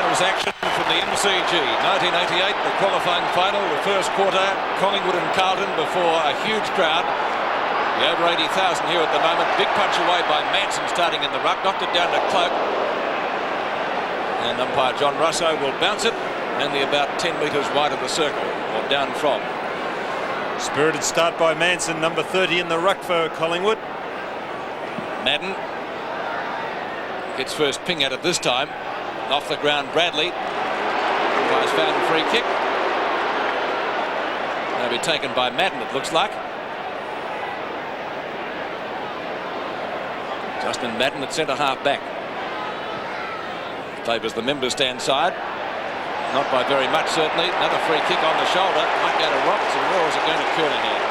finals action from the MCG. 1988, the qualifying final, the first quarter, Collingwood and Carlton before a huge crowd. The over 80,000 here at the moment. Big punch away by Manson starting in the ruck, knocked it down to Cloak. And umpire John Russo will bounce it, only about 10 metres wide of the circle, or down from. Spirited start by Manson, number 30 in the ruck for Collingwood. Madden gets first ping at it this time. Off the ground, Bradley. Umpire's found a free kick. Going to be taken by Madden, it looks like. Justin Madden at centre half back. Favours the member stand side. Not by very much, certainly. Another free kick on the shoulder. Might go to Robertson, or is it going to Kernahan?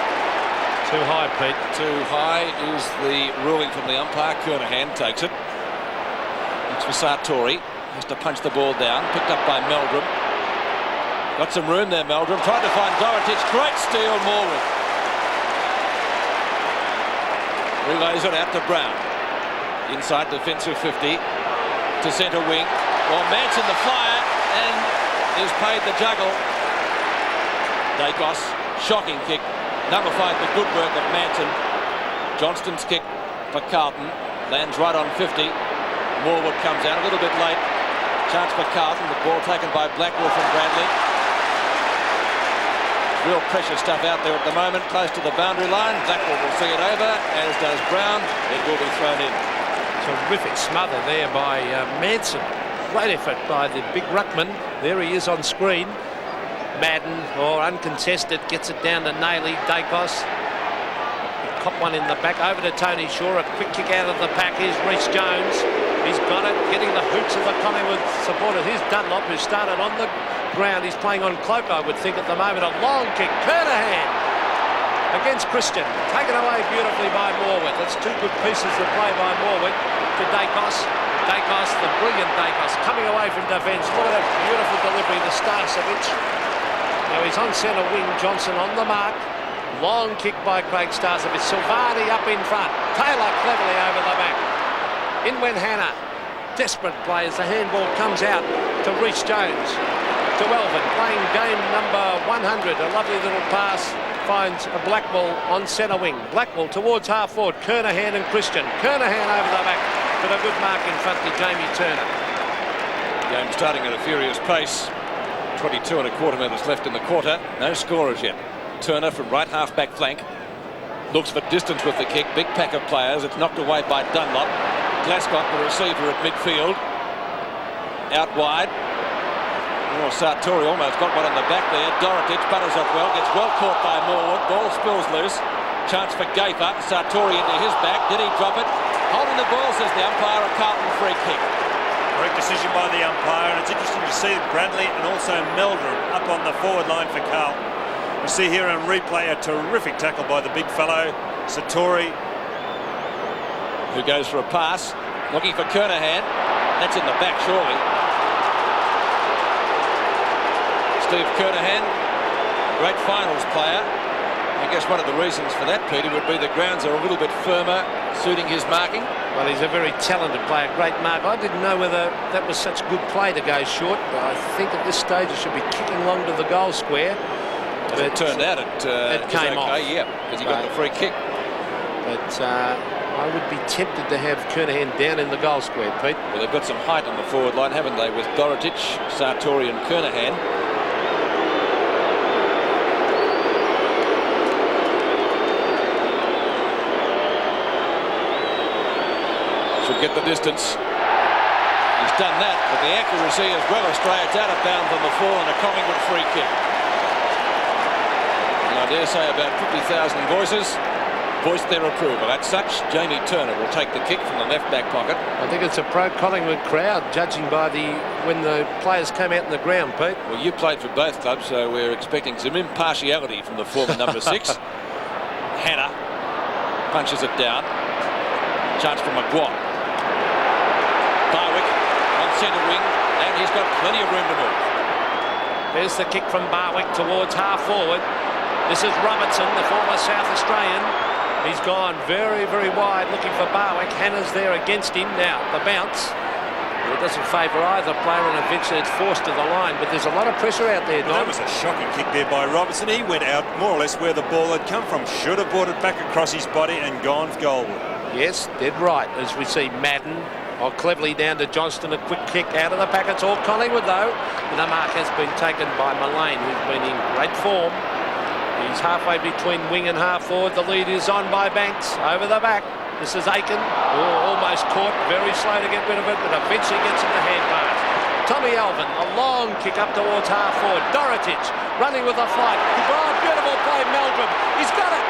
Too high, Pete. Too high is the ruling from the umpire. Kernahan takes it. Looks for Sartori. Has to punch the ball down. Picked up by Meldrum. Got some room there, Meldrum. Tried to find Dorotich. Great steal, Morwood. Relays it out to Brown. Inside defensive 50. To centre wing. Well, Manson the flyer and is paid the juggle. Dacos. Shocking kick. Nullified the good work of Manson. Johnston's kick for Carlton. Lands right on 50. Morwood comes out a little bit late. Chance for Carlton. The ball taken by Blackwell from Bradley. Real pressure stuff out there at the moment. Close to the boundary line. Blackwell will see it over, as does Brown. It will be thrown in. Terrific smother there by Manson. Great effort by the big ruckman. There he is on screen. Madden, or uncontested, gets it down to Nailey. Dacos. Cop one in the back, over to Tony Shaw. A quick kick out of the pack. Here's Rhys Jones. He's got it, getting the hoots of the Collingwood supporters. Here's Dunlop, who started on the ground. He's playing on Cloak, I would think, at the moment. A long kick. Kernahan against Christian. Taken away beautifully by Morwood. That's two good pieces of play by Morwood to Dacos. Dacos, the brilliant Dacos, coming away from defence. Look at that beautiful delivery to Starcevic. Now he's on centre wing. Johnson on the mark. Long kick by Craig Starcevic. Silvani up in front. Taylor cleverly over the back. In went Hannah. Desperate play as the handball comes out to Rhys Jones. To Elvin, playing game number 100. A lovely little pass. Finds a Blackwell on centre wing. Blackwell towards half forward. Kernahan and Christian. Kernahan over the back. With a good mark in front to Jamie Turner. Game starting at a furious pace. 22 and a quarter minutes left in the quarter. No scorers yet. Turner from right half back flank. Looks for distance with the kick. Big pack of players. It's knocked away by Dunlop. Glasgow, the receiver at midfield. Out wide. Oh, Sartori almost got one in the back there. Dorotich butters up well. Gets well caught by Morwood. Ball spills loose. Chance for Gaper. Sartori into his back. Did he drop it? Holding the ball, says the umpire. A Carlton free kick. Correct decision by the umpire, and it's interesting to see Bradley and also Meldrum up on the forward line for Carlton. We see here on replay a terrific tackle by the big fellow, Sartori. Who goes for a pass, looking for Kernahan. That's in the back, surely. Steve Kernahan, great finals player. I guess one of the reasons for that, Peter, would be the grounds are a little bit firmer, suiting his marking. Well, he's a very talented player, great mark. I didn't know whether that was such good play to go short, but I think at this stage it should be kicking along to the goal square. As it turned out, it came okay, off. Yeah, because he got the free kick. But I would be tempted to have Kernahan down in the goal square, Pete. Well, they've got some height on the forward line, haven't they, with Dorotich, Sartori and Kernahan. Should get the distance. He's done that, but the accuracy is well astray. It's out of bounds on the full and a Collingwood free kick. And I dare say about 50,000 voices voiced their approval. As such, Jamie Turner will take the kick from the left back pocket. I think it's a pro-Collingwood crowd, judging by when the players came out in the ground, Pete. Well, you played for both clubs, so we're expecting some impartiality from the former number 6. Hannah punches it down. Chance for McGuire. Barwick on centre wing, and he's got plenty of room to move. There's the kick from Barwick towards half forward. This is Robertson, the former South Australian. He's gone very, very wide looking for Barwick. Hannah's there against him. Now, the bounce. It doesn't favour either player, and eventually it's forced to the line. But there's a lot of pressure out there, Don. That was a shocking kick there by Robertson. He went out more or less where the ball had come from. Should have brought it back across his body and gone for goalward. Yes, dead right. As we see Madden, cleverly down to Johnston, a quick kick out of the pack. It's all Collingwood though. And the mark has been taken by Mullane, who's been in great form. He's halfway between wing and half forward. The lead is on by Banks. Over the back. This is Aiken. Oh, almost caught. Very slow to get rid of it, but eventually gets in the hand pass. Tommy Alvin, a long kick up towards half forward. Dorotic running with a flight. Oh, beautiful play, Meldrum. He's got it.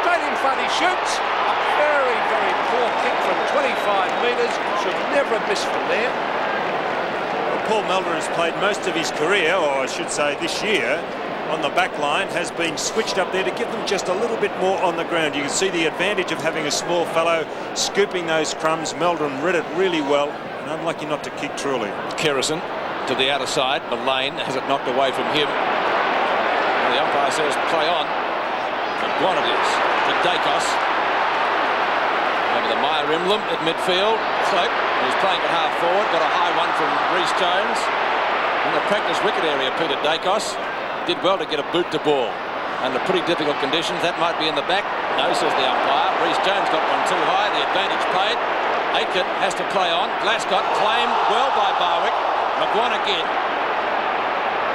Straight in front, he shoots. A very, very poor kick from 25 metres. Should never have missed from there. Well, Paul Meldrum has played most of his career, or I should say this year, on the back line, has been switched up there to give them just a little bit more on the ground. You can see the advantage of having a small fellow scooping those crumbs. Meldrum read it really well, and unlucky not to kick truly. Kerrison to the outer side. Mullane has it knocked away from him. And the umpire says play on. McGuanagius to Dacos. Over the Meyer emblem at midfield. Cloak, who's playing at half forward, got a high one from Rhys Jones. In the practice wicket area, Peter Dacos did well to get a boot to ball. Under pretty difficult conditions, that might be in the back. No, says the umpire. Rhys Jones got one too high. The advantage paid. Aiken has to play on. Glascott claimed well by Barwick. McGuan again.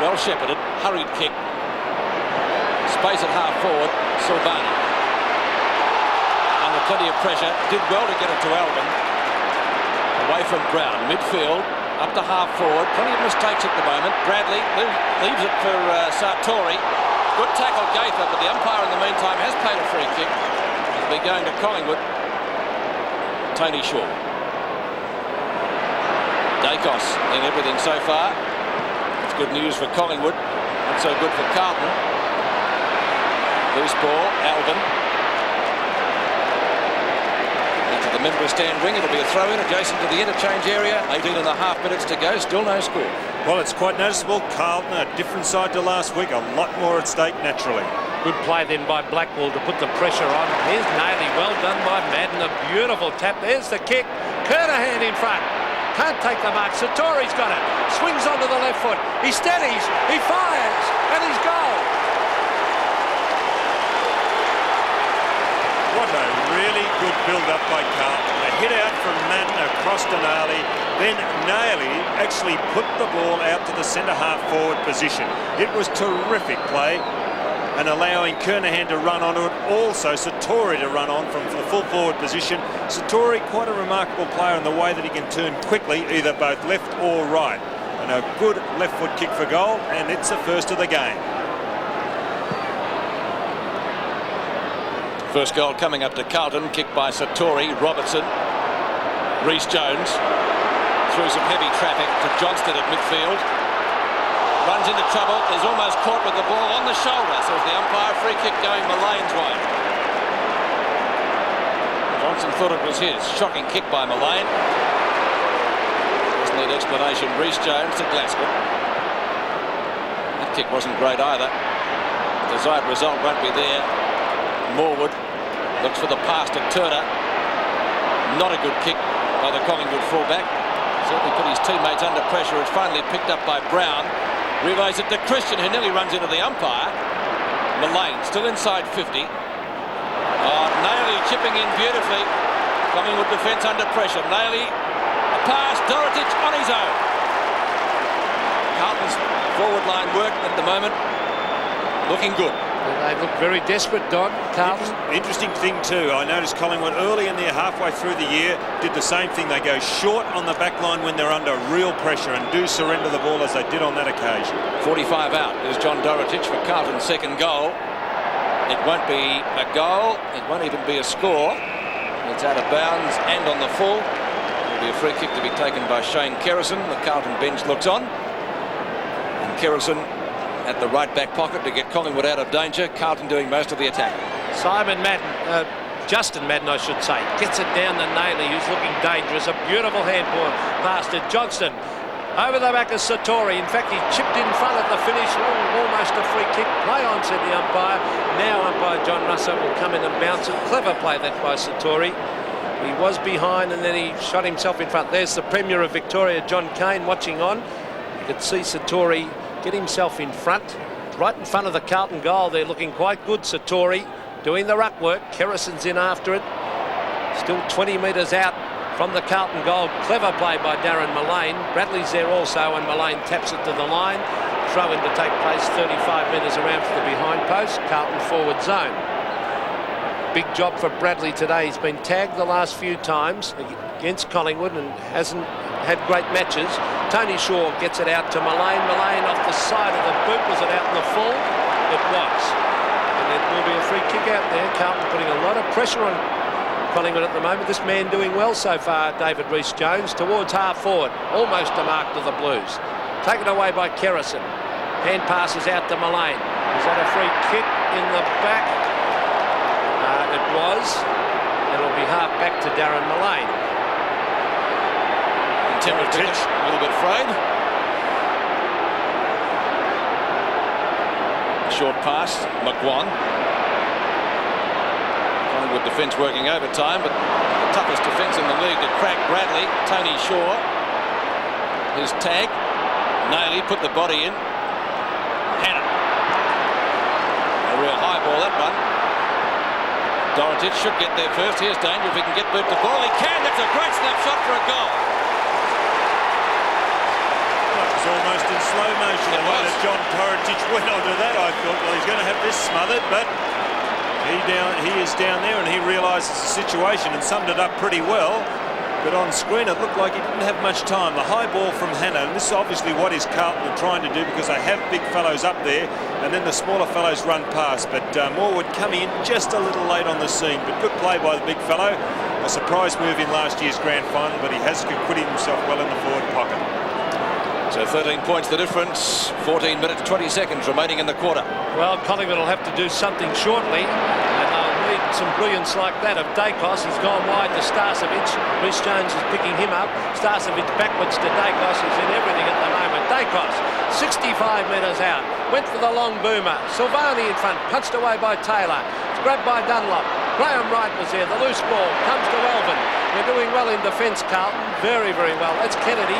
Well shepherded. Hurried kick. Space at half forward. Silvani. Under plenty of pressure. Did well to get it to Alvin. Away from Brown. Midfield. Up to half forward. Plenty of mistakes at the moment. Bradley leaves it for Sartori. Good tackle, Gaither, but the umpire in the meantime has paid a free kick. It'll be going to Collingwood. Tony Shaw. Dacos in everything so far. It's good news for Collingwood. Not so good for Carlton. Loose ball. Alvin. Into the member stand wing. It'll be a throw-in adjacent to the interchange area. 18.5 minutes to go. Still no score. Well, it's quite noticeable. Carlton, a different side to last week. A lot more at stake naturally. Good play then by Blackwell to put the pressure on. Here's Nailey. Well done by Madden. A beautiful tap. There's the kick. Kernahan in front. Can't take the mark. Satori's got it. Swings onto the left foot. He steadies. He fires. And he's goal. What a really good build-up by Carlton. A hit out from Madden across to Nailey. Then Nailey actually put the ball out to the centre half forward position. It was terrific play, and allowing Kernahan to run onto it. Also Satori to run on from the full forward position. Satori, quite a remarkable player in the way that he can turn quickly, either both left or right. And a good left foot kick for goal, and it's the first of the game. First goal coming up to Carlton. Kicked by Satori. Robertson. Rhys Jones. Through some heavy traffic to Johnston at midfield. Runs into trouble. Is almost caught with the ball on the shoulder. Says the umpire. Free kick going Mullane's way. Johnson thought it was his. Shocking kick by Mullane. Doesn't need explanation. Rhys Jones to Glasgow. That kick wasn't great either. The desired result won't be there. Morwood looks for the pass to Turner. Not a good kick by the Collingwood fullback. Certainly put his teammates under pressure. It's finally picked up by Brown. Relays it to Christian, who nearly runs into the umpire. Mullane still inside 50. Nailey chipping in beautifully. Collingwood defence under pressure. Nailey, a pass. Dorotic on his own. Carlton's forward line work at the moment looking good. They look very desperate, Don. Carlton. Interesting thing too, I noticed Collingwood early in there, halfway through the year, did the same thing. They go short on the back line when they're under real pressure and do surrender the ball as they did on that occasion. 45 out is John Dorotic for Carlton's second goal. It won't be a goal. It won't even be a score. It's out of bounds and on the full. It'll be a free kick to be taken by Shane Kerrison. The Carlton bench looks on. And Kerrison at the right back pocket to get Collingwood out of danger. Carlton doing most of the attack. Simon Madden, Justin Madden I should say, gets it down to Nailey, who's looking dangerous. A beautiful handball pass to Johnston. Over the back of Satori. In fact, he chipped in front at the finish. Almost a free kick. Play on, said the umpire. Now umpire John Russo will come in and bounce it. Clever play that by Satori. He was behind and then he shot himself in front. There's the Premier of Victoria, John Kane, watching on. You could see Satori get himself in front, right in front of the Carlton goal. They're looking quite good. Satori doing the ruck work. Kerrison's in after it. Still 20 metres out from the Carlton goal. Clever play by Darren Mullane. Bradley's there also, and Mullane taps it to the line. Throw in to take place 35 metres around for the behind post. Carlton forward zone. Big job for Bradley today. He's been tagged the last few times against Collingwood and hasn't had great matches. Tony Shaw gets it out to Mullane. Mullane off the side of the boot. Was it out in the full? It was. And it will be a free kick out there. Carlton putting a lot of pressure on Collingwood at the moment. This man doing well so far, David Rhys-Jones, towards half forward. Almost a mark to the Blues. Taken away by Kerrison. Hand passes out to Mullane. Is that a free kick in the back? It was. It'll be half back to Darren Mullane. Intended a little bit frayed. Short pass, McGuan. Collingwood defence working overtime, but the toughest defence in the league to crack Bradley. Tony Shaw. His tag. Naily put the body in. Hannah. A real high ball, that one. Dorotich should get there first. Here's danger if he can get boot to ball. He can. That's a great snapshot for a goal. It was almost in slow motion. The way that John Dorotich went onto that, I thought, well, he's going to have this smothered, but he is down there and he realises the situation and summed it up pretty well. But on screen it looked like he didn't have much time. The high ball from Hannah, and this is obviously what is Carlton are trying to do because they have big fellows up there and then the smaller fellows run past. But Morwood coming in just a little late on the scene, but good play by the big fellow. A surprise move in last year's grand final, but he has acquitted himself well in the forward pocket. So 13 points the difference. 14 minutes 20 seconds remaining in the quarter. Well, Collingwood will have to do something shortly. Some brilliance like that of Dacos. He's gone wide to Starcevic. Rhys-Jones is picking him up. Starcevic backwards to Dacos. He's in everything at the moment. Dacos, 65 metres out. Went for the long boomer. Silvani in front. Punched away by Taylor. It's grabbed by Dunlop. Graham Wright was there. The loose ball comes to Elvin. They're doing well in defence, Carlton. Very, very well. That's Kennedy.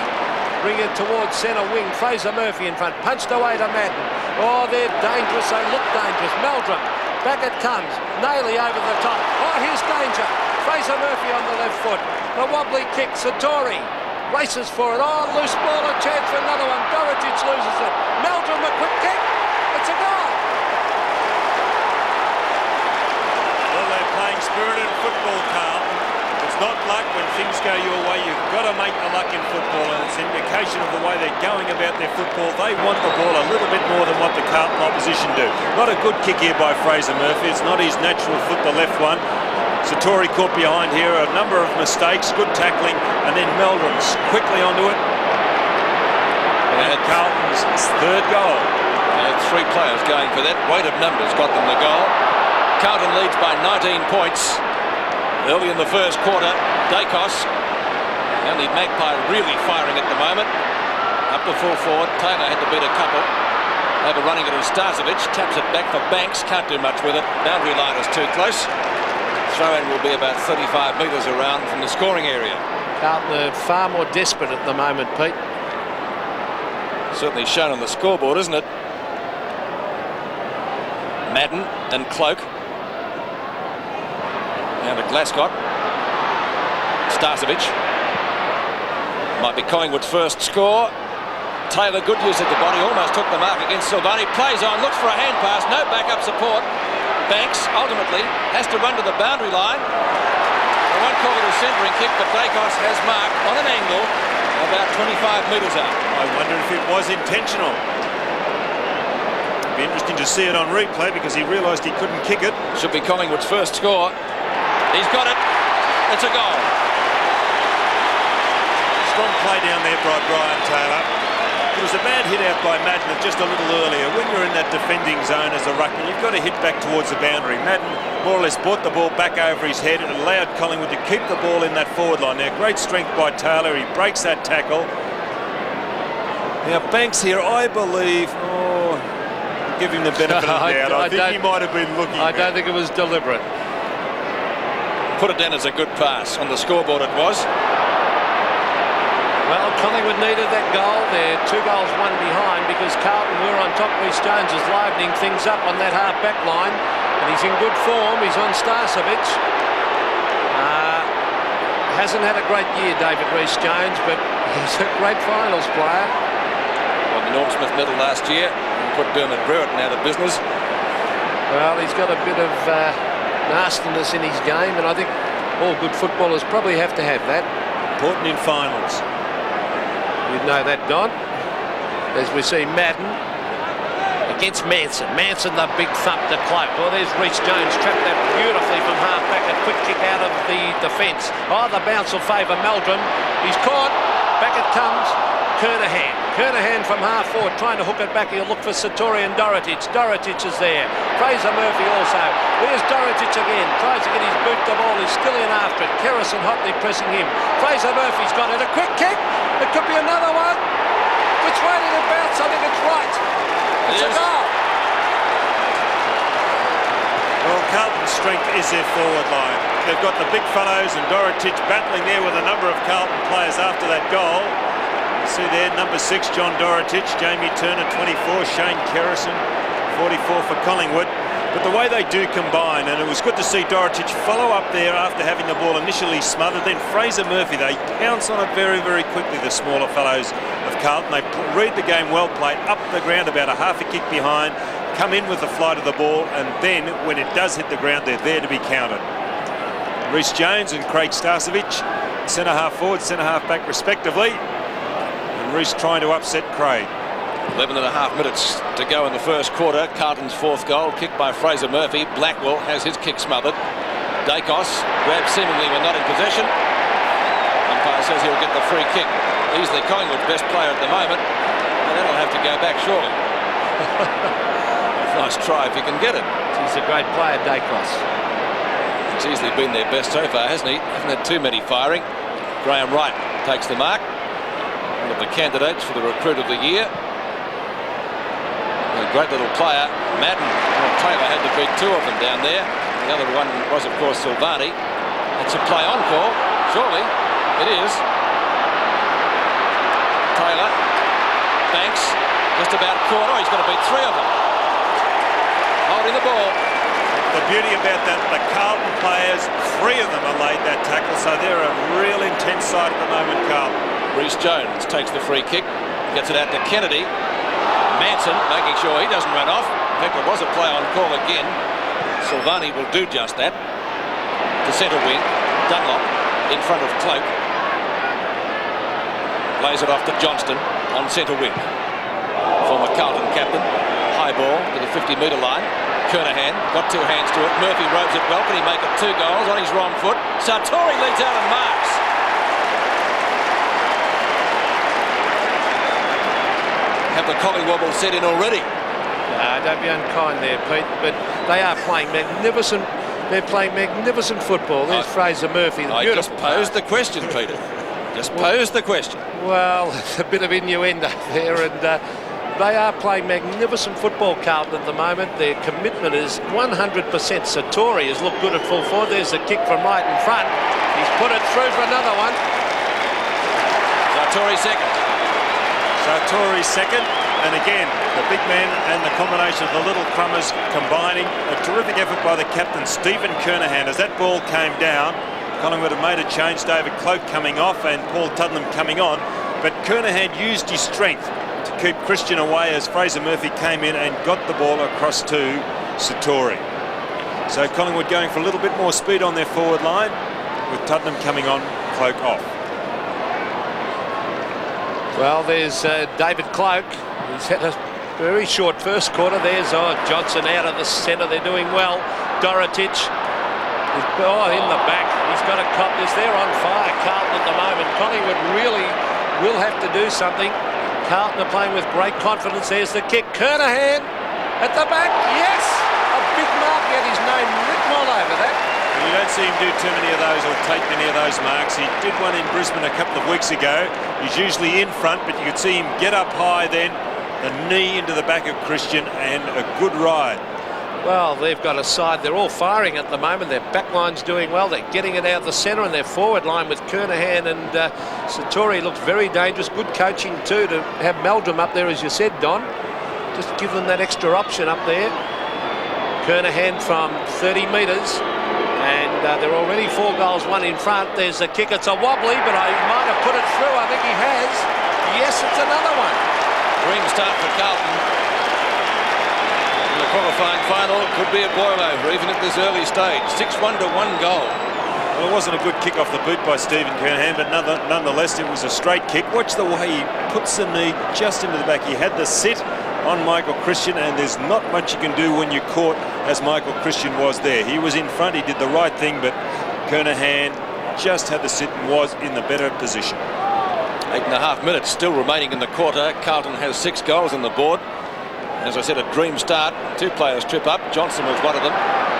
Bring it towards centre wing. Fraser Murphy in front. Punched away to Madden. Oh, they're dangerous. They look dangerous. Meldrum. Back it comes. Naily over the top. Oh, here's danger. Fraser Murphy on the left foot. The wobbly kick. Satori races for it. Oh, loose ball. A chance for another one. Dorotich loses it. Meldrum, a quick kick. It's a goal. Well, they're playing spirited football, Carlton. It's not luck when things go your way. You've got to make the luck in football, and it's an indication of the way they're going about their football. They want the ball a little bit more than what the Carlton opposition do. Not a good kick here by Fraser Murphy. It's not his natural foot, the left one. Satori caught behind here. A number of mistakes, good tackling, and then Meldrum's quickly onto it. And Carlton's third goal. They had three players going for that. Weight of numbers got them the goal. Carlton leads by 19 points. Early in the first quarter, Dacos, and the Magpie really firing at the moment. Up to full forward, Taylor had to beat a couple. Overrunning it as Starcevic, taps it back for Banks, can't do much with it. Boundary line is too close. Throw-in will be about 35 metres around from the scoring area. Carlton are far more desperate at the moment, Pete. Certainly shown on the scoreboard, isn't it? Madden and Cloak. Now to Glascott. Starcevic. Might be Collingwood's first score. Taylor, good use of the body, almost took the mark against Silvani. Plays on, looks for a hand pass, no backup support. Banks ultimately has to run to the boundary line. They won't call it a centering kick, but Dacos has marked on an angle about 25 metres out. I wonder if it was intentional. It'd be interesting to see it on replay because he realised he couldn't kick it. Should be Collingwood's first score. He's got it. It's a goal. Strong play down there by Brian Taylor. It was a bad hit out by Madden just a little earlier. When you're in that defending zone as a ruckman, you've got to hit back towards the boundary. Madden more or less brought the ball back over his head and allowed Collingwood to keep the ball in that forward line. Now, great strength by Taylor. He breaks that tackle. Now, Banks here, I believe... Oh, give him the benefit of the doubt. I think he might have been looking. I don't think it was deliberate. Put it down as a good pass. On the scoreboard it was. Well, Collingwood needed that goal. They're 2 goals, 1 behind because Carlton were on top. Rhys Jones is livening things up on that half-back line. And he's in good form. He's on Starcevic. Hasn't had a great year, David Rhys Jones, but he's a great finals player. Won the Norm Smith medal last year. And put Dermot Brereton out of business. Well, he's got a bit of nastiness in his game, and I think all good footballers probably have to have that. Important in finals. You'd know that, Don. As we see Madden against Manson. Manson, the big thump to Cloak. Well, there's Rhys Jones, trapped that beautifully from half-back. A quick kick out of the defence. Oh, the bounce will favour Meldrum. He's caught. Back it comes. Kernahan. Kernahan from half-forward, trying to hook it back. He'll look for Satori and Dorotic. Dorotic is there. Fraser Murphy also. There's Dorotic again. Tries to get his boot. The ball is still in after it. Kerrison hotly pressing him. Fraser Murphy's got it. A quick kick. It could be another one. Which way did it bounce? I think it's right. It's a goal. Well, Carlton's strength is their forward line. They've got the big fellows and Dorotic battling there with a number of Carlton players after that goal. You see there, number 6, John Dorotic, Jamie Turner, 24, Shane Kerrison, 44 for Collingwood. But the way they do combine, and it was good to see Dorotic follow up there after having the ball initially smothered. Then Fraser Murphy, they pounce on it very, very quickly, the smaller fellows of Carlton. They read the game well played, up the ground about a half a kick behind, come in with the flight of the ball, and then when it does hit the ground, they're there to be counted. Rhys Jones and Craig Starcevic, centre half forward, centre half back respectively. And Rhys trying to upset Craig. 11 and a half minutes to go in the first quarter. Carlton's 4th goal, kicked by Fraser Murphy. Blackwell has his kick smothered. Dacos grabbed seemingly when not in possession. Umpire says he'll get the free kick. Easily Collingwood's best player at the moment, and then he'll have to go back surely. Nice try if he can get it. He's a great player, Dacos. He's easily been their best so far, hasn't he? Hasn't had too many firing. Graham Wright takes the mark. One of the candidates for the recruit of the year. A great little player. Madden. Well, Taylor had to beat 2 of them down there. The other one was, of course, Silvani. It's a play on call. Surely it is. Taylor. Banks. Just about caught. Oh, he's got to beat 3 of them. Holding the ball. The beauty about that, the Carlton players, 3 of them are laid that tackle, so they're a real intense side at the moment, Carlton. Rhys Jones takes the free kick. Gets it out to Kennedy. Manson making sure he doesn't run off. In fact, it was a play on call again. Silvani will do just that. To centre wing. Dunlop in front of Cloak. Lays it off to Johnston on centre wing. Former Carlton captain. High ball to the 50-metre line. Kernahan got 2 hands to it. Murphy robes it well. Can he make it 2 goals on his wrong foot? Sartori leads out and marks. Have the Collingwood set in already? Don't be unkind there, Pete, but they are playing magnificent. They're playing magnificent football. There's Fraser Murphy. I just posed the question, Peter. Just posed the question. Well, a bit of innuendo there, and they are playing magnificent football, Carlton, at the moment. Their commitment is 100%. Satori has looked good at full forward. There's a kick from right in front. He's put it through for another one. Satori second. Satori second, and again, the big man and the combination of the little crummers combining. A terrific effort by the captain, Stephen Kernahan. As that ball came down, Collingwood have made a change. David Cloak coming off and Paul Tuddenham coming on. But Kernahan used his strength to keep Christian away as Fraser Murphy came in and got the ball across to Satori. So Collingwood going for a little bit more speed on their forward line, with Tuddenham coming on, Cloak off. Well, there's David Cloak. He's had a very short first quarter. There's Johnson out of the centre. They're doing well. Dorotic. In the back. He's got a cop this. They're on fire, Carlton, at the moment. Collingwood really will have to do something. Carlton are playing with great confidence. There's the kick. Kernahan at the back. Yes! A big mark. Get his name written all over that. You don't see him do too many of those or take many of those marks. He did one in Brisbane a couple of weeks ago. He's usually in front, but you could see him get up high then, the knee into the back of Christian, and a good ride. Well, they've got a side. They're all firing at the moment. Their back line's doing well. They're getting it out of the centre, and their forward line with Kernahan and Satori looks very dangerous. Good coaching too to have Meldrum up there, as you said, Don. Just give them that extra option up there. Kernahan from 30 metres, and they're already 4 goals, 1 in front. There's a kick. It's a wobbly, but he might have put it through. I think he has. Yes, it's another one. Green start for Carlton. In the qualifying final, could be a boil-over even at this early stage. 6-1 to 1 goal. Well, it wasn't a good kick off the boot by Stephen Kernahan, but nonetheless it was a straight kick. Watch the way he puts the knee just into the back. He had the sit on Michael Christian, and there's not much you can do when you're caught as Michael Christian was there. He was in front, he did the right thing, but Kernahan just had the sit and was in the better position. 8.5 minutes still remaining in the quarter. Carlton has 6 goals on the board. As I said, a dream start. 2 players trip up. Johnson was one of them.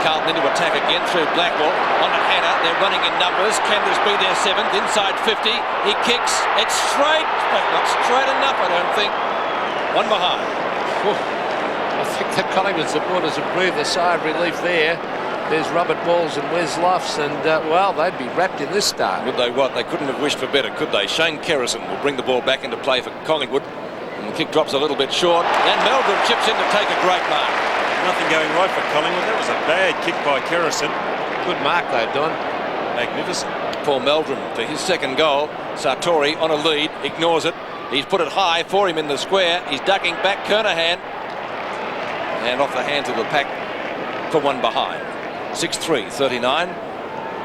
Carlton into attack again through Blackwell. On to Hannah. They're running in numbers. Can this be their 7th? Inside 50. He kicks. It's straight, but not straight enough, I don't think. One behind. I think the Collingwood supporters have breathed a sigh of relief there. There's Robert Walls and Wes Luffs, and well, they'd be wrapped in this start. Would they what? They couldn't have wished for better, could they? Shane Kerrison will bring the ball back into play for Collingwood. And the kick drops a little bit short. And Meldrum chips in to take a great mark. Nothing going right for Collingwood. That was a bad kick by Kerrison. Good mark though, Don. Magnificent. Paul Meldrum for his 2nd goal. Sartori on a lead, ignores it. He's put it high for him in the square. He's ducking back. Kernahan. And off the hands of the pack for 1 behind. 6-3, 39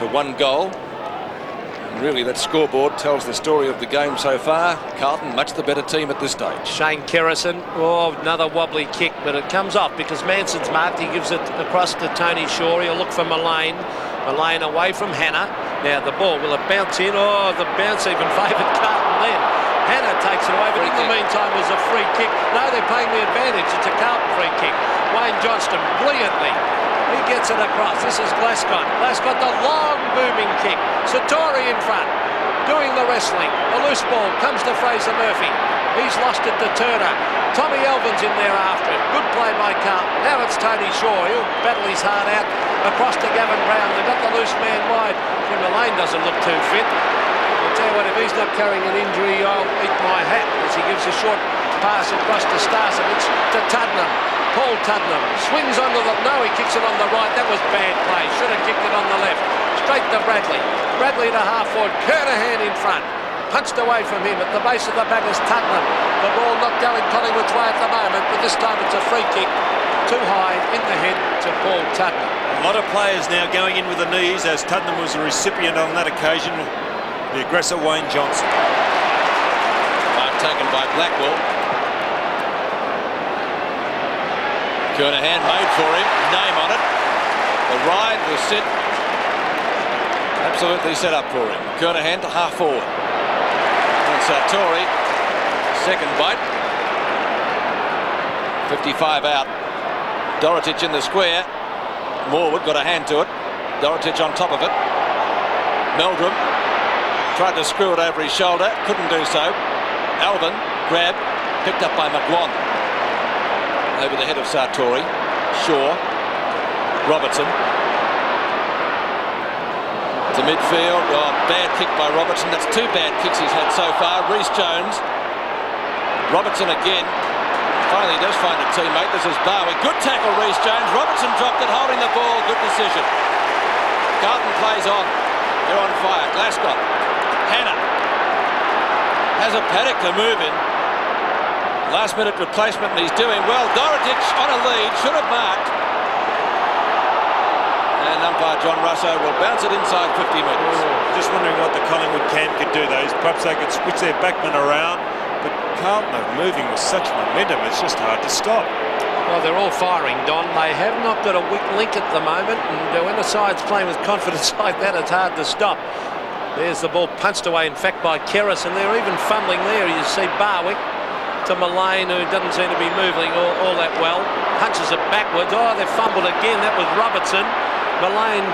to 1 goal. And really, that scoreboard tells the story of the game so far. Carlton, much the better team at this stage. Shane Kerrison, oh, another wobbly kick, but it comes off because Manson's marked. He gives it across to Tony Shaw. He'll look for Mullane. Mullane away from Hannah. Now the ball, will it bounce in? Oh, the bounce even favoured Carlton then. Hannah takes it away, but in the meantime was a free kick. No, they're playing the advantage. It's a Carlton free kick. Wayne Johnston, brilliantly. He gets it across. This is Glascott. Glascott, the long booming kick. Satori in front, doing the wrestling. A loose ball comes to Fraser Murphy. He's lost it to Turner. Tommy Elvin's in there after it. Good play by Carlton. Now it's Tony Shaw. He'll battle his heart out across to Gavin Brown. They've got the loose man wide. Tim Mullane doesn't look too fit. I'll tell you what, if he's not carrying an injury, I'll eat my hat as he gives a short pass across to Starcevich to Tuddenham. Paul Tuddenham swings onto the... No, he kicks it on the right. That was bad play. Should have kicked it on the left. Straight to Bradley. Bradley to half forward. Kernahan in front. Punched away from him. At the base of the back is Tuddenham. The ball not going Collingwood's way at the moment, but this time it's a free kick. Too high in the head to Paul Tuddenham. A lot of players now going in with the knees, as Tuddenham was a recipient on that occasion. The aggressor Wayne Johnson. Mark taken by Blackwell. Kernahan made for him, name on it. The ride, the sit, absolutely set up for him. Kernahan to half forward. And Sartori, 2nd bite. 55 out. Dorotich in the square. Morwood got a hand to it. Dorotich on top of it. Meldrum tried to screw it over his shoulder, couldn't do so. Alvin, grab, picked up by McGuan. Over the head of Sartori. Shaw. Robertson. To midfield. Oh, bad kick by Robertson. That's 2 bad kicks he's had so far. Reece Jones. Robertson again. Finally does find a teammate. This is Barwick. Good tackle, Reece Jones. Robertson dropped it, holding the ball. Good decision. Carlton plays on. They're on fire. Glascott. Hannah. Has a paddock to move in. Last minute replacement, and he's doing well. Dorotich on a lead, should have marked. And umpire John Russo will bounce it inside 50 metres. Just wondering what the Collingwood camp could do, though. Perhaps they could switch their backmen around, but Carlton are moving with such momentum, it's just hard to stop. Well, they're all firing, Don. They have not got a weak link at the moment, and when the side's playing with confidence like that, it's hard to stop. There's the ball punched away, in fact, by Kerrison. They're even fumbling there. You see Barwick to Mullane, who doesn't seem to be moving all that well. Punches it backwards. Oh, they've fumbled again. That was Robertson. Mullane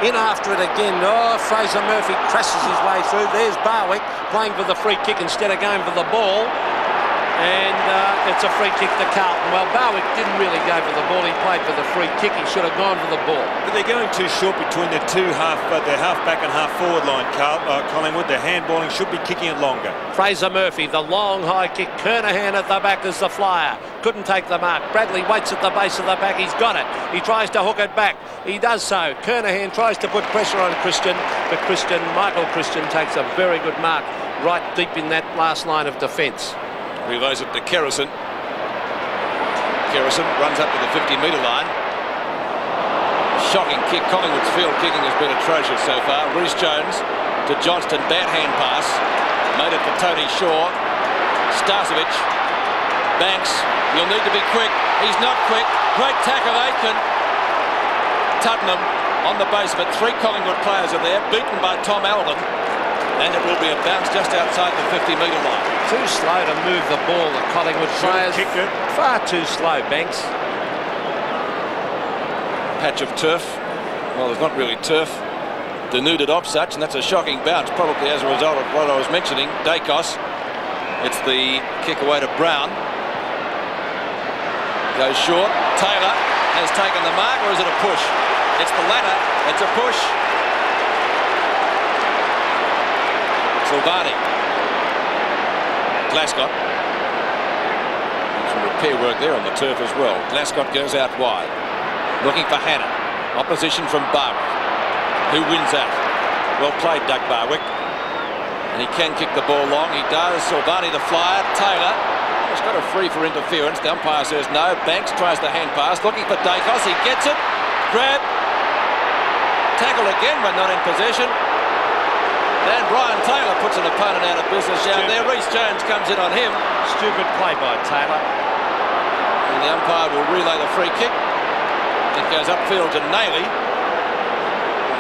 in after it again. Oh, Fraser Murphy crashes his way through. There's Barwick playing for the free kick instead of going for the ball. and it's a free kick to Carlton. Well, Barwick didn't really go for the ball. He played for the free kick. He should have gone for the ball. But they're going too short between their half-back and half-forward line, Collingwood. Their handballing should be kicking it longer. Fraser Murphy, the long high kick. Kernahan at the back as the flyer. Couldn't take the mark. Bradley waits at the base of the back. He's got it. He tries to hook it back. He does so. Kernahan tries to put pressure on Christian, but Michael Christian takes a very good mark right deep in that last line of defence. Relays it to Kerrison. Kerrison runs up to the 50-metre line. Shocking kick. Collingwood's field kicking has been atrocious so far. Rhys Jones to Johnston. Bad hand pass. Made it to Tony Shaw. Starcevic. Banks. You'll need to be quick. He's not quick. Great tackle, Aitken. Tuddenham on the base of it. 3 Collingwood players are there. Beaten by Tom Alvin. And it will be a bounce just outside the 50-metre line. Too slow to move the ball, the Collingwood players. Kicked it. Far too slow, Banks. Patch of turf. Well, there's not really turf. Denuded off such, and that's a shocking bounce, probably as a result of what I was mentioning. Dacos. It's the kick away to Brown. Goes short. Taylor has taken the mark, or is it a push? It's the latter. It's a push. Silvani. Glascott. Some repair work there on the turf as well. Glascott goes out wide. Looking for Hannah. Opposition from Barwick. Who wins that? Well played, Doug Barwick. And he can kick the ball long. He does. Silvani the flyer. Taylor. He's got a free for interference. The umpire says no. Banks tries the hand pass. Looking for Dacos. He gets it. Grab. Tackle again when not in possession. And Brian Taylor puts an opponent out of business down there. Rhys Jones comes in on him. Stupid play by Taylor. And the umpire will relay the free kick. It goes upfield to Nailey.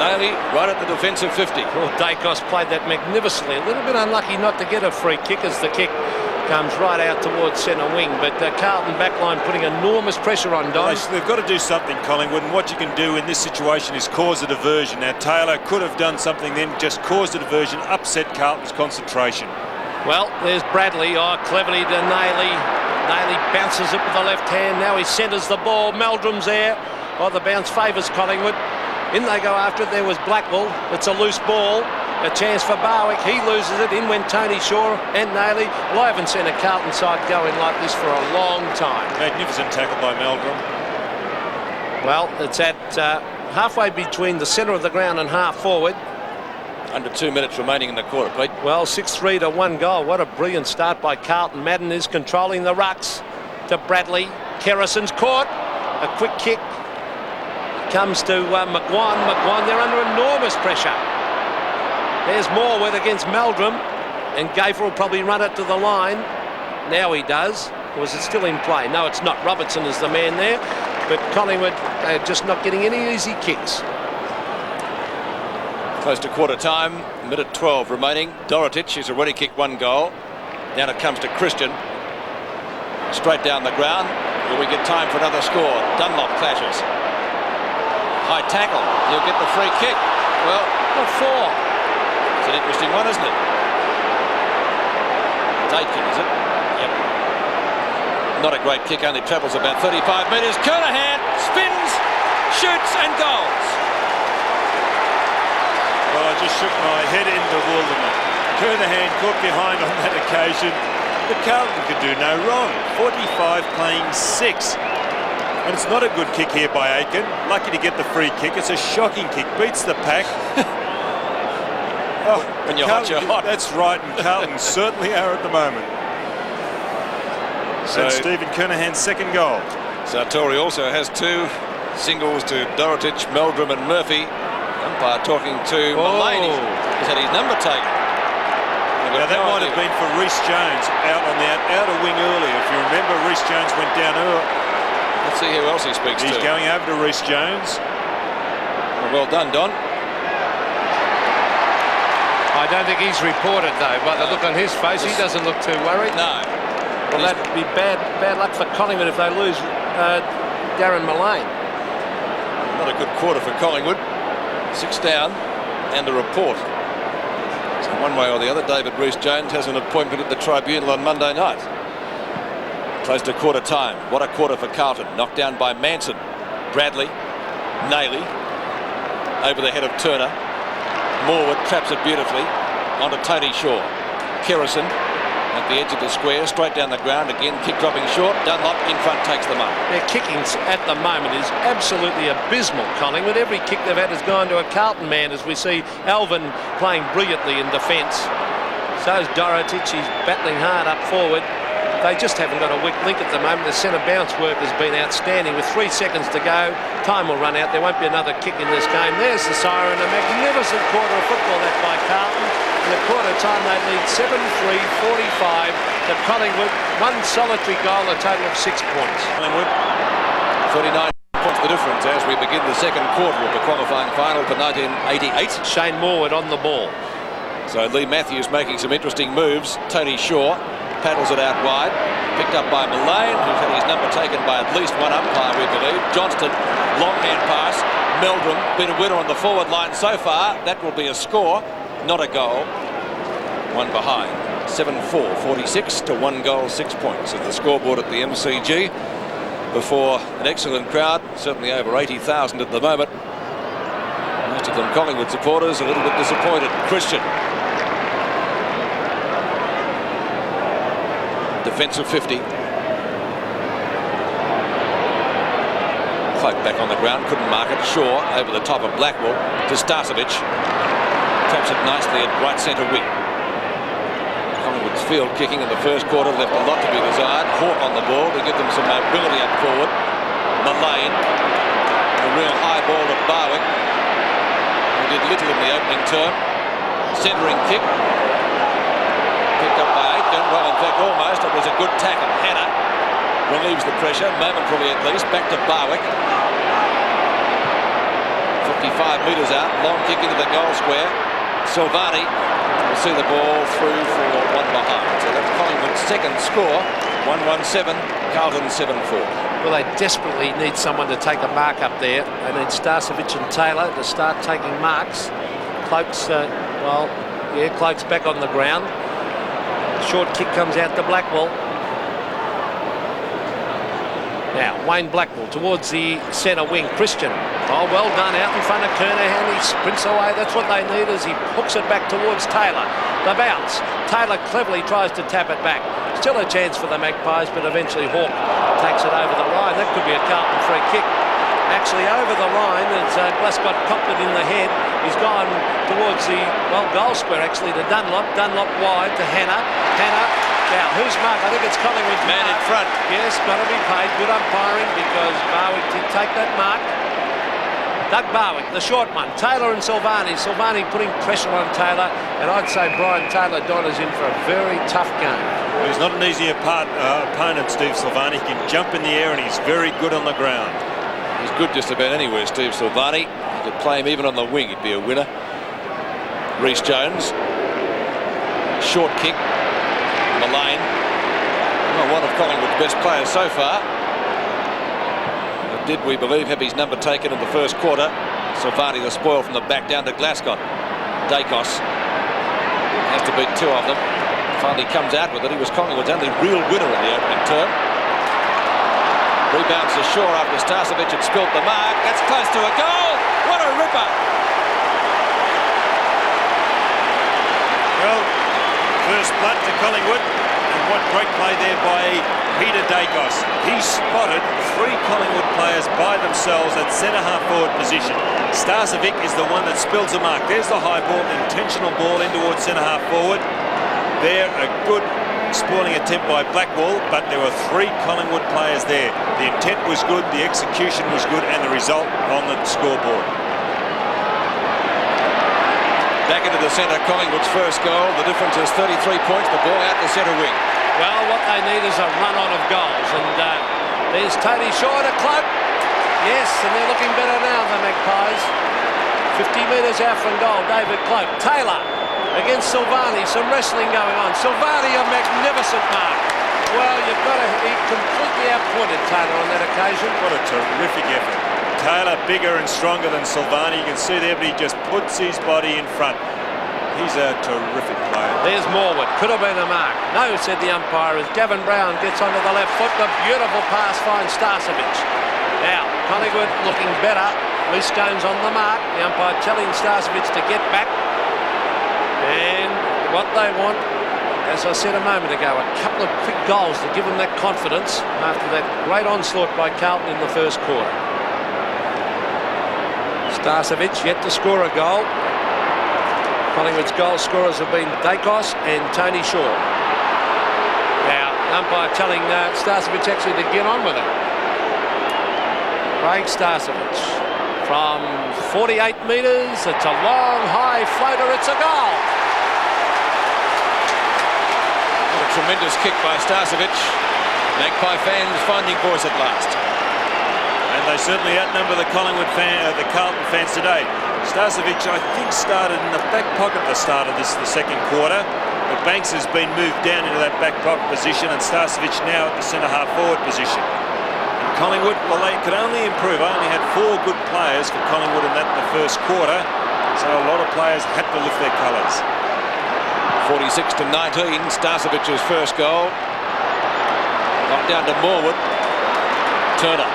Nailey right at the defensive 50. Well, Dacos played that magnificently. A little bit unlucky not to get a free kick as the kick comes right out towards centre wing. But Carlton backline putting enormous pressure on Don. They've got to do something, Collingwood, and what you can do in this situation is cause a diversion. Now, Taylor could have done something then, just caused a diversion, upset Carlton's concentration. Well, there's Bradley. Oh, cleverly to Nailey. Nailey bounces it with the left hand. Now he centres the ball. Meldrum's there. Oh, the bounce favours Collingwood. In they go after it. There was Blackwell. It's a loose ball. A chance for Barwick. He loses it. In went Tony Shaw and Nailey. Well, I haven't seen a Carlton side going like this for a long time. Magnificent tackle by Meldrum. Well, it's at halfway between the centre of the ground and half forward. Under 2 minutes remaining in the quarter, Pete. Well, 6-3 to 1 goal. What a brilliant start by Carlton. Madden is controlling the rucks to Bradley. Kerrison's caught. A quick kick. Comes to McGuan. They're under enormous pressure. There's Morwood against Meldrum, and Gafer will probably run it to the line. Now he does. Or is it still in play? No, it's not. Robertson is the man there, but Collingwood are just not getting any easy kicks. Close to quarter time, minute 12 remaining. Dorotic has already kicked 1 goal. Down it comes to Christian. Straight down the ground. Will we get time for another score? Dunlop clashes. High tackle. He'll get the free kick. Well, What for? it's an interesting one, isn't it? It's Aitken, is it? Yep. Not a great kick, only travels about 35 metres. Kernahan spins, shoots and goals. Well, I just shook my head in bewilderment. Kernahan caught behind on that occasion, but Carlton could do no wrong. 45 playing 6. And it's not a good kick here by Aitken. Lucky to get the free kick. It's a shocking kick. Beats the pack. Oh, when you're hot, you're hot. That's right, and Carlton certainly are at the moment. So Stephen Kernahan's second goal. Sartori also has 2 singles to Dorotic, Meldrum and Murphy. Umpire talking to Mullaney. He's had his number taken. Now that might have been for Rhys Jones out on the outer wing earlier. If you remember, Rhys Jones went down early. Let's see who else he speaks to. He's going over to Rhys Jones. Well done, Don. I don't think he's reported, though. By the look on his face, he doesn't look too worried. No. Well, that'd be bad luck for Collingwood if they lose Darren Mullane. Not a good quarter for Collingwood. 6 down and a report. So one way or the other, David Rhys Jones has an appointment at the tribunal on Monday night. Close to quarter time. What a quarter for Carlton. Knocked down by Manson. Bradley. Nayley. Over the head of Turner. Morwood traps it beautifully. Onto Tony Shaw. Kerrison at the edge of the square. Straight down the ground again. Kick dropping short. Dunlop in front takes the mark. Their kicking at the moment is absolutely abysmal, Collingwood. Every kick they've had has gone to a Carlton man, as we see Alvin playing brilliantly in defence. So is Dorotich. He's battling hard up forward. They just haven't got a weak link at the moment. The centre bounce work has been outstanding. With 3 seconds to go, time will run out. There won't be another kick in this game. There's the siren. A magnificent quarter of football that by Carlton. In the quarter time, they lead 7-3-45 to Collingwood. One solitary goal, a total of 6 points. Collingwood, 39 points the difference as we begin the second quarter of the qualifying final for 1988. Shane Morwood on the ball. So Lee Matthews making some interesting moves. Tony Shaw paddles it out wide, picked up by Mullane, who's had his number taken by at least one umpire, we believe. Johnston, long hand pass. Meldrum, been a winner on the forward line so far. That will be a score, not a goal. One behind. 7-4, 46 to 1 goal, 6 points at the scoreboard at the MCG. Before an excellent crowd, certainly over 80,000 at the moment. Most of them Collingwood supporters, a little bit disappointed. Christian. Defensive 50. Cloak back on the ground, couldn't mark it. Shaw over the top of Blackwell to Starcevic. Traps it nicely at right centre wing. Collingwood's field kicking in the first quarter left a lot to be desired. Hawke on the ball to give them some mobility up forward. Mullane, a real high ball to Barwick, who did little in the opening term. Centering kick. Picked up by Aitken. Well, in fact, almost. It was a good tackle. Hannah relieves the pressure, momentarily at least. Back to Barwick. 55 metres out. Long kick into the goal square. Silvani will see the ball through for one behind. So that's Collingwood's second score. 1-1-7. Carlton 7-4. Well, they desperately need someone to take a mark up there. They need Starcevic and Taylor to start taking marks. Cloak's, Cloak's back on the ground. Short kick comes out to Blackwell. Now, Wayne Blackwell towards the centre wing. Christian. Oh, well done out in front of Kernahan. He sprints away. That's what they need as he hooks it back towards Taylor. The bounce. Taylor cleverly tries to tap it back. Still a chance for the Magpies, but eventually Hawke takes it over the line. That could be a Carlton free kick. Actually over the line as Glasgow copped it in the head. He's gone towards the, goal square actually to Dunlop. Dunlop wide to Hannah. Hannah. Now, who's mark? I think it's Collingwood's man mark. in front. Yes, got to be paid. Good umpiring because Barwick did take that mark. Doug Barwick, the short one. Taylor and Silvani. Silvani putting pressure on Taylor. And I'd say Brian Taylor-Donner's in for a very tough game. He's not an easy opponent, Steve Silvani. He can jump in the air and he's very good on the ground. He's good just about anywhere, Steve Silvani. You could play him even on the wing. He'd be a winner. Reece Jones. Short kick. Mullane. Well, one of Collingwood's best players so far. But did we believe have his number taken in the first quarter? Silvani the spoil from the back down to Glasgow. Dacos has to beat two of them. Finally comes out with it. He was Collingwood's only real winner in the opening term. Rebounds to Shaw after Starcevic had spilt the mark. That's close to a goal. What a ripper. Well, first blood to Collingwood, and what great play there by Peter Dacos. He spotted three Collingwood players by themselves at centre-half forward position. Starcevic is the one that spills the mark. There's the high ball, intentional ball in towards centre-half forward. There, a good spoiling attempt by Blackwell, but there were three Collingwood players there. The intent was good, the execution was good, and the result on the scoreboard. Back into the centre, Collingwood's first goal. The difference is 33 points. The ball out the centre wing. Well, what they need is a run-on of goals. And there's Tony Shaw to Cloak. Yes, and they're looking better now, the Magpies. 50 metres out from goal, David Cloak. Taylor against Silvani. Some wrestling going on. Silvani, a magnificent mark. Well, you've got to be completely outpointed Taylor on that occasion. What a terrific effort. Taylor bigger and stronger than Silvani. You can see there, but he just puts his body in front. He's a terrific player. Here's Morwood. Could have been a mark. No, said the umpire, as Gavin Brown gets onto the left foot. The beautiful pass finds Starcevic. Now, Collingwood looking better. Reece Jones on the mark. The umpire telling Starcevic to get back. And what they want, as I said a moment ago, a couple of quick goals to give them that confidence after that great onslaught by Carlton in the first quarter. Starcevic yet to score a goal. Collingwood's goal scorers have been Dacos and Tony Shaw. Now, umpire telling Starcevic actually to get on with it. Craig Starcevic from 48 metres. It's a long, high floater. It's a goal. What a tremendous kick by Starcevic. Magpie fans finding voice at last. And they certainly outnumber the Carlton fans today. Starcevic, I think, started in the back pocket at the start of the second quarter. But Banks has been moved down into that back pocket position, and Starcevic now at the centre-half forward position. And Collingwood, well, they could only improve. I only had 4 good players for Collingwood in the first quarter, so a lot of players had to lift their colours. 46-19, Starcevic's first goal. Knocked down to Morwood. Turner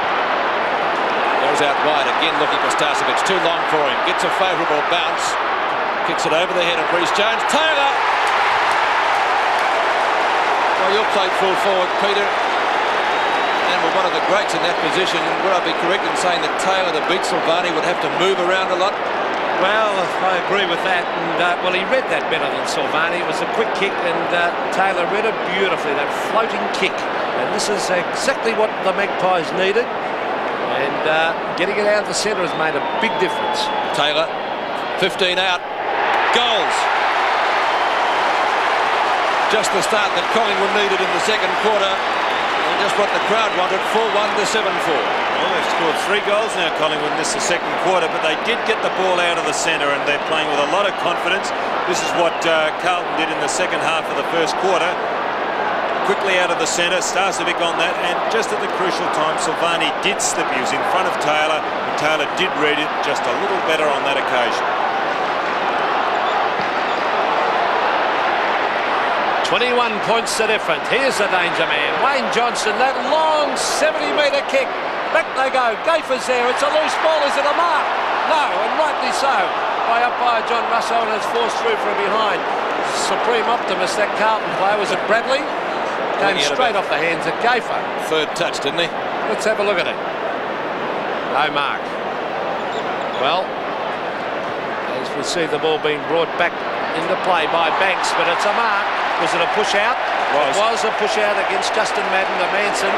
goes out wide again, looking for Starcevic. Too long for him. Gets a favourable bounce. Kicks it over the head of Reece Jones. Taylor! Well, you're played full forward, Peter. And we're one of the greats in that position. Would I be correct in saying that Taylor, to beat Silvani, would have to move around a lot? Well, I agree with that. And, well, he read that better than Silvani. It was a quick kick, and Taylor read it beautifully, that floating kick. And this is exactly what the Magpies needed. And getting it out of the centre has made a big difference. Taylor, 15 out. Goals. Just the start that Collingwood needed in the second quarter. And just what the crowd wanted, 4-1 to 7-4. Well, they've scored 3 goals now, Collingwood, in this the second quarter, but they did get the ball out of the centre, and they're playing with a lot of confidence. This is what Carlton did in the second half of the first quarter. Quickly out of the centre, Starcevic on that, and just at the crucial time, Silvani did slip. He was in front of Taylor, and Taylor did read it just a little better on that occasion. 21 points to difference. Here's the danger man, Wayne Johnson. That long 70-metre kick. Back they go. Gaffer's there. It's a loose ball. Is it a mark? No, and rightly so. By umpire John Russo, and it's forced through from behind. Supreme optimist, that Carlton player. Was it Bradley? Came straight off the hands of Gaffer. Third touch, didn't he? Let's have a look at it. No mark. Well, as we see the ball being brought back into play by Banks, but it's a mark. Was it a push out? It was a push out against Justin Madden of Manson.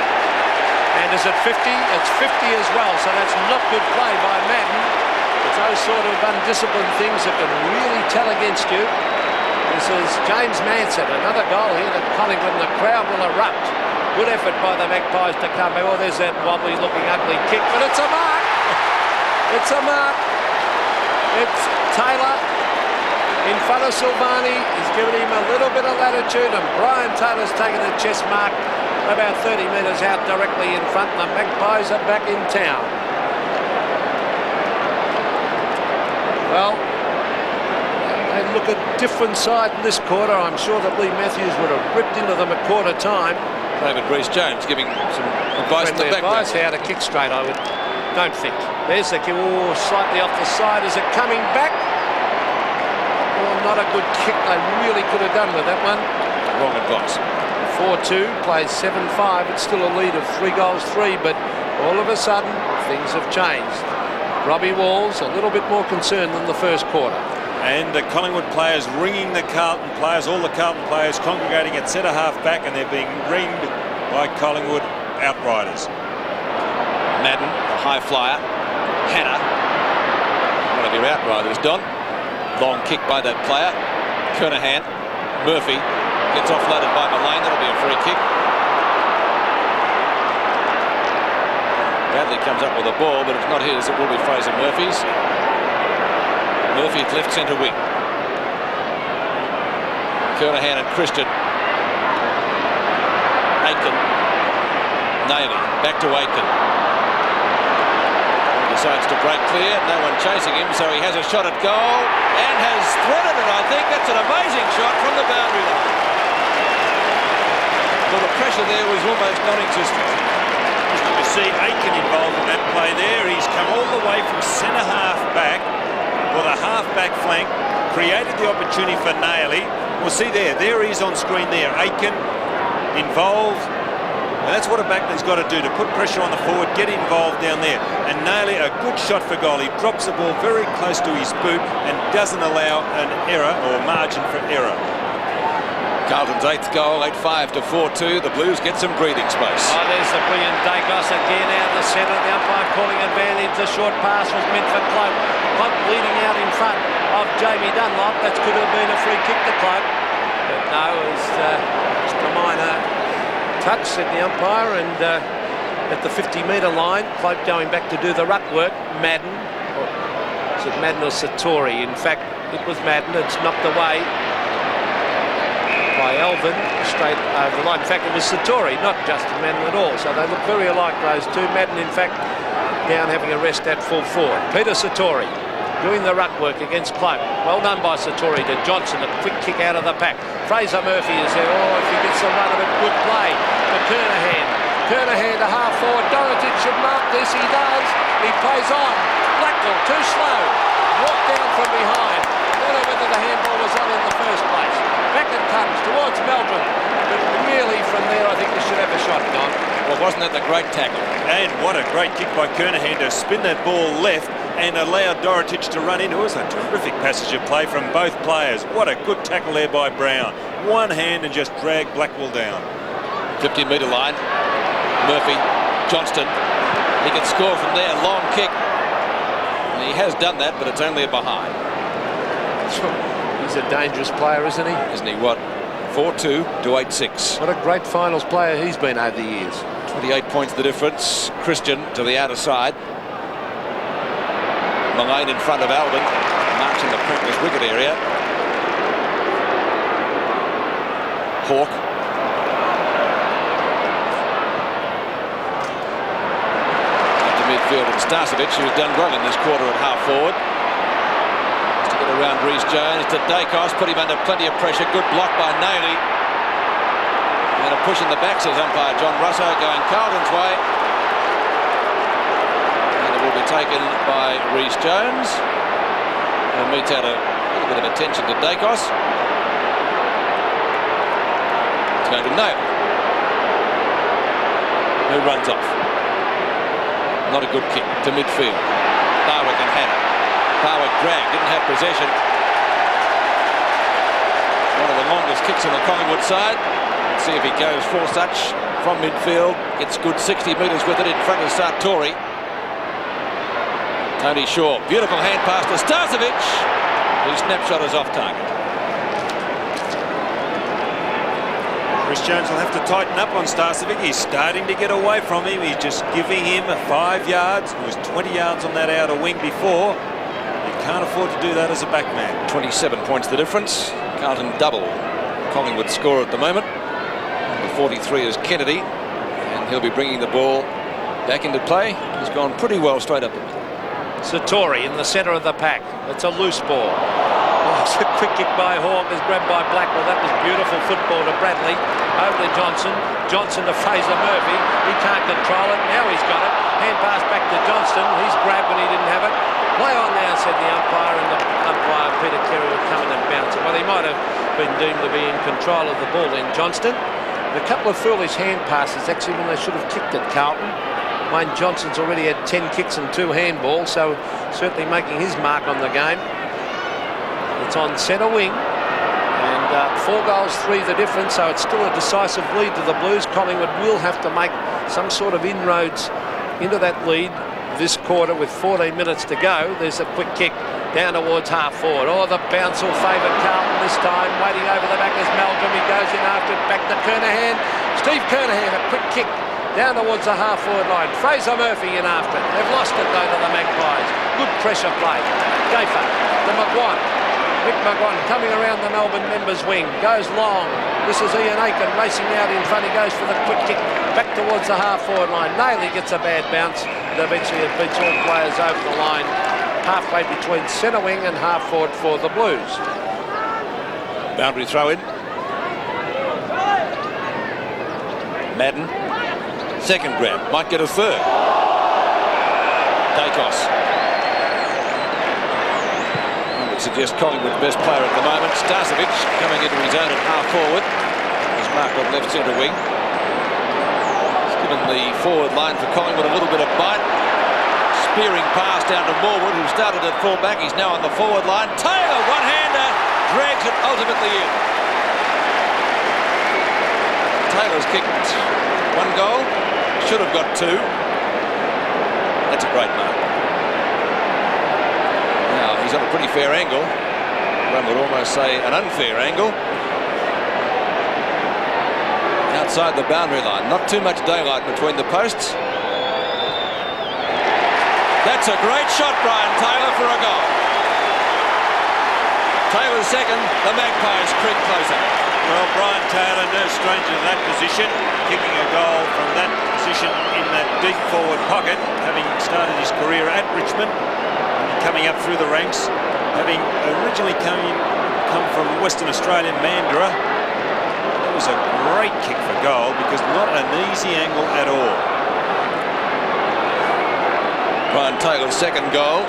And is it 50? It's 50 as well, so that's not good play by Madden. It's those sort of undisciplined things that can really tell against you. This is James Manson, another goal here at Collingwood, and the crowd will erupt. Good effort by the Magpies to come back. Oh, there's that wobbly looking ugly kick, but it's a mark. It's a mark. It's Taylor in front of Silvani. He's given him a little bit of latitude, and Brian Taylor's taken a chest mark about 30 metres out directly in front, and the Magpies are back in town. Well, they look a different side in this quarter. I'm sure that Lee Matthews would have ripped into them at quarter time. David Reece-Jones giving some advice to the back. Advice how to kick straight, I don't think. There's the kick. Oh, slightly off the side. Is it coming back? Well, not a good kick. They really could have done with that one. Wrong advice. 4-2, plays 7-5. It's still a lead of 3-3, but all of a sudden, things have changed. Robbie Walls a little bit more concerned than the first quarter. And the Collingwood players ringing the Carlton players, all the Carlton players congregating at centre-half back, and they're being ringed by Collingwood outriders. Madden, the high flyer. Hannah, one of your outriders, Don. Long kick by that player. Kernahan. Murphy gets offloaded by Mullane. That'll be a free kick. Bradley comes up with the ball, but it's not his. It will be Fraser Murphy's. Murphy at left centre wing. Kernahan and Christian. Aitken. Naylor. Back to Aitken. Decides to break clear. No one chasing him, so he has a shot at goal and has threaded it, I think. That's an amazing shot from the boundary pressure there was almost non-existent. You see Aiken involved in that play there. He's come all the way from centre half back, or the half back flank, created the opportunity for Naily. Well, see there he is on screen there. Aiken involved. And that's what a backman's got to do, to put pressure on the forward, get involved down there. And Naily, a good shot for goal. He drops the ball very close to his boot and doesn't allow an error or margin for error. Carlton's 8th goal, 8-5 to 4-2. The Blues get some breathing space. Oh, there's the brilliant Dacos again out of the centre. The umpire calling advantage. The short pass was meant for Cloak. Cloak leading out in front of Jamie Dunlop. That could have been a free kick to Cloak. But no, it was just a minor touch, said the umpire. And at the 50-metre line, Cloak going back to do the ruck work. Madden, or is it Madden or Satori? In fact, it was Madden. It's knocked away by Alvin straight over the line. In fact, it was Satori, not Justin Madden at all. So they look very alike, those two. Madden, in fact, down having a rest at full forward. Peter Satori doing the ruck work against Cloak. Well done by Satori to Johnson. A quick kick out of the pack. Fraser Murphy is there. Oh, if he gets the run of it, good play for Kernahan. Kernahan to half forward. Dorotic should mark this. He does. He plays on. Blackwell too slow. Walked down from behind. Don't know whether the handball was on in the first place. Back it comes towards Meldrum. But really from there I think they should have a shot, Don. Well, wasn't that the great tackle? And what a great kick by Kernahan to spin that ball left and allow Dorotic to run in. It was a terrific passage of play from both players. What a good tackle there by Brown. One hand and just dragged Blackwell down. 50-metre line. Murphy, Johnston. He can score from there. Long kick. And he has done that, but it's only a behind. He's a dangerous player, isn't he? Isn't he? What? 4-2 to 8-6. What a great finals player he's been over the years. 28 points the difference. Christian to the outer side. Mullane in front of Alvin. Marching the Pointless wicket area. Hawke. Up to midfield and Starcevic, who's done well in this quarter at half forward. Around Reece Jones to Dacos, put him under plenty of pressure. Good block by Naily. And a push in the back, says umpire John Russo, going Carlton's way. And it will be taken by Reece Jones. And meets out a little bit of attention to Dacos. It's going to Naily, who runs off. Not a good kick to midfield. Barwick and Hannah. Barwick dragged, didn't have possession. One of the longest kicks on the Collingwood side. Let's see if he goes for such from midfield. Gets good 60 metres with it in front of Sartori. Tony Shaw, beautiful hand pass to Starcevic. His snapshot is off target. Chris Jones will have to tighten up on Starcevic. He's starting to get away from him. He's just giving him 5 yards. He was 20 yards on that outer wing before. Can't afford to do that as a backman. 27 points the difference. Carlton double Collingwood score at the moment. Number 43 is Kennedy, and he'll be bringing the ball back into play. He's gone pretty well straight up the middle. Satori in the centre of the pack. It's a loose ball. Oh, it's a quick kick by Hawke. It's grabbed by Blackwell. That was beautiful football to Bradley. Over to Johnson. Johnson to Fraser Murphy. He can't control it. Now he's got it. Hand pass back to Johnston. He's grabbed when he didn't have it. Play on now, said the umpire, and the umpire, Peter Carey, would come in and bounce it. Well, he might have been deemed to be in control of the ball in Johnston. A couple of foolish hand passes, actually, when they should have kicked at Carlton. Wayne Johnson's already had 10 kicks and 2 handballs, so certainly making his mark on the game. It's on centre wing, and 4 goals, 3 the difference, so it's still a decisive lead to the Blues. Collingwood will have to make some sort of inroads into that lead this quarter with 14 minutes to go. There's a quick kick down towards half forward. Oh, the bounce will favour Carlton this time. Waiting over the back is Meldrum. He goes in after it, back to Kernahan. Steve Kernahan, a quick kick down towards the half forward line. Fraser Murphy in after it. They've lost it though to the Magpies. Good pressure play. Gaffer to McGuan. Mick McGuan coming around the Melbourne members' wing. Goes long. This is Ian Aiken racing out in front. He goes for the quick kick back towards the half forward line. Naily gets a bad bounce. Eventually it beats all players over the line, halfway between centre wing and half forward for the Blues. Boundary throw in. Madden, second grab, might get a third. Dacos. I would suggest Collingwood's best player at the moment. Starcevic coming into his own at half forward. He's marked on left centre wing. He's given the forward line for Collingwood a little bit of bite. Spearing pass down to Morwood, who started at full back. He's now on the forward line. Taylor, one-hander, drags it ultimately in. Taylor's kicked one goal, should have got two. That's a great mark. Now, he's on a pretty fair angle. One would almost say an unfair angle. Outside the boundary line. Not too much daylight between the posts. That's a great shot, Brian Taylor, for a goal. Taylor's second, the Magpies creep closer. Well, Brian Taylor, no stranger to that position, kicking a goal from that position in that deep forward pocket, having started his career at Richmond, coming up through the ranks, having originally come from Western Australian Mandurah. That was a great kick for goal because not an easy angle at all. Brian Taylor's second goal.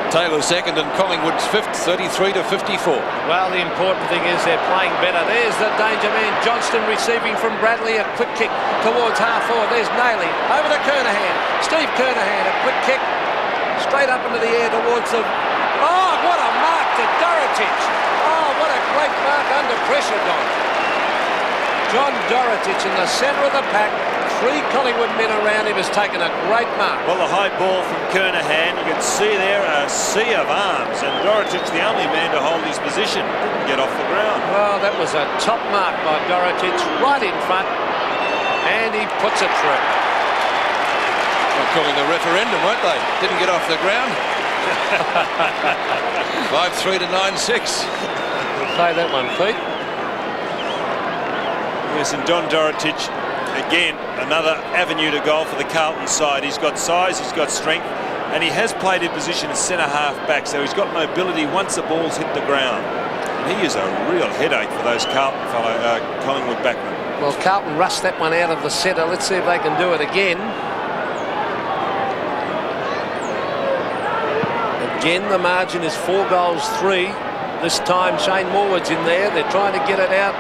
Taylor's second and Collingwood's fifth, 33 to 54. Well, the important thing is they're playing better. There's the danger man, Johnston receiving from Bradley, a quick kick towards half forward. There's Nayley over to Kernahan. Steve Kernahan, a quick kick straight up into the air towards the... Oh, what a mark to Dorotich. Oh, what a great mark under pressure, Don. John Dorotich in the centre of the pack. Three Collingwood men around him has taken a great mark. Well, the high ball from Kernahan, you can see there a sea of arms, and Dorotich, the only man to hold his position, didn't get off the ground. Well, that was a top mark by Dorotich, right in front, and he puts it through. They're calling the referendum, weren't they? Didn't get off the ground. 5-3 to 9-6. We'll play that one, Pete. Yes, and Don Dorotich, again, another avenue to goal for the Carlton side. He's got size, he's got strength, and he has played in position as centre-half back, so he's got mobility once the ball's hit the ground. And he is a real headache for those Collingwood backmen. Well, Carlton rushed that one out of the centre. Let's see if they can do it again. Again, the margin is 4-3. This time, Shane Morwood's in there. They're trying to get it out.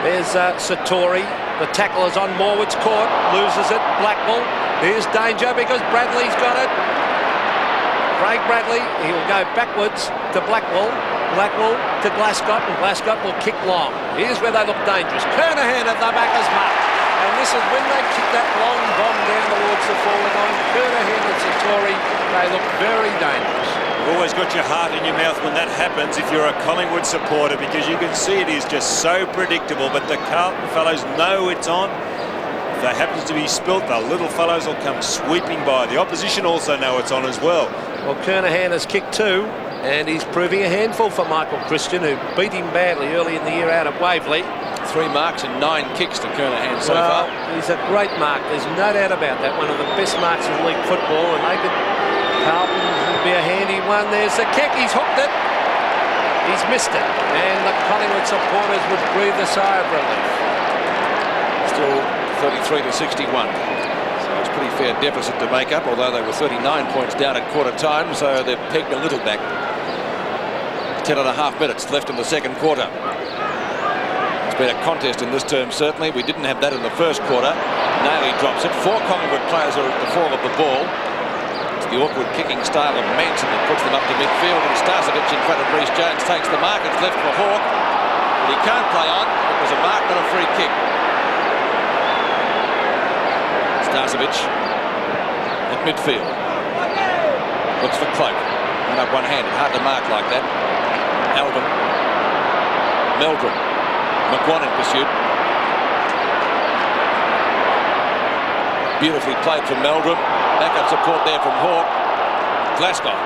There's Satori. The tackle is on Morwood's court. Loses it. Blackwell. Here's danger because Bradley's got it. Craig Bradley. He will go backwards to Blackwell. Blackwell to Glascott. And Glascott will kick long. Here's where they look dangerous. Kernahan at the back is marked. And this is when they kick that long bomb down towards the forward line. Kernahan and Satori, they look very dangerous. You've always got your heart in your mouth when that happens if you're a Collingwood supporter, because you can see it is just so predictable, but the Carlton fellows know it's on. If that happens to be spilt, the little fellows will come sweeping by. The opposition also know it's on as well. Well, Kernahan has kicked two, and he's proving a handful for Michael Christian, who beat him badly early in the year out at Waverley. 3 marks and 9 kicks to Kernahan so far. He's a great mark. There's no doubt about that. One of the best marks in league football, and they could... Carlton would be a handy one. There's the kick. He's hooked it. He's missed it. And the Collingwood supporters would breathe a sigh of relief. Still 33 to 61. So it's a pretty fair deficit to make up, although they were 39 points down at quarter time, so they've pegged a little back. 10.5 minutes left in the second quarter. It's been a contest in this term, certainly. We didn't have that in the first quarter. Nayley drops it. 4 Collingwood players are at the fall of the ball. The awkward kicking style of Manson that puts them up to midfield, and Starcevic in front of Reece Jones takes the mark. It's left for Hawke, but he can't play on. It was a mark, not a free kick. Starcevic at midfield looks for Cloak. Went up one-handed, hard to mark like that. Alvin, Meldrum, McGuan in pursuit. Beautifully played from Meldrum. Backup support there from Hawke. Glasgow.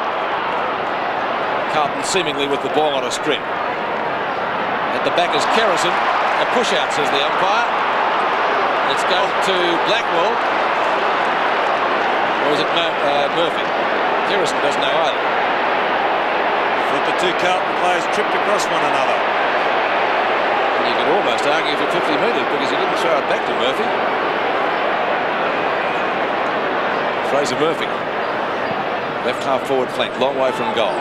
Carlton seemingly with the ball on a string. At the back is Kerrison. A push-out, says the umpire. Let's go to Blackwell. Or is it Murphy? Kerrison doesn't know either. I think the two Carlton players tripped across one another. You could almost argue for 50 metres because he didn't throw it back to Murphy. Fraser Murphy, left half forward flank, long way from goal.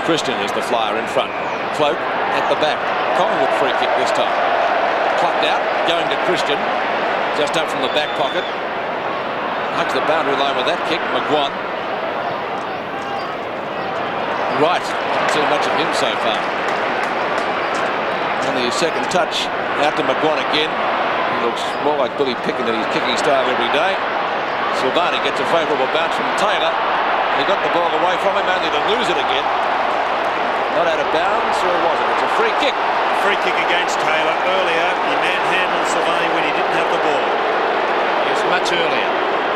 Christian is the flyer in front. Cloak at the back. Collingwood free kick this time. Plucked out, going to Christian, just up from the back pocket. Hugs the boundary line with that kick. McGuan. Right, haven't seen much of him so far. Only his second touch, out to McGuan again. He looks more like Billy Picken in his kicking style every day. Silvani gets a favourable bounce from Taylor. He got the ball away from him, only to lose it again. Not out of bounds, or was it? It's a free kick. Free kick against Taylor earlier. He manhandled Silvani when he didn't have the ball. Yes, much earlier.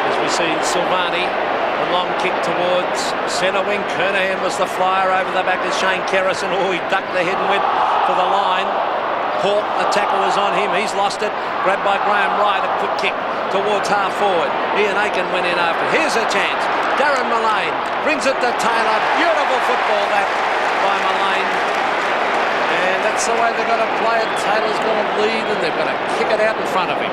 As we see Silvani, a long kick towards centre wing. Kernahan was the flyer over the back of Shane Kerrison. Oh, he ducked the head and went for the line. Hawke, the tackle was on him. He's lost it. Grabbed by Graham Wright. A quick kick towards half forward. Ian Aiken went in after. Here's a chance. Darren Mullane brings it to Taylor. Beautiful football that by Mullane. And that's the way they've got to play it. Taylor's going to lead and they've got to kick it out in front of him.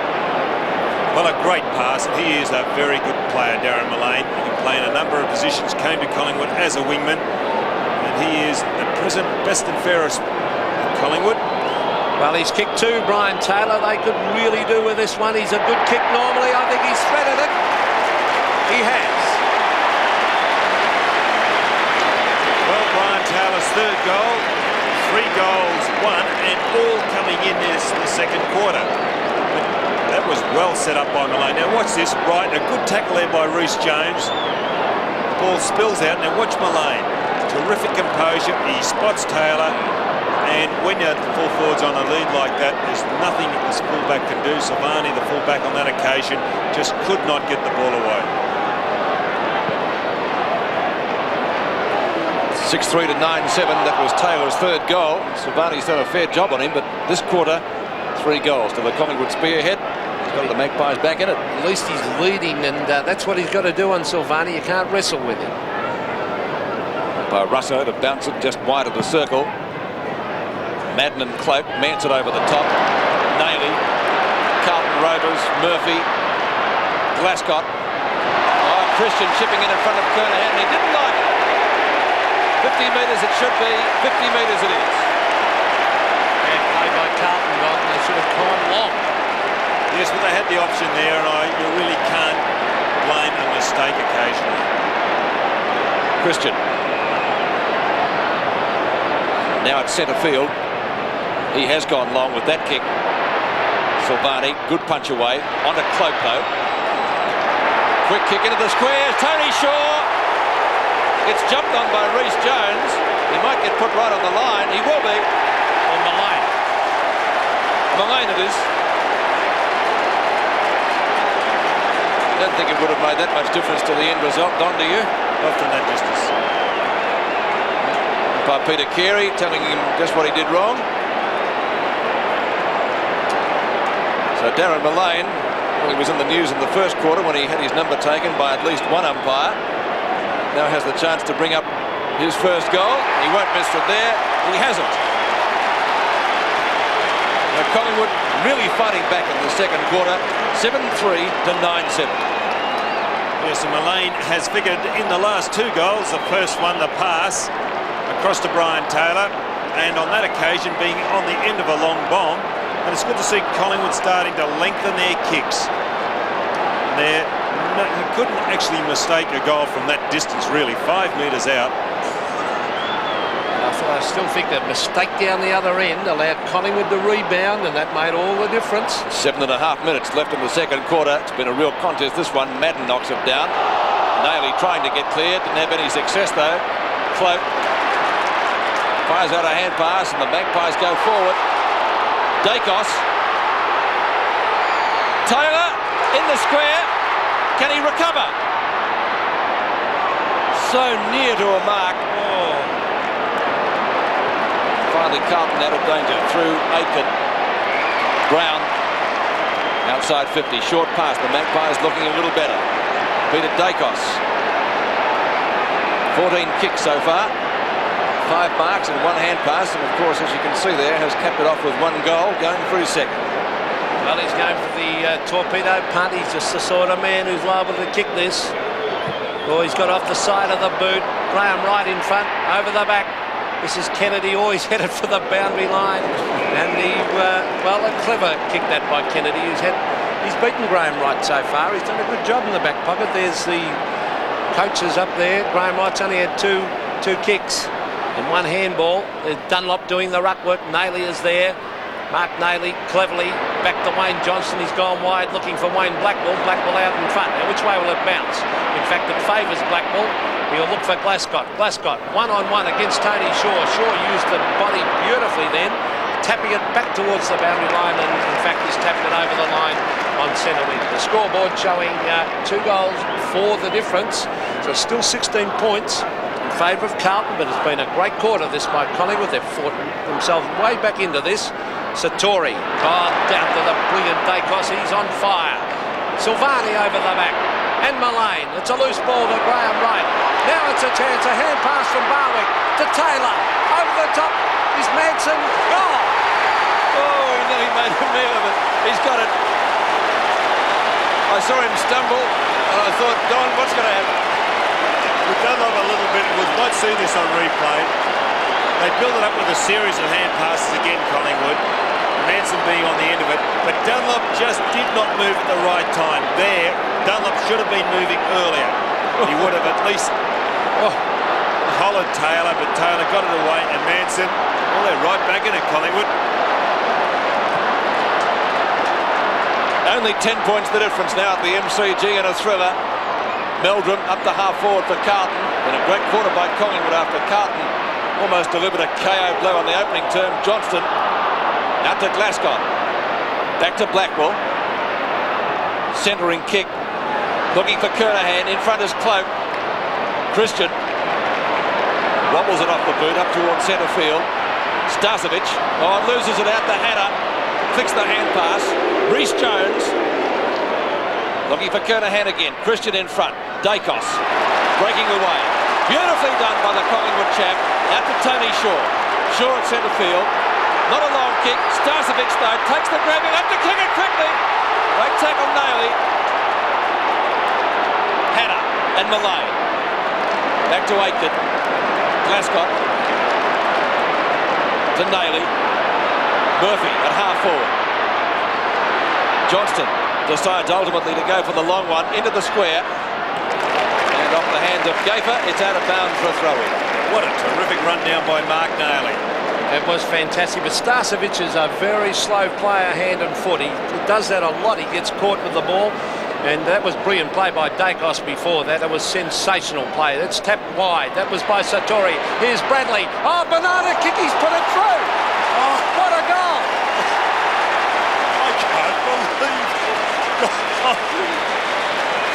Well, a great pass. He is a very good player, Darren Mullane. He can play in a number of positions. Came to Collingwood as a wingman. And he is at present best and fairest at Collingwood. Well, he's kicked two, Brian Taylor. They could really do with this one. He's a good kick normally. I think he's threaded it. He has. Well, Brian Taylor's third goal. 3 goals, 1, and all coming in this the second quarter. But that was well set up by Mullane. Now watch this, right, a good tackle there by Reece Jones. The ball spills out. Now watch Mullane. Terrific composure. He spots Taylor. And when you're full forwards on a lead like that, there's nothing that this fullback can do. Silvani, the fullback on that occasion, just could not get the ball away. 6-3 to 9-7. That was Taylor's third goal. Silvani's done a fair job on him, but this quarter, 3 goals to the Collingwood spearhead. He's got the Magpies back in it. At least he's leading, and that's what he's got to do on Silvani. You can't wrestle with him. By Russo to bounce it just wide of the circle. Madden and Cloak, Manson over the top. Nailey, Carlton Rovers, Murphy, Glascott. Oh, Christian chipping in front of Kernahan. He didn't like it. 50 metres it should be, 50 metres it is. And played by Carlton, Don. They should have gone long. Yes, but they had the option there, and you really can't blame a mistake occasionally. Christian. Now at centre field. He has gone long with that kick. Silvani, good punch away. Onto Cloak though. Quick kick into the square. Tony Shaw gets jumped on by Reece Jones. He might get put right on the line. He will be. On Mullane. Mullane it is. I don't think it would have made that much difference to the end result, Don, do you? Not from that distance. By Peter Carey telling him just what he did wrong. So Darren Mullane, well, he was in the news in the first quarter when he had his number taken by at least one umpire. Now has the chance to bring up his first goal. He won't miss from there. He hasn't. Now Collingwood really fighting back in the second quarter. 7-3 to 9-7. Yes, and Mullane has figured in the last 2 goals. The first one, the pass across to Brian Taylor, and on that occasion being on the end of a long bomb. And it's good to see Collingwood starting to lengthen their kicks. You couldn't actually mistake a goal from that distance, really. 5 metres out. I still think that mistake down the other end allowed Collingwood to rebound, and that made all the difference. 7.5 minutes left in the second quarter. It's been a real contest, this one. Madden knocks it down. Nailey trying to get clear. Didn't have any success, though. Cloak fires out a hand pass, and the Magpies go forward. Dacos. Taylor in the square. Can he recover? So near to a mark. Oh. Finally Carlton out of danger through Aitken. Brown outside 50. Short pass. The Magpies looking a little better. Peter Dacos. 14 kicks so far. 5 marks and 1 hand pass, and of course, as you can see there, has capped it off with 1 goal, going through second. Well, he's going for the torpedo punt. He's just the sort of man who's liable to kick this. Oh, he's got off the side of the boot. Graham Wright in front, over the back. This is Kennedy, always headed for the boundary line. And well, a clever kick that by Kennedy. He's beaten Graham Wright so far. He's done a good job in the back pocket. There's the coaches up there. Graham Wright's only had two kicks and 1 handball. There's Dunlop doing the ruck work. Nayley is there. Mark Nayley cleverly back to Wayne Johnston. He's gone wide looking for Wayne Blackwell. Blackwell out in front. Now, which way will it bounce? In fact, it favours Blackwell. He'll look for Glascott. Glascott, 1-on-1 against Tony Shaw. Shaw used the body beautifully then, tapping it back towards the boundary line, and in fact he's tapped it over the line on centre wing. The scoreboard showing 2 goals for the difference. So still 16 points in favour of Carlton, but it's been a great quarter this by Collingwood. They've fought themselves way back into this. Satori, down to the brilliant Dacos. He's on fire. Silvani over the back. And Mullane. It's a loose ball to Graham Wright. Now it's a chance. A hand pass from Barwick to Taylor. Over the top is Manson. Goal! Oh, he nearly made a meal of it. He's got it. I saw him stumble, and I thought, Don, what's going to happen? We've done a little bit. We might see this on replay. They build it up with a series of hand passes again, Collingwood. Manson being on the end of it. But Dunlop just did not move at the right time. There, Dunlop should have been moving earlier. He would have at least collared Taylor, but Taylor got it away, and Manson, well, they're right back in it, Collingwood. Only 10 points the difference now at the MCG in a thriller. Meldrum up the half forward for Carlton, and a great quarter by Collingwood after Carlton almost delivered a KO blow on the opening term. Johnston out to Glasgow, back to Blackwell, centering kick, looking for Kernahan. In front is Cloak. Christian wobbles it off the boot up towards centre field. Starcevic, loses it out to Hanna, flicks the hand pass. Rhys Jones looking for Kernahan again. Christian in front. Dacos breaking away. Beautifully done by the Collingwood chap. Out to Tony Shaw. Shaw at centre field. Not a long kick. Starcevic though takes the grabbing up to kick it quickly. Great tackle, Nayley. Hanna and Mullane. Back to Aitken. Glasgow to Nayley. Murphy at half forward. Johnston decides ultimately to go for the long one into the square. And off the hands of Gafer, it's out of bounds for a throw-in. What a terrific run down by Mark Nayley. It was fantastic, but Starcevic is a very slow player, hand and foot. He does that a lot. He gets caught with the ball, and that was brilliant play by Dacos before that. It was sensational play. That's tapped wide. That was by Satori. Here's Bradley. Oh, banana kick. He's put it through. Oh, what a goal. I can't believe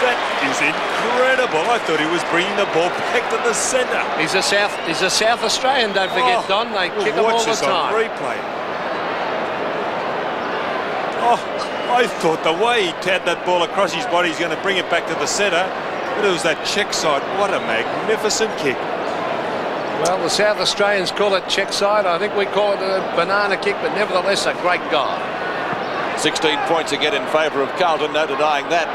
that is incredible. I thought he was bringing the ball back to the centre. He's a South Australian, don't forget, Don. They kick him all the time. On replay. Oh, I thought the way he had that ball across his body, he's going to bring it back to the centre. But it was that check side. What a magnificent kick. Well, the South Australians call it check side. I think we call it a banana kick, but nevertheless a great goal. 16 points again in favour of Carlton, no denying that.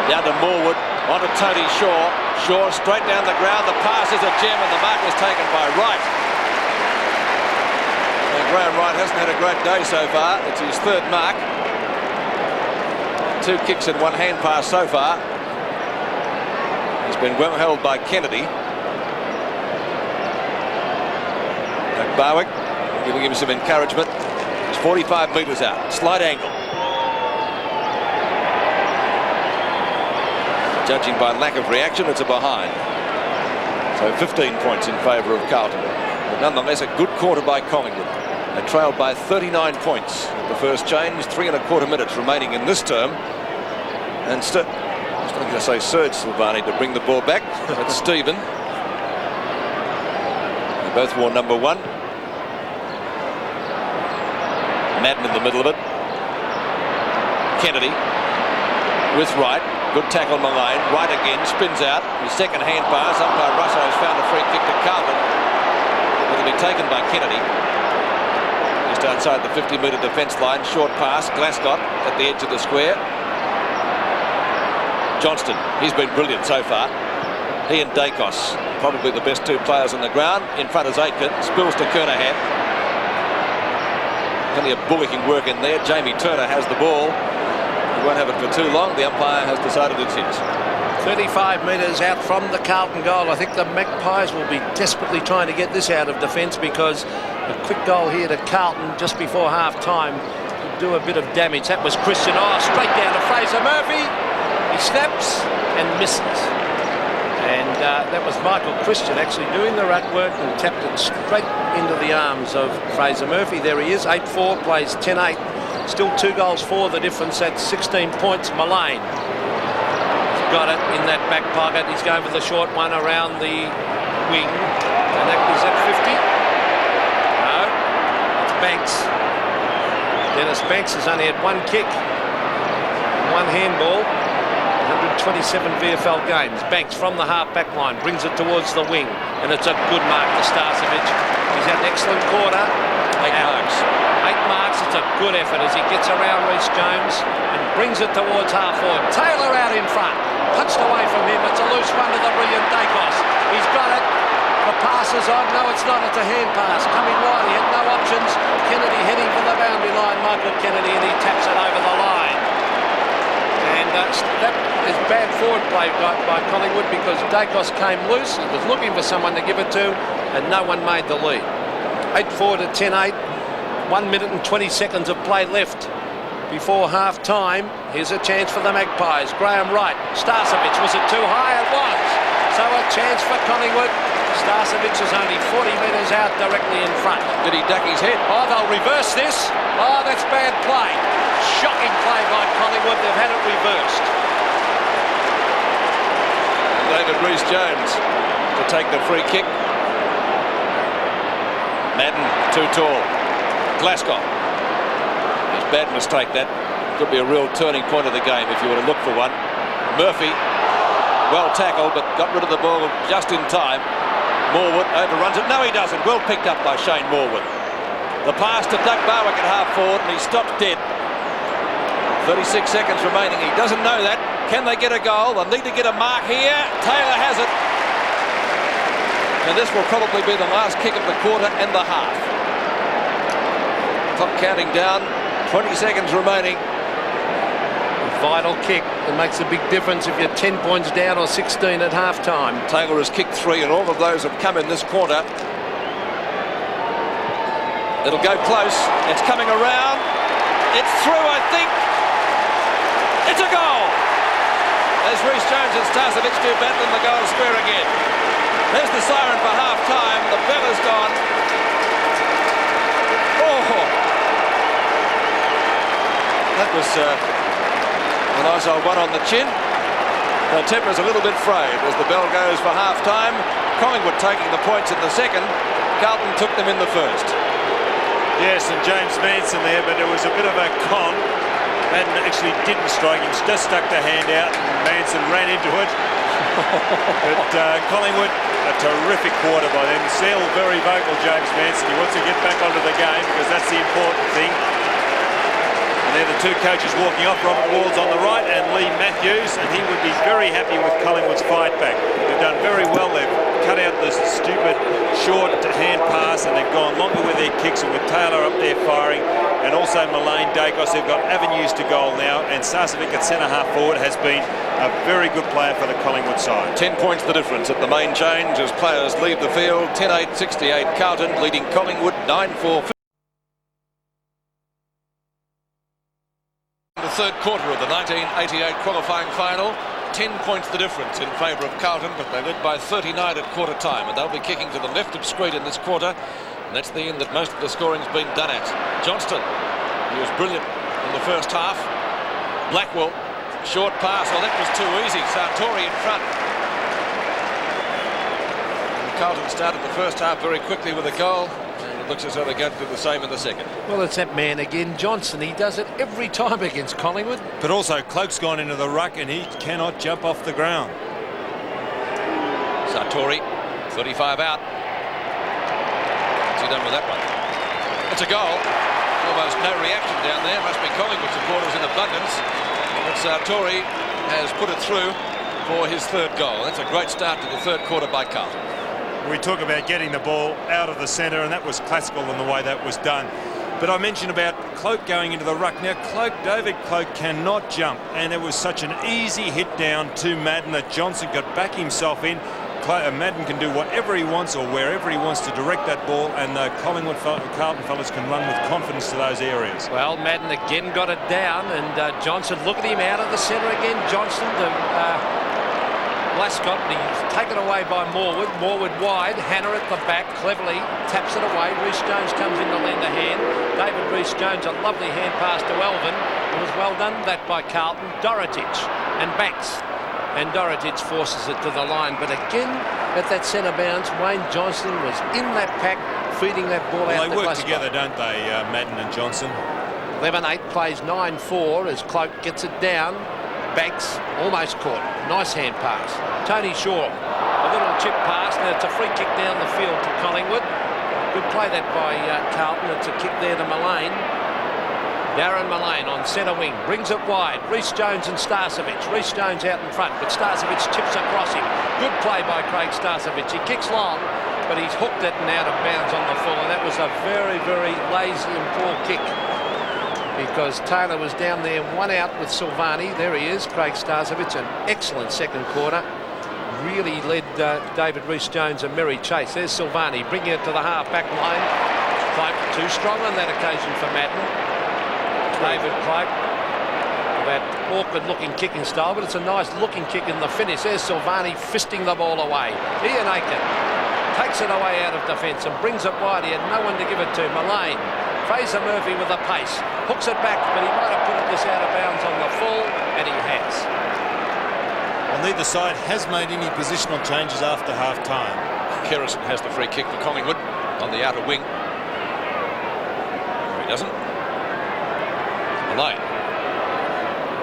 Down to Morwood, onto Tony Shaw. Shaw straight down the ground. The pass is a gem, and the mark was taken by Wright. And Graham Wright hasn't had a great day so far. It's his 3rd mark. 2 kicks and 1 hand pass so far. He's been well held by Kennedy. Barwick giving him some encouragement. It's 45 metres out. Slight angle. Judging by lack of reaction, it's a behind. So 15 points in favour of Carlton. But nonetheless, a good quarter by Collingwood. They trailed by 39 points at the first change. 3¼ minutes remaining in this term. And I was going to say Serge Silvani to bring the ball back. That's Stephen. They both wore number 1. Madden in the middle of it. Kennedy with Wright. Good tackle, Mullane. Wright again, spins out. His second hand pass up by Russo has found a free kick to Carlton. But will be taken by Kennedy. Just outside the 50-metre defence line. Short pass. Glasgow at the edge of the square. Johnston, he's been brilliant so far. He and Dacos, probably the best two players on the ground. In front is Aitken. Spills to Kernahan. Plenty of bullocking work in there. Jamie Turner has the ball. He won't have it for too long. The umpire has decided it's his. 35 metres out from the Carlton goal. I think the Magpies will be desperately trying to get this out of defence, because a quick goal here to Carlton just before half-time could do a bit of damage. That was Christian. Oh, straight down to Fraser Murphy. He snaps and misses. And that was Michael Christian actually doing the ruck work and tapped it straight into the arms of Fraser Murphy. There he is, 8-4, plays 10-8. Still 2 goals for the difference at 16 points. Mullane got it in that back pocket. He's going for the short one around the wing. And that is at 50. No, it's Banks. Dennis Banks has only had 1 kick, 1 handball. 127 VFL games. Banks from the half-back line brings it towards the wing, and it's a good mark to Starcevic. He's had an excellent quarter. 8 marks. 8 marks. It's a good effort as he gets around Reece Jones and brings it towards half-forward. Taylor out in front. Punched away from him. It's a loose one to the brilliant Dacos. He's got it. The pass is on. No, it's not. It's a hand pass. Coming wide. He had no options. Kennedy heading for the boundary line. Michael Kennedy, and he taps it over the line. And that is bad forward play by Collingwood, because Dacos came loose. He was looking for someone to give it to, and no one made the lead. 8-4 to 10-8. 1 minute and 20 seconds of play left before half-time. Here's a chance for the Magpies. Graham Wright. Starcevic, was it too high? It was. So a chance for Collingwood. Starcevic is only 40 metres out directly in front. Did he duck his head? Oh, they'll reverse this. Oh, that's bad play. Shocking play by Collingwood. They've had it reversed. David Reece-Jones to take the free kick. Madden, too tall. Glasgow. It's a bad mistake, that. Could be a real turning point of the game if you were to look for one. Murphy, well tackled, but got rid of the ball just in time. Morwood overruns it. No, he doesn't. Well picked up by Shane Morwood. The pass to Doug Barwick at half-forward, and he stops dead. 36 seconds remaining. He doesn't know that. Can they get a goal? They'll need to get a mark here. Taylor has it. And this will probably be the last kick of the quarter and the half. Clock counting down. 20 seconds remaining. Vital kick. It makes a big difference if you're 10 points down or 16 at half-time. Taylor has kicked 3, and all of those have come in this quarter. It'll go close. It's coming around. It's through, I think. It's a goal! As Reece-Jones and Starcevic do battle in the goal square again. There's the siren for half-time. The bell is gone. Oh! That was a nice old one on the chin. The temper's a little bit frayed as the bell goes for half-time. Collingwood taking the points in the second. Carlton took them in the first. Yes, and James Manson there, but it was a bit of a con. Madden actually didn't strike him, just stuck the hand out, and Manson ran into it. But Collingwood, a terrific quarter by them. Still very vocal, James Manson. He wants to get back onto the game, because that's the important thing. And they're the 2 coaches walking off. Robert Wall's on the right and Lee Matthews, and he would be very happy with Collingwood's fight back. They've done very well. They've cut out the stupid short hand pass, and they've gone longer with their kicks, and with Taylor up there firing, and also Mullane, Dacos, they've got avenues to goal now, and Starcevic at centre-half forward has been a very good player for the Collingwood side. 10 points the difference at the main change as players leave the field. 10-8, 68 Carlton, leading Collingwood 9-4. The third quarter of the 1988 qualifying final. 10 points the difference in favour of Carlton, but they led by 39 at quarter time, and they'll be kicking to the left of Screed in this quarter. And that's the end that most of the scoring's been done at. Johnston, he was brilliant in the first half. Blackwell, short pass. Well, that was too easy. Sartori in front. And Carlton started the first half very quickly with a goal. And it looks as though they're going to do the same in the second. Well, it's that man again, Johnson. He does it every time against Collingwood. But also, Cloak's gone into the ruck, and he cannot jump off the ground. Sartori, 35 out. he done with that one? It's a goal. Almost no reaction down there. Must be Collingwood supporters in abundance. But Sartori has put it through for his third goal. That's a great start to the third quarter by Carlton. We talk about getting the ball out of the centre, and that was classical in the way that was done. But I mentioned about Cloak going into the ruck. Now, David Cloak cannot jump, and it was such an easy hit down to Madden that Johnson could back himself in. Madden can do whatever he wants or wherever he wants to direct that ball, and the Carlton fellas can run with confidence to those areas. Well, Madden again got it down, and Johnson, look at him out of the centre again. Johnson to Glascott, he's taken away by Morwood. Morwood wide, Hannah at the back, cleverly taps it away. Rhys Jones comes in to lend a hand. David Rhys Jones, a lovely hand pass to Elvin. It was well done, that by Carlton. Dorotich and Banks. And Dorotich forces it to the line. But again, at that centre bounce, Wayne Johnson was in that pack, feeding that ball out to Glascott. They work together, don't they, Madden and Johnson? 11-8 plays 9-4 as Cloak gets it down. Banks almost caught. Nice hand pass. Tony Shaw, a little chip pass. Now it's a free kick down the field to Collingwood. Good play that by Carlton. It's a kick there to Mullane. Darren Mullane on centre wing, brings it wide. Rhys Jones and Starcevic. Rhys Jones out in front, but Starcevic chips across him. Good play by Craig Starcevic. He kicks long, but he's hooked it and out of bounds on the full. And that was a very, very lazy and poor kick, because Taylor was down there, one out with Silvani. There he is, Craig Starcevic. An excellent second quarter. Really led David Rhys Jones a merry chase. There's Silvani bringing it to the half-back line. Cloak too strong on that occasion for Madden. David Cloak, that awkward-looking kicking style, but it's a nice-looking kick in the finish. There's Silvani fisting the ball away. Ian Aiken takes it away out of defence and brings it wide. He had no one to give it to. Mullane. Fraser Murphy with the pace. Hooks it back, but he might have put this out of bounds on the full, and he has. Well, neither side has made any positional changes after half-time. Kerrison has the free kick for Collingwood on the outer wing. No, he doesn't. Mullane.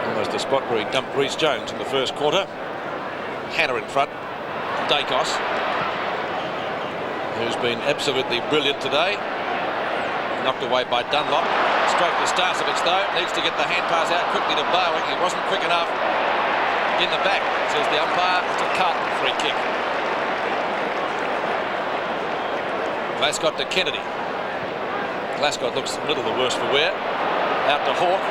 Almost the spot where he dumped Rhys Jones in the first quarter. Hannah in front. Dacos, who's been absolutely brilliant today. Knocked away by Dunlop. Straight to Starcevic though. Needs to get the hand pass out quickly to Bowen. He wasn't quick enough. In the back, says the umpire. It's a Carlton free kick. Glascott to Kennedy. Glascott looks a little the worse for wear. Out to Hawke.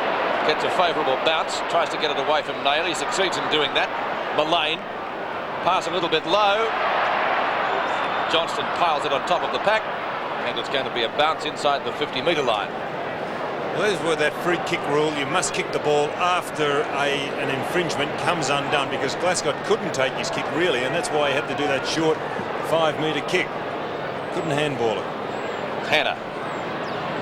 Gets a favourable bounce. Tries to get it away from Nail. He succeeds in doing that. Mullane. Pass a little bit low. Johnston piles it on top of the pack. And it's going to be a bounce inside the 50-metre line. Well, there's where that free kick rule, you must kick the ball after an infringement comes undone, because Glascott couldn't take his kick really, and that's why he had to do that short 5-metre kick. Couldn't handball it. Hannah.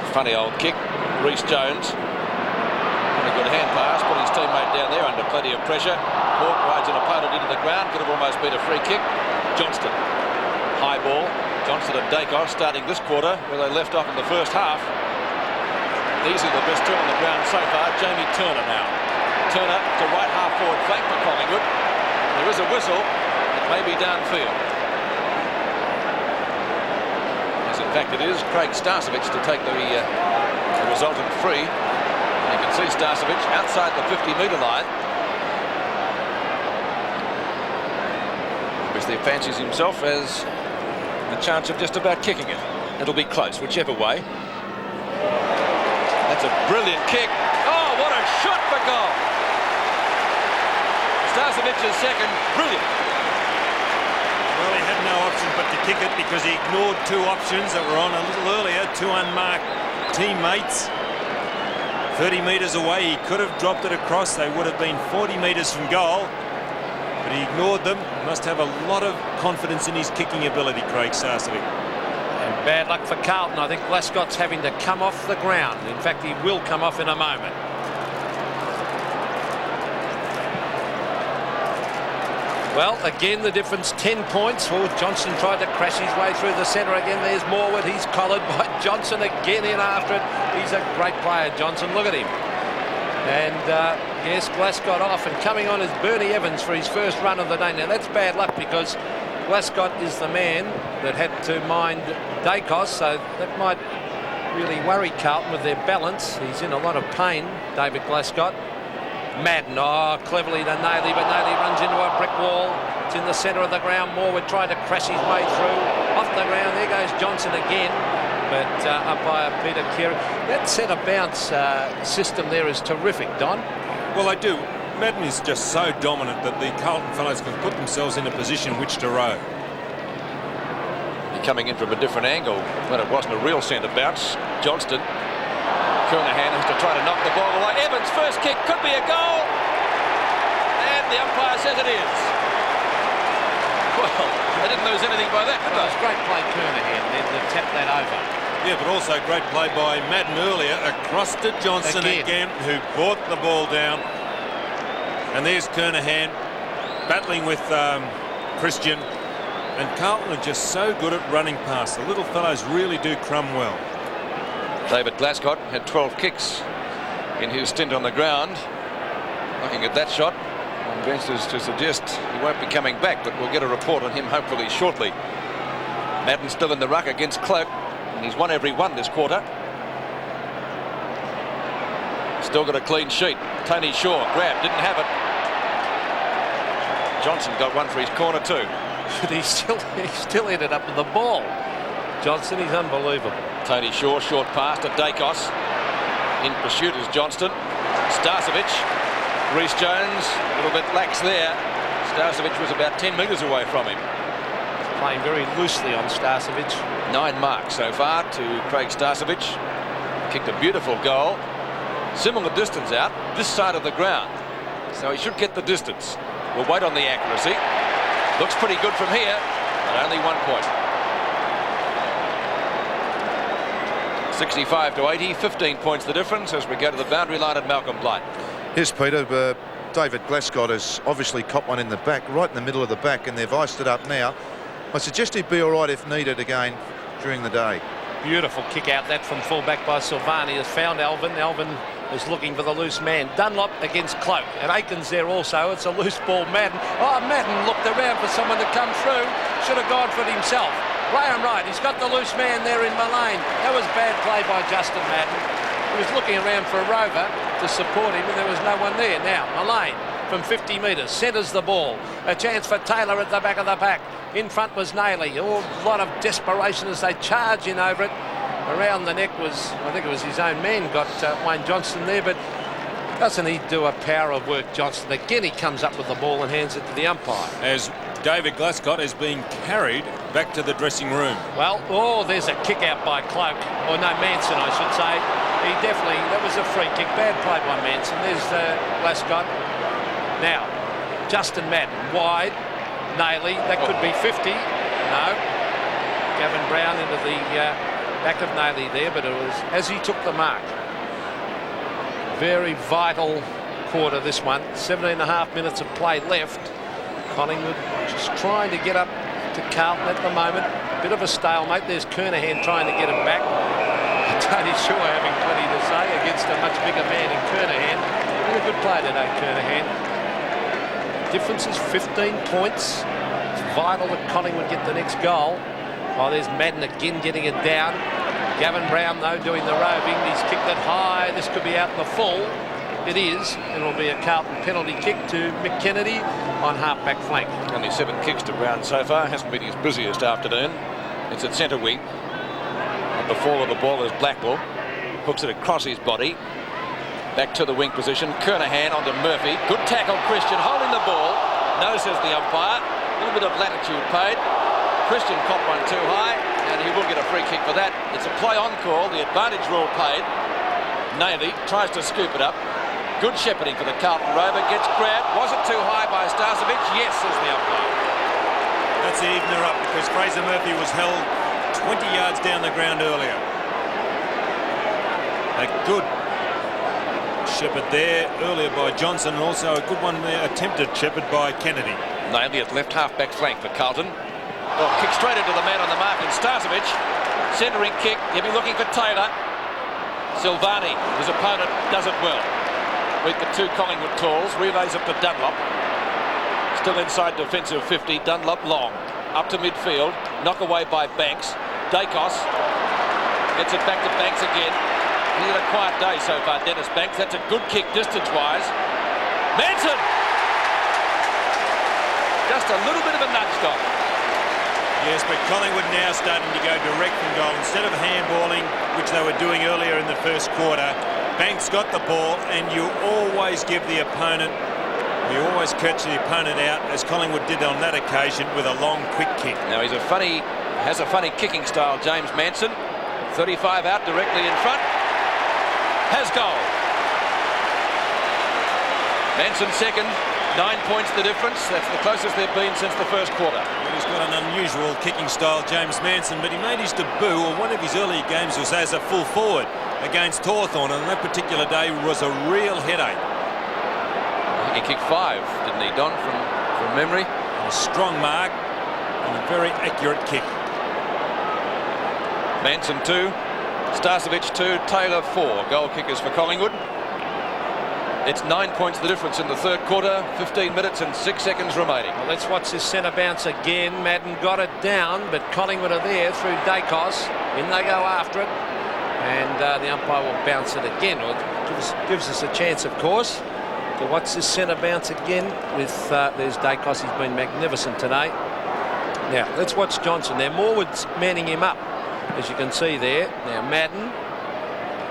Funny old kick. Rhys Jones. A good hand pass, put his teammate down there under plenty of pressure. Hawke rides an opponent into the ground. Could have almost been a free kick. Johnston. High ball. Johnson and Dacos starting this quarter where they left off in the first half. Easily the best two on the ground so far. Jamie Turner now. Turner to right half forward flank for Collingwood. There is a whistle. It may be downfield. As in fact it is Craig Starcevic to take the resultant free. And you can see Starcevic outside the 50-metre line. Obviously fancies himself as a chance of just about kicking it. It'll be close, whichever way. That's a brilliant kick. Oh, what a shot for goal! Starcevic's second, brilliant. Well, he had no option but to kick it, because he ignored two options that were on a little earlier. Two unmarked teammates. 30 metres away, he could have dropped it across. They would have been 40 metres from goal. But he ignored them. Must have a lot of confidence in his kicking ability, Craig Starcevic. And bad luck for Carlton. I think Glascott's having to come off the ground. In fact, he will come off in a moment. Well, again, the difference 10 points. Oh, Johnson tried to crash his way through the centre again. There's Morwood. He's collared by Johnson again in after it. He's a great player, Johnson. Look at him. And yes, Glascott off, and coming on is Bernie Evans for his first run of the day. Now that's bad luck, because Glascott is the man that had to mind Dacos, so that might really worry Carlton with their balance. He's in a lot of pain, David Glascott. Madden, cleverly to Naley, but Naley runs into a brick wall. It's in the centre of the ground. Morwood tried to crash his way through. Off the ground, there goes Johnson again. But umpire Peter Keary. That centre bounce system there is terrific, Don. Well, they do. Madden is just so dominant that the Carlton fellows can put themselves in a position which to row. Coming in from a different angle when it wasn't a real centre bounce. Johnston. Kernahan has to try to knock the ball away. Evans' first kick could be a goal. And the umpire says it is. Well, they didn't lose anything by that. Well, it was great play, Kernahan, then to tap that over. Yeah, but also great play by Madden earlier across to Johnson again, who brought the ball down. And there's Kernahan battling with Christian. And Carlton are just so good at running past. The little fellows really do crumb well. David Glascott had 12 kicks in his stint on the ground. Looking at that shot, on benches to suggest he won't be coming back, but we'll get a report on him hopefully shortly. Madden still in the ruck against Cloak, and he's won every one this quarter. Still got a clean sheet. Tony Shaw grabbed, didn't have it. Johnson got one for his corner too. He still ended up with the ball. Johnson, he's unbelievable. Tony Shaw, short pass to Dacos. In pursuit is Johnston. Starcevic. Reece Jones, a little bit lax there. Starcevic was about 10 metres away from him. Playing very loosely on Starcevic. 9 marks so far to Craig Starcevic. Kicked a beautiful goal. Similar distance out, this side of the ground. So he should get the distance. We'll wait on the accuracy. Looks pretty good from here, but only 1 point. 65-80, 15 points the difference as we go to the boundary line at Malcolm Blight. Yes, Peter. David Glascott has obviously copped one in the back, right in the middle of the back, and they've iced it up now. I suggest he'd be all right if needed again during the day. Beautiful kick out that from fullback by Silvani. Has found Alvin. Alvin is looking for the loose man. Dunlop against Cloak. And Aikens there also. It's a loose ball. Madden. Madden looked around for someone to come through. Should have gone for it himself. Graham Wright. He's got the loose man there in Mullane. That was bad play by Justin Madden. He was looking around for a rover to support him, and there was no one there. Now, Mullane from 50 metres centres the ball. A chance for Taylor at the back of the pack. In front was Naley. A lot of desperation as they charge in over it. Around the neck was, I think it was his own man, got Wayne Johnston there, but doesn't he do a power of work, Johnston? Again, he comes up with the ball and hands it to the umpire. As David Glascott is being carried back to the dressing room. Well, there's a kick out by Cloak, or no, Manson, I should say. He definitely, that was a free kick. Bad play by Manson. There's Glascott. Now, Justin Madden, wide. Naley, that could be 50. No. Gavin Brown into the back of Naley there, but it was as he took the mark. Very vital quarter, this one. 17.5 minutes of play left. Collingwood just trying to get up to Carlton at the moment. Bit of a stalemate. There's Kernahan trying to get him back. Tony Shaw having plenty to say against a much bigger man in Kernahan. Been a good play today, Kernahan. Difference is 15 points. It's vital that Collingwood get the next goal. There's Madden again getting it down. Gavin Brown, though, doing the roving. He's kicked it high. This could be out in the full. It is. And it'll be a Carlton penalty kick to Mick Kennedy on half-back flank. Only 7 kicks to Brown so far. Hasn't been his busiest afternoon. It's at centre wing. On the fall of the ball is Blackwell. Hooks it across his body. Back to the wing position. Kernahan onto Murphy. Good tackle, Christian, holding the ball. No, says the umpire. A little bit of latitude paid. Christian copped one too high, and he will get a free kick for that. It's a play on call. The advantage rule paid. Naley tries to scoop it up. Good shepherding for the Carlton rover. Gets grabbed. Was it too high by Starcevic? Yes, says the umpire. That's the evener up because Fraser Murphy was held 20 yards down the ground earlier. A good shepherd there earlier by Johnson, and also a good one there, attempted shepherd by Kennedy. Naley at left half-back flank for Carlton. Kick straight into the man on the mark, and Starcevic, centering kick. He'll be looking for Taylor. Silvani, his opponent, does it well. With the 2 Collingwood calls, relays it to Dunlop. Still inside defensive 50, Dunlop long. up to midfield. Knock away by Banks. Dacos gets it back to Banks again. He's had a quiet day so far, Dennis Banks. That's a good kick distance-wise. Manson! Just a little bit of a nudge stop. Yes, but Collingwood now starting to go direct from goal. Instead of handballing, which they were doing earlier in the first quarter, Banks got the ball, and you always give the opponent, you always catch the opponent out, as Collingwood did on that occasion with a long, quick kick. Now has a funny kicking style, James Manson. 35 out directly in front. Has goal. Manson second. 9 points the difference. That's the closest they've been since the first quarter. He's got an unusual kicking style, James Manson, but he made his debut, or one of his earlier games was as a full forward against Hawthorn, and that particular day was a real headache. I think he kicked 5, didn't he, Don, from memory? A strong mark and a very accurate kick. Manson 2, Starcevic 2, Taylor 4 goal kickers for Collingwood. It's 9 points the difference in the third quarter. 15 minutes and 6 seconds remaining. Well, let's watch this centre bounce again. Madden got it down, but Collingwood are there through Dacos. In they go after it, and the umpire will bounce it again. Well, it gives us a chance, of course, to watch this centre bounce again with there's Dacos. He's been magnificent today. Now let's watch Johnson. Now Morwood's manning him up, as you can see there. Now Madden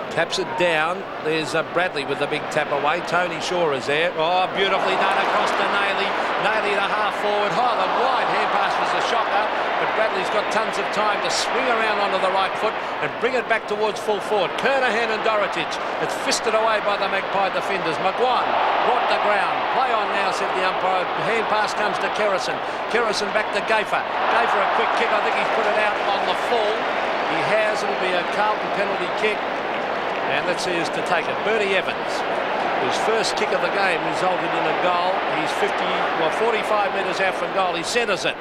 taps it down. There's Bradley with the big tap away. Tony Shaw is there. Oh, beautifully done across to Nayley. Nayley the half forward. Oh, the wide hand pass was a shocker, but Bradley's got tons of time to swing around onto the right foot and bring it back towards full forward. Kernahan and Dorotich. It's fisted away by the Magpie defenders. McGuan brought the ground. Play on now, said the umpire. Hand pass comes to Kerrison. Kerrison back to Gaffer. Gaffer a quick kick. I think he's put it out on the full. He has. It'll be a Carlton penalty kick. And let's see who's to take it. Bernie Evans, whose first kick of the game resulted in a goal. He's 45 metres out from goal. He centres it.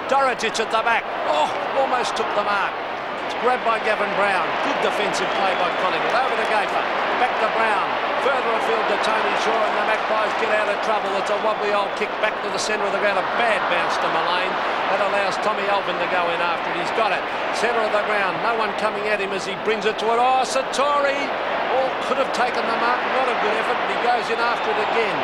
Dorotich at the back. Oh, almost took the mark. It's grabbed by Gavin Brown. Good defensive play by Collingwood. Over to Gaffer. Back to Brown. Further afield to Tony Shaw, and the Magpies get out of trouble. It's a wobbly old kick back to the centre of the ground. A bad bounce to Mullane. That allows Tommy Alvin to go in after it. He's got it. Centre of the ground. No one coming at him as he brings it to it. Oh, Satori! Oh, could have taken the mark. Not a good effort, but he goes in after it again.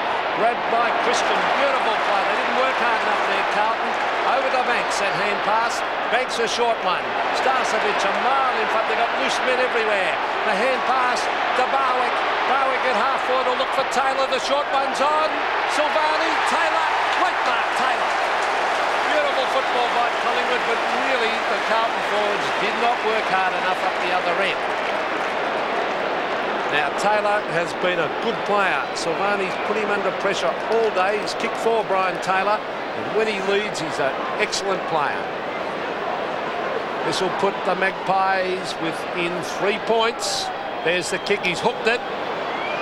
Grabbed by Christian. Beautiful play. They didn't work hard enough there, Carlton. Over to Banks, that hand pass. Banks a short one. Starcevic a mile in front. They got loose men everywhere. The hand pass to Barwick. Barwick at half forward will look for Taylor. The short one's on. Silvani, Taylor. Great mark, Taylor. Beautiful football by Collingwood, but really the Carlton forwards did not work hard enough up the other end. Now Taylor has been a good player. Silvani's put him under pressure all day. He's kicked for Brian Taylor, and when he leads, he's an excellent player. This will put the Magpies within 3 points. There's the kick. He's hooked it.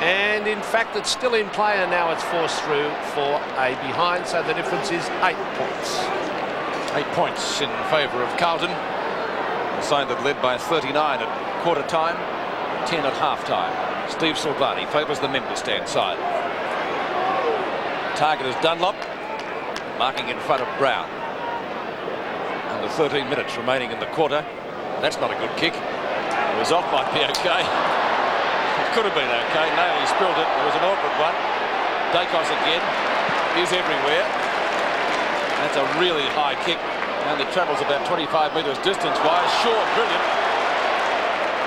And in fact, it's still in play, and now it's forced through for a behind, so the difference is 8 points. 8 points in favour of Carlton. The side that led by 39 at quarter time, 10 at half time. Steve Silvani favours the member stand side. Target is Dunlop, marking in front of Brown. Under 13 minutes remaining in the quarter. That's not a good kick. The result might be okay. Could have been okay. Nayley spilled it. It was an awkward one. Dacos again. He's everywhere. That's a really high kick. And it travels about 25 metres distance-wise. Short, brilliant.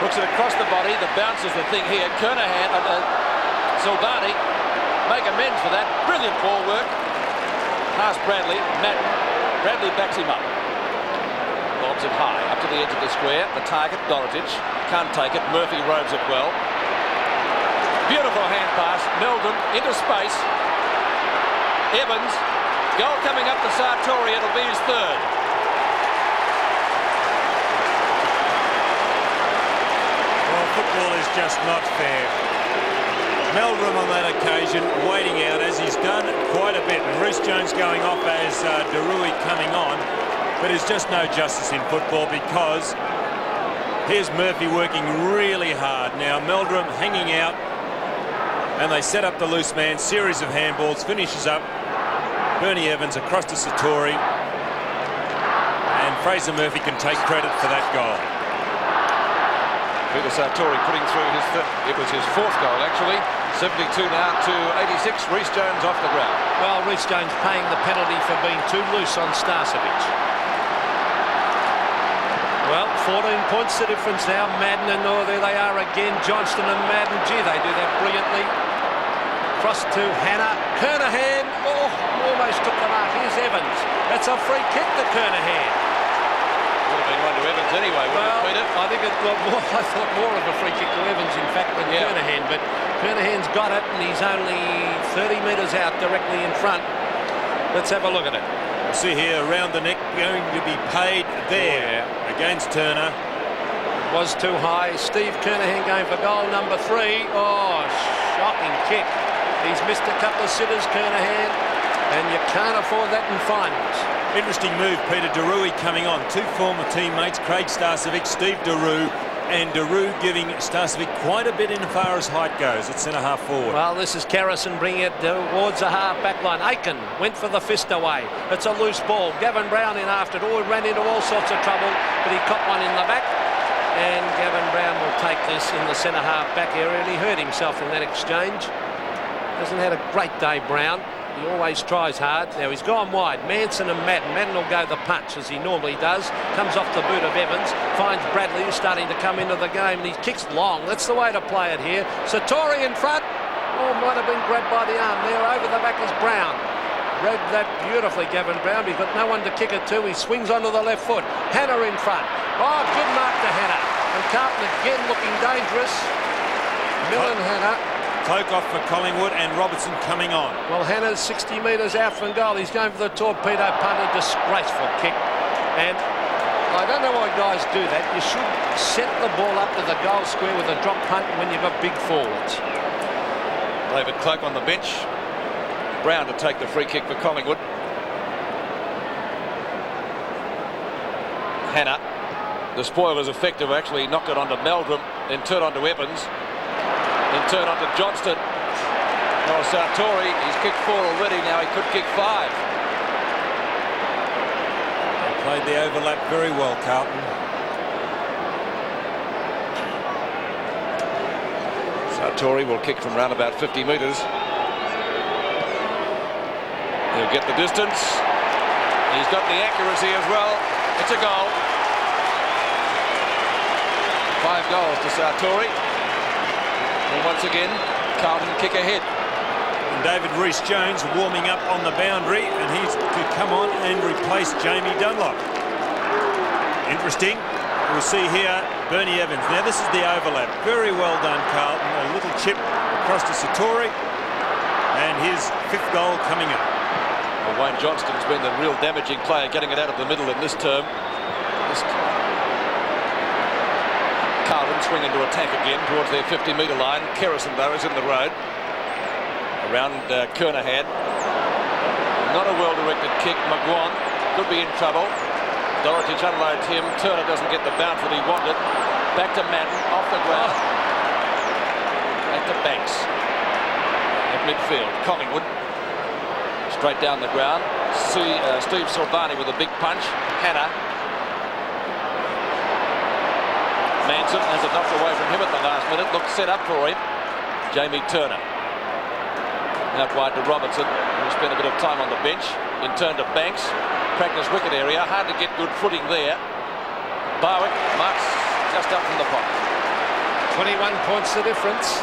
Hooks it across the body. The bounce is the thing here. Kernahan and Silvani make amends for that. Brilliant ball work. Past Bradley. Madden. Bradley backs him up. Lobs it high. Up to the edge of the square. The target, Dorotich. Can't take it. Murphy robes it well. Beautiful hand pass. Meldon into space. Evans. Goal coming up to Sartori. It'll be his third. Well, football is just not fair. Meldrum on that occasion waiting out, as he's done quite a bit. And Reece Jones going off as Darui coming on. But there's just no justice in football, because here's Murphy working really hard. Now Meldrum hanging out. And they set up the loose man, series of handballs, finishes up. Bernie Evans across to Satori. Fraser Murphy can take credit for that goal. Peter Sartori putting through it was his 4th goal actually. 72 now to 86. Reece Jones off the ground. Well, Reece Jones paying the penalty for being too loose on Starcevic. Well, 14 points the difference now. Madden and there they are again. Johnston and Madden. Gee, they do that brilliantly. Cross to Hannah. Kernahan. Oh, almost took the mark. Here's Evans. That's a free kick to Kernahan. Would have been one to Evans anyway, wouldn't it, Peter? I think I thought more of a free kick to Evans, in fact, than Kernahan. But Kernahan's got it, and he's only 30 metres out directly in front. Let's have a look at it. See here, around the neck, going to be paid there against Turner. Was too high. Steve Kernahan going for goal number 3. Oh, shocking kick. He's missed a couple of sitters, Kernahan, and you can't afford that in finals. Interesting move, Peter. Daroui coming on. 2 former teammates, Craig Starcevic, Steve Daroux, and Daroux giving Starcevic quite a bit in as far as height goes at centre-half forward. Well, this is Carrison bringing it towards the half-back line. Aiken went for the fist away. It's a loose ball. Gavin Brown in after it. Oh, he ran into all sorts of trouble, but he caught one in the back. And Gavin Brown will take this in the centre-half-back area, and he hurt himself in that exchange. Hasn't had a great day, Brown. He always tries hard. Now he's gone wide. Manson and Madden. Madden will go the punch as he normally does. Comes off the boot of Evans. Finds Bradley, who's starting to come into the game, and he kicks long. That's the way to play it here. Sartori in front. Oh, might have been grabbed by the arm there. Over the back is Brown. Read that beautifully, Gavin Brown. He's got no one to kick it to. He swings onto the left foot. Hannah in front. Oh, good mark to Hannah. And Carlton again looking dangerous. Millen Hannah. Cloak off for Collingwood, and Robertson coming on. Well, Hannah's 60 metres out from goal. He's going for the torpedo punt, a disgraceful kick. And I don't know why guys do that. You should set the ball up to the goal square with a drop punt when you've got big forwards. David Cloak on the bench. Brown to take the free kick for Collingwood. Hannah. The spoil was effective. Actually knocked it onto Meldrum, then turned onto Evans. Then turn on to Johnston. Oh, Sartori, he's kicked 4 already. Now he could kick 5. They played the overlap very well, Carlton. Sartori will kick from round about 50 metres. He'll get the distance. He's got the accuracy as well. It's a goal. 5 goals to Sartori. And once again, Carlton kick ahead. And David Reece-Jones warming up on the boundary, and he's to come on and replace Jamie Dunlop. Interesting. We'll see here Bernie Evans. Now this is the overlap. Very well done, Carlton. A little chip across to Sartori, and his 5th goal coming up. Well, Wayne Johnston's been the real damaging player, getting it out of the middle in this term. Carlton swing into attack again towards their 50-metre line. Kerrison, though, is in the road. Around Kernahan. Not a well-directed kick. McGuan could be in trouble. Dorotich unloads him. Turner doesn't get the bounce that he wanted. Back to Madden, off the ground. Back to Banks. At midfield, Collingwood. Straight down the ground. Steve Silvani with a big punch. Hannah. Manson has it knocked away from him at the last minute. Looked set up for him. Jamie Turner. Out wide to Robertson, who spent a bit of time on the bench. In turn to Banks. Practice wicket area. Hard to get good footing there. Barwick marks just up from the pocket. 21 points the difference.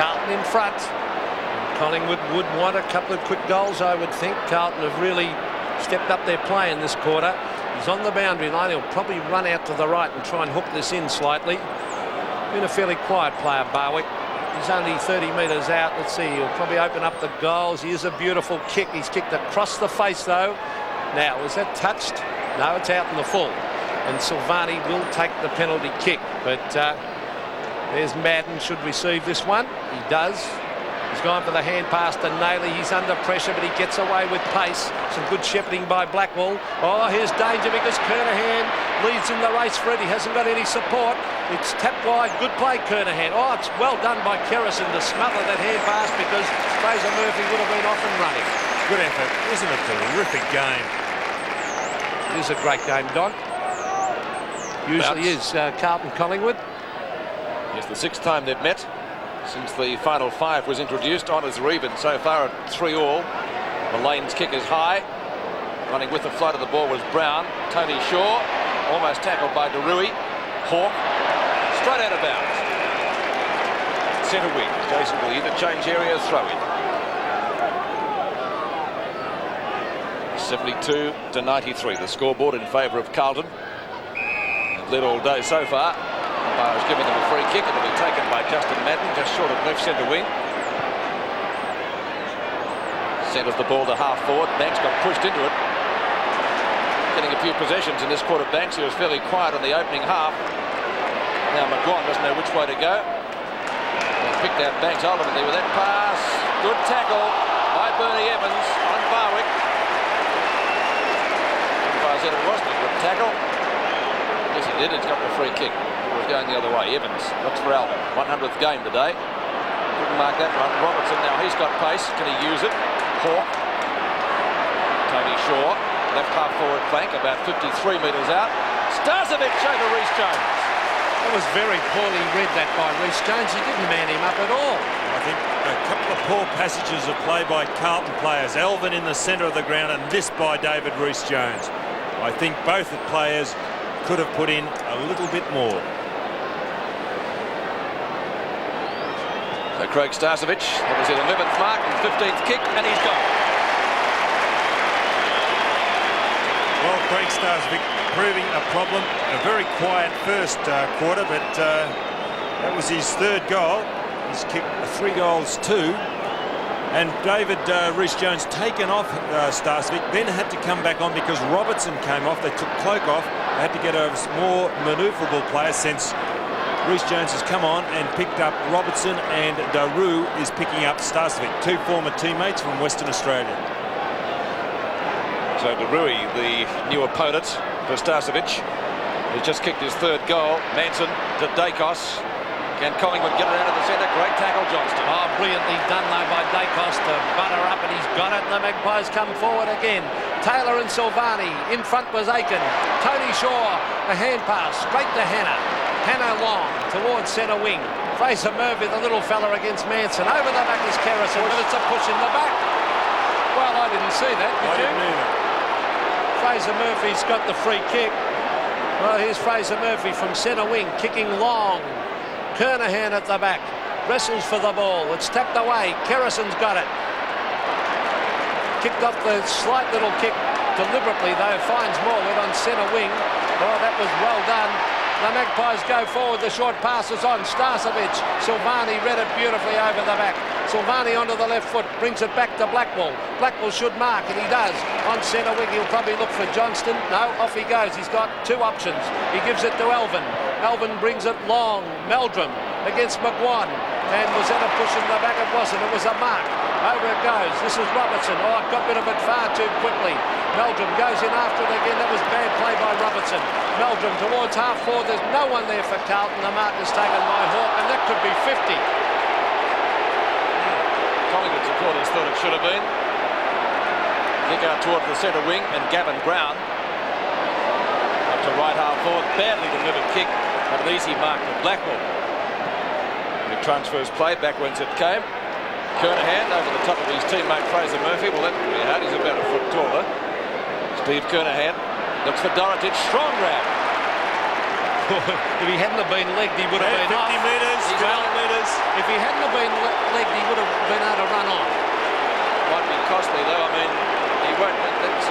Carlton in front. Collingwood would want a couple of quick goals, I would think. Carlton have really stepped up their play in this quarter. He's on the boundary line. He'll probably run out to the right and try and hook this in slightly. Been a fairly quiet player, Barwick. He's only 30 metres out. Let's see, he'll probably open up the goals. Here's a beautiful kick. He's kicked across the face, though. Now, was that touched? No, it's out in the full. And Silvani will take the penalty kick. But there's Madden should receive this one. He does. He's gone for the hand pass to Naylor. He's under pressure, but he gets away with pace. Some good shepherding by Blackwell. Oh, here's danger because Kernahan leads in the race for it. He hasn't got any support. It's tapped wide. Good play, Kernahan. Oh, it's well done by Kerrison to smother that hand pass because Fraser Murphy would have been off and running. Good effort. Isn't it a terrific game? It is a great game, Don. Usually is Carlton Collingwood. It's the 6th time they've met since the final 5 was introduced. Honours are even so far at 3-all. Mullane's kick is high. Running with the float of the ball was Brown. Tony Shaw almost tackled by Darui. Hawke straight out of bounds. Centre wing. Jason will either change areas, throw in. 72-93. The scoreboard in favour of Carlton. Led all day so far. Umpire's giving them a free kick. It'll be taken by Justin Madden, just short of left centre wing. Centres the ball to half forward. Banks got pushed into it. Getting a few possessions in this quarter. Banks, he was fairly quiet in the opening half. Now McGuan doesn't know which way to go. He picked out Banks ultimately with that pass. Good tackle by Bernie Evans on Barwick. Umpire said it wasn't a good tackle. Yes, he did. He's got the free kick. It was going the other way. Evans looks for Alvin. 100th game today. Couldn't mark that one. Robertson now, he's got pace. Can he use it? Hawke. Tony Shaw. Left half forward flank, about 53 metres out. Starcevic over Reece Jones. That was very poorly read, that by Reece Jones. He didn't man him up at all. I think a couple of poor passages of play by Carlton players. Elvin in the centre of the ground and this by David Reece Jones. I think both the players could have put in a little bit more. So Craig Starcevic, that was his 11th mark and 15th kick, and he's gone. Well, Craig Starcevic proving a problem. A very quiet first quarter, but that was his 3rd goal. He's kicked 3 goals too. And David Reece Jones taken off Starcevic, then had to come back on because Robertson came off. They took Cloak off. They had to get a more manoeuvrable player since Reece Jones has come on and picked up Robertson, and Daru is picking up Starcevic, 2 former teammates from Western Australia. So Darui, the new opponent for Starcevic, has just kicked his 3rd goal. Manson to Dacos. Can Collingwood get it out of the centre? Great tackle, Johnston. Oh, brilliantly done though by Dacos to butter up, and he's got it, and the Magpies come forward again. Taylor and Silvani. In front was Aiken. Tony Shaw, a hand pass straight to Hannah. Hannah long towards centre wing. Fraser Murphy, the little fella, against Manson. Over the back is Kerrison, but it's a push in the back. Well, I didn't see that, did you? I didn't either. Fraser Murphy's got the free kick. Well, here's Fraser Murphy from centre wing, kicking long. Kernahan at the back. Wrestles for the ball. It's tapped away. Kerrison's got it. Kicked off the slight little kick deliberately, though. Finds Morwood on centre wing. Oh, that was well done. The Magpies go forward. The short pass is on. Starcevic. Silvani read it beautifully over the back. Silvani onto the left foot. Brings it back to Blackwell. Blackwell should mark, and he does. On centre wing, he'll probably look for Johnston. No, off he goes. He's got 2 options. He gives it to Elvin. Elvin brings it long. Meldrum against McGuan. And was that a push in the back? It wasn't. It was a mark. Over it goes. This is Robertson. Oh, it got rid of it far too quickly. Meldrum goes in after it again. That was bad play by Robertson. Meldrum towards half forward. There's no one there for Carlton. The mark is taken by Hawke, and that could be 50. Collingwood supporters thought it should have been. Kick out towards the centre wing, and Gavin Brown up to right half forward. Badly delivered kick, but an easy mark for Blackwell. The transfers play back whence it came. Kernahan over the top of his teammate Fraser Murphy. Well, that would be hard. He's about a foot taller. Steve Kernahan looks for Dorotic. Strong grab. If he hadn't have been legged, he would have been 50 off. metres, 12 metres. If he hadn't have been legged, he would have been able to run on. Might be costly, though. I mean, he won't. That's,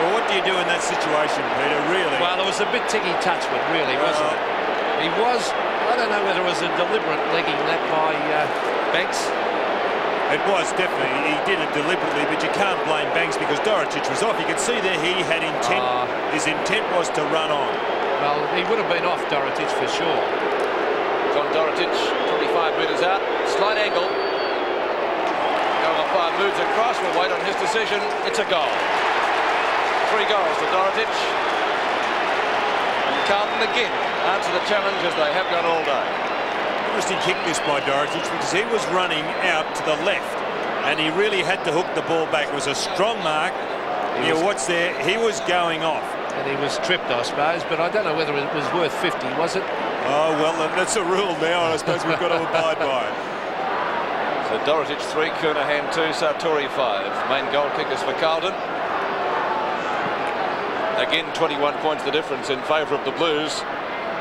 Well, what do you do in that situation, Peter, really? Well, it was a bit ticky touch, but really, wasn't it? He was, I don't know whether it was a deliberate legging that by Banks. It was, definitely. He did it deliberately, but you can't blame Banks because Dorotic was off. You could see there he had intent. His intent was to run on. Well, he would have been off Dorotic for sure. John Dorotic, 25 metres out. Slight angle. Going up 5 moves across. We'll wait on his decision. It's a goal. 3 goals to Dorotic. And Carlton again answer the challenge as they have done all day. Interesting kick this by Dorotic because he was running out to the left and he really had to hook the ball back. It was a strong mark. Yeah, what's there? He was going off. And he was tripped, I suppose, but I don't know whether it was worth 50, was it? Oh, well, that's a rule now, and I suppose we've got to abide by it. So Dorotic 3, Kernahan 2, Sartori 5. Main goal kickers for Carlton. Again, 21 points the difference in favour of the Blues.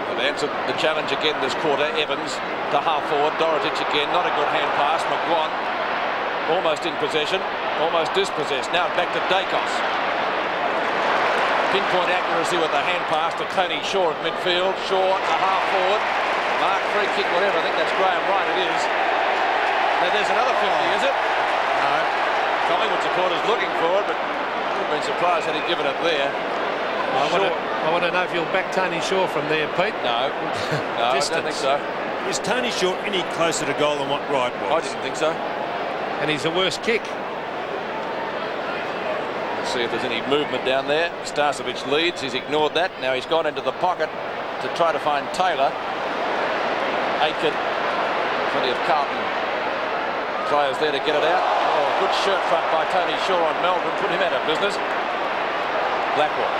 They've answered the challenge again this quarter. Evans to half forward. Dorotic again, not a good hand pass. McGuan almost in possession, almost dispossessed. Now back to Dacos. Pinpoint accuracy with the hand pass to Tony Shaw at midfield. Shaw to half forward. Mark, free kick, whatever. I think that's Graham Wright. It is. Now there's another 50, is it? No. Collingwood supporters looking for it, but would have been surprised had he given it there. I want to know if you'll back Tony Shaw from there, Pete. No, no, I don't think so. Is Tony Shaw any closer to goal than what Wright was? I didn't think so. And he's a worse kick. Let's see if there's any movement down there. Starcevic leads. He's ignored that. Now he's gone into the pocket to try to find Taylor. Aiken. Plenty of Carlton players there to get it out. Oh, good shirt front by Tony Shaw on Melbourne. Put him out of business. Blackwell.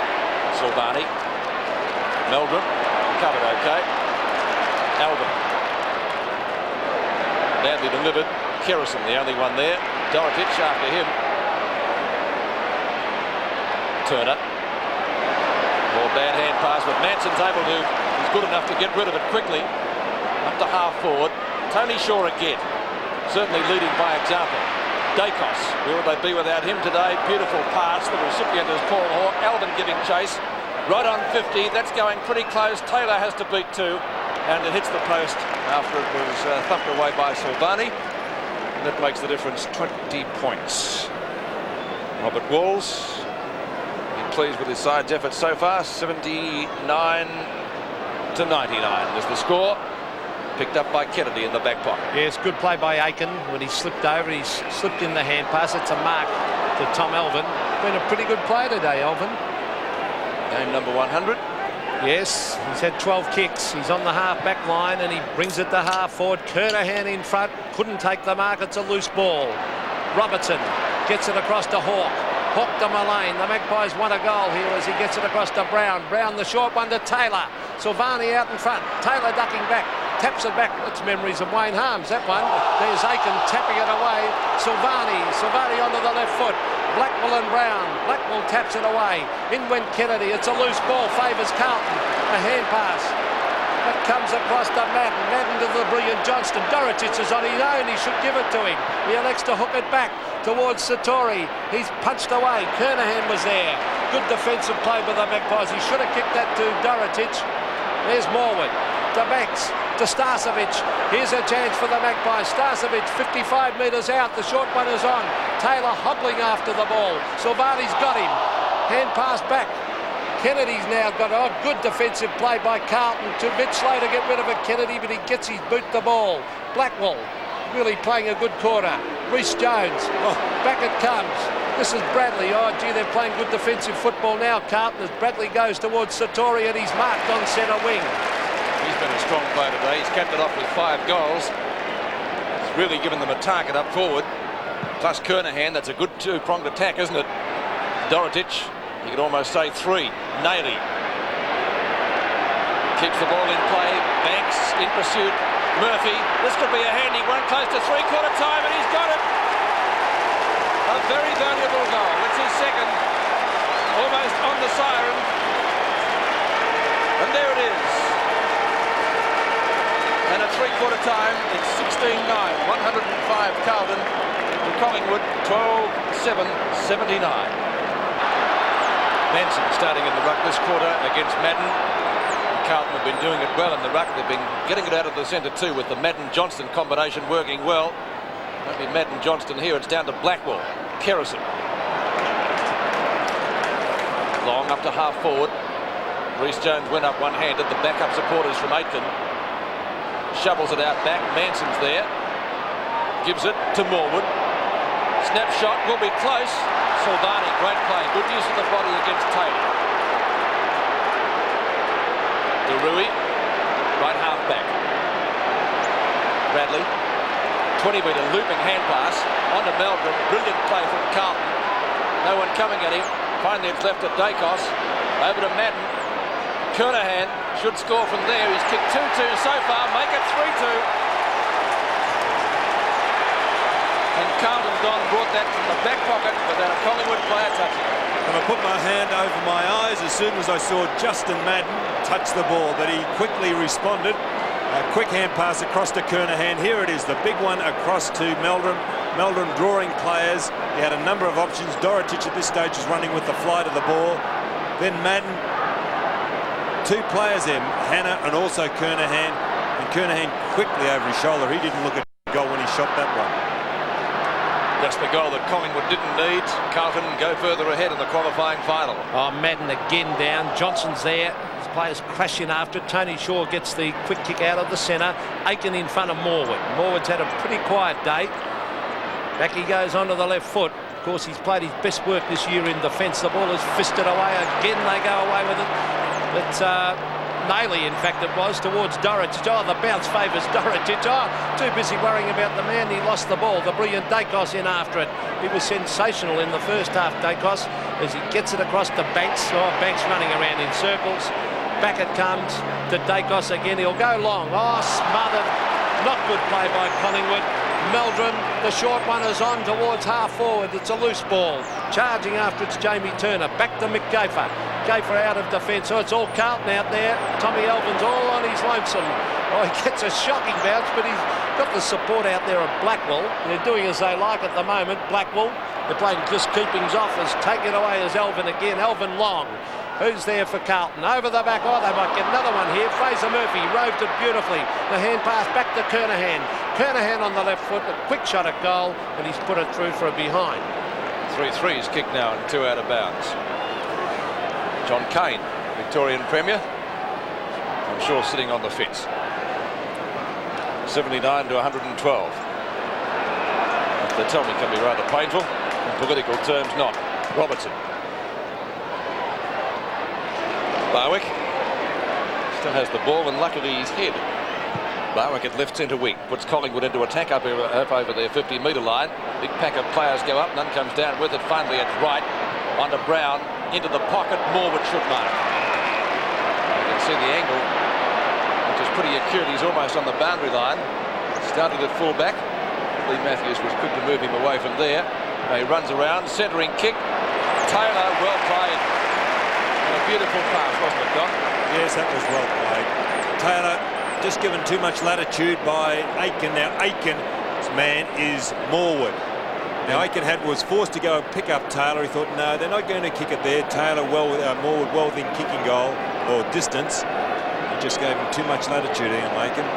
Silvani. Meldrum. Covered okay. Alvin. Badly delivered. Kerrison, the only one there. Dorotic after him. Turner. More bad hand pass, but Manson's able to. He's good enough to get rid of it quickly. Up to half forward. Tony Shaw again. Certainly leading by example. Dacos, where would they be without him today? Beautiful pass. The recipient is Paul Hawke. Alvin giving chase. Right on 50. That's going pretty close. Taylor has to beat 2. And it hits the post after it was thumped away by Silvani. And that makes the difference 20 points. Robert Walls, pleased with his side's effort so far. 79 to 99 is the score. Picked up by Kennedy in the back pocket. Yes, good play by Aiken when he slipped over. He's slipped in the hand pass. It's a mark to Tom Alvin. Been a pretty good play today, Alvin. Game number 100. Yes, he's had 12 kicks. He's on the half-back line and he brings it to half forward. Kernahan in front. Couldn't take the mark. It's a loose ball. Robertson gets it across to Hawke. Hawke to Mullane. The Magpies want a goal here as he gets it across to Brown. Brown, the short one to Taylor. Silvani out in front. Taylor ducking back. Taps it back. It's memories of Wayne Harms, that one. There's Aiken tapping it away. Silvani onto the left foot. Blackwell and Brown. Blackwell taps it away. In went Kennedy. It's a loose ball. Favours Carlton. A hand pass. That comes across to Madden. Madden to the brilliant Johnston. Dorotic is on his own. He should give it to him. He elects to hook it back towards Sartori. He's punched away. Kernahan was there. Good defensive play by the Magpies. He should have kicked that to Dorotic. There's Morwood. To Banks. To Starcevic. Here's a chance for the Magpies. Starcevic 55 metres out. The short one is on. Taylor hobbling after the ball. Silvani's got him. Hand pass back. Kennedy's now got a good defensive play by Carlton. Too bit slow to get rid of it, Kennedy, but he gets his boot the ball. Blackwell really playing a good quarter. Rhys Jones. Back it comes. This is Bradley. Oh, gee, they're playing good defensive football now, Carlton, as Bradley goes towards Sartori and he's marked on centre wing. He's been a strong player today. He's capped it off with 5 goals. He's really given them a target up forward. Plus Kernahan, that's a good two-pronged attack, isn't it? Dorotic, you could almost say 3. Naily keeps the ball in play. Banks in pursuit. Murphy, this could be a handy one, close to three-quarter time, and he's got it. A very valuable goal. It's his second. Almost on the siren. And there it is. And at three-quarter time, it's 16-9. 105 Carlton to Collingwood, 12-7-79. Manson starting in the ruck this quarter against Madden. Carlton have been doing it well in the ruck. They've been getting it out of the centre too with the Madden-Johnston combination working well. Won't be Madden-Johnston here. It's down to Blackwell. Kerrison. Long up to half forward. Rhys Jones went up one-handed. The backup supporters from Aitken. Shovels it out back. Manson's there. Gives it to Morwood. Snapshot will be close. Silvani, great play. Good use of the body against Taylor. DeRui, right half back. Bradley, 20-metre looping hand pass onto Meldrum. Brilliant play from Carlton. No one coming at him. Finally it's left at Dacos. Over to Madden. Kernahan should score from there. He's kicked 2-2 so far. Make it 3-2. And Carlton brought that from the back pocket without a Collingwood player touching it. And I put my hand over my eyes as soon as I saw Justin Madden touch the ball, but he quickly responded. A quick hand pass across to Kernahan. Here it is, the big one across to Meldrum. Meldrum drawing players. He had a number of options. Dorotich at this stage is running with the flight of the ball. Then Madden. Two players there, Hannah and also Kernahan. And Kernahan quickly over his shoulder. He didn't look at the goal when he shot that one. Just the goal that Collingwood didn't need. Carlton go further ahead in the qualifying final. Oh, Madden again down. Johnson's there. His players crash in after it. Tony Shaw gets the quick kick out of the centre. Aiken in front of Morwood. Morwood's had a pretty quiet day. Back he goes onto the left foot. Of course, he's played his best work this year in defence. The ball is fisted away again. They go away with it. But Nayley, in fact, it was towards Dorotich. Oh, the bounce favours Dorotich. Oh, too busy worrying about the man. He lost the ball. The brilliant Dacos in after it. He was sensational in the first half, Dacos, as he gets it across to Banks. Oh, Banks running around in circles. Back it comes to Dacos again. He'll go long. Oh, smothered. Not good play by Collingwood. Meldrum, the short one is on towards half forward. It's a loose ball. Charging after it's Jamie Turner. Back to McGafer. Gafer out of defence. So it's all Carlton out there. Tommy Elvin's all on his lonesome. Oh, he gets a shocking bounce, but he's got the support out there of Blackwell. They're doing as they like at the moment. Blackwell, they're playing just keepings off, as taken away as Elvin again. Elvin Long. Who's there for Carlton? Over the back. Oh, they might get another one here. Fraser Murphy roved it beautifully. The hand pass back to Kernahan. Kernahan on the left foot. A quick shot at goal, and he's put it through for a behind. 3-3 is kicked now and 2 out of bounds. John Kane, Victorian Premier. I'm sure sitting on the fence. 79 to 112. They tell me can be rather painful. In political terms, not. Robertson. Barwick still has the ball, and luckily he's hit. Barwick at left centre wing puts Collingwood into attack up over their 50-metre line. Big pack of players go up, none comes down with it. Finally it's right onto Brown, into the pocket. Morwood should mark. You can see the angle, which is pretty acute. He's almost on the boundary line. Started at full back. Lee Matthews was quick to move him away from there. He runs around, centering kick. Taylor, well played. A beautiful pass, wasn't it, Doc? Yes, that was well played. Taylor just given too much latitude by Aiken. Now Aiken's man is Morwood. Now Aiken was forced to go and pick up Taylor. He thought, no, they're not going to kick it there. Taylor Morwood well within kicking goal or distance. He just gave him too much latitude, Ian Aiken.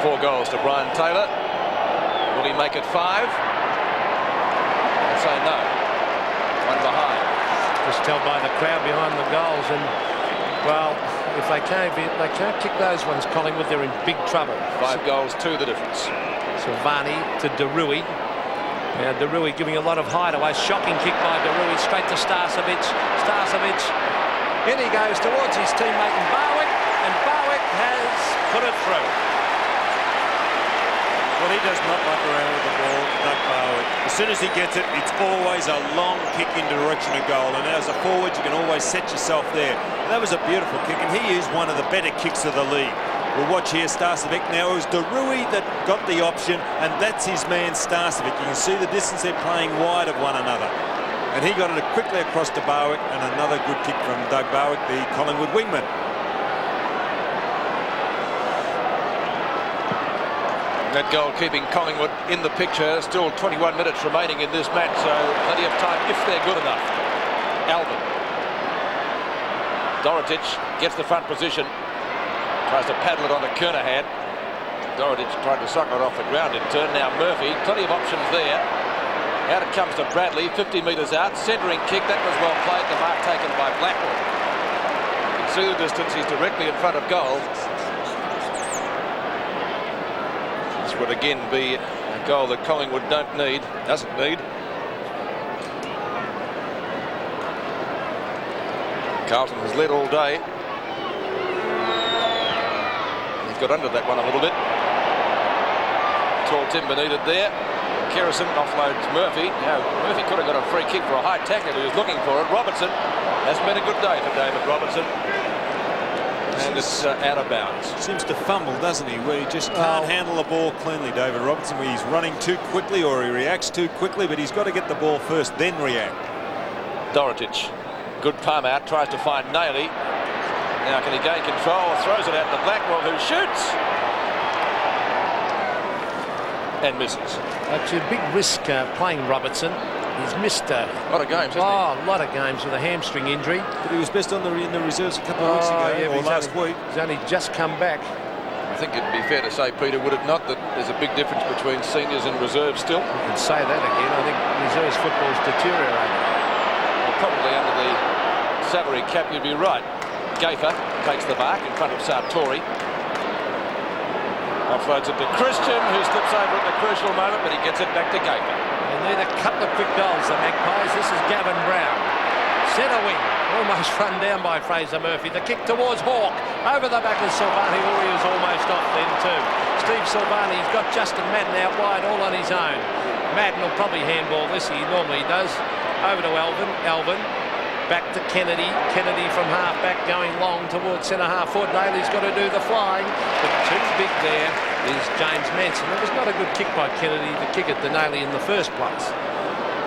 4 goals to Brian Taylor. Will he make it 5? I'd say no. One behind. Just tell by the crowd behind the goals, and well, if they can't kick those ones, Collingwood, they're in big trouble. 5 goals, 2 the difference. Silvani to Derui. Now Derui giving a lot of hideaway. Shocking kick by Derui straight to Starcevic. Starcevic. In he goes towards his teammate in Barwick, and Barwick has put it through. Well, he does not muck around with the ball, Doug Barwick. As soon as he gets it, it's always a long kick in direction of goal. And as a forward, you can always set yourself there. And that was a beautiful kick, and he is one of the better kicks of the league. We'll watch here Starcevic. Now it was Derui that got the option, and that's his man Starcevic. You can see the distance they're playing wide of one another. And he got it quickly across to Barwick, and another good kick from Doug Barwick, the Collingwood wingman. That goal keeping Collingwood in the picture. Still 21 minutes remaining in this match, so plenty of time if they're good enough. Alvin. Dorotich gets the front position. Tries to paddle it onto Kernahan. Dorotich tried to sucker it off the ground in turn. Now Murphy. Plenty of options there. Out it comes to Bradley. 50 metres out. Centering kick. That was well played. The mark taken by Blackwell. You can see the distance. He's directly in front of goal. This would again be a goal that Collingwood doesn't need. Carlton has led all day. He's got under that one a little bit. Tall timber needed there. Kerrison offloads Murphy. Now, Murphy could have got a free kick for a high tackle. He was looking for it. Robertson. Hasn't been a good day for David Robertson. And it's out of bounds. Seems to fumble, doesn't he? Where he just can't handle the ball cleanly, David Robertson, where he's running too quickly or he reacts too quickly, but he's got to get the ball first, then react. Dorotic. Good palm out. Tries to find Naily. Now can he gain control? Throws it out to Blackwell, who shoots. And misses. It's a big risk playing Robertson. He's missed a lot of games, hasn't he? A lot of games with a hamstring injury. But he was best in the reserves a couple of weeks ago, yeah, or last week. He's only just come back. I think it'd be fair to say, Peter, would it not, that there's a big difference between seniors and reserves still? You can say that again. I think reserves football's deteriorating. Well, probably under the salary cap, you'd be right. Gaffer takes the mark in front of Sartori. Offloads it to Christian, who slips over at the crucial moment, but he gets it back to Gaffer. And then a couple of quick goals, the Magpies. This is Gavin Brown. Centre wing, almost run down by Fraser Murphy. The kick towards Hawke, over the back of Silvani, who he was almost off then too. Steve Silvani's got Justin Madden out wide, all on his own. Madden will probably handball this, he normally does. Over to Alvin. Back to Kennedy. Kennedy from half back going long towards centre half forward. Daly's got to do the flying. But too big there is James Manson. It was not a good kick by Kennedy to kick it to Daly in the first place.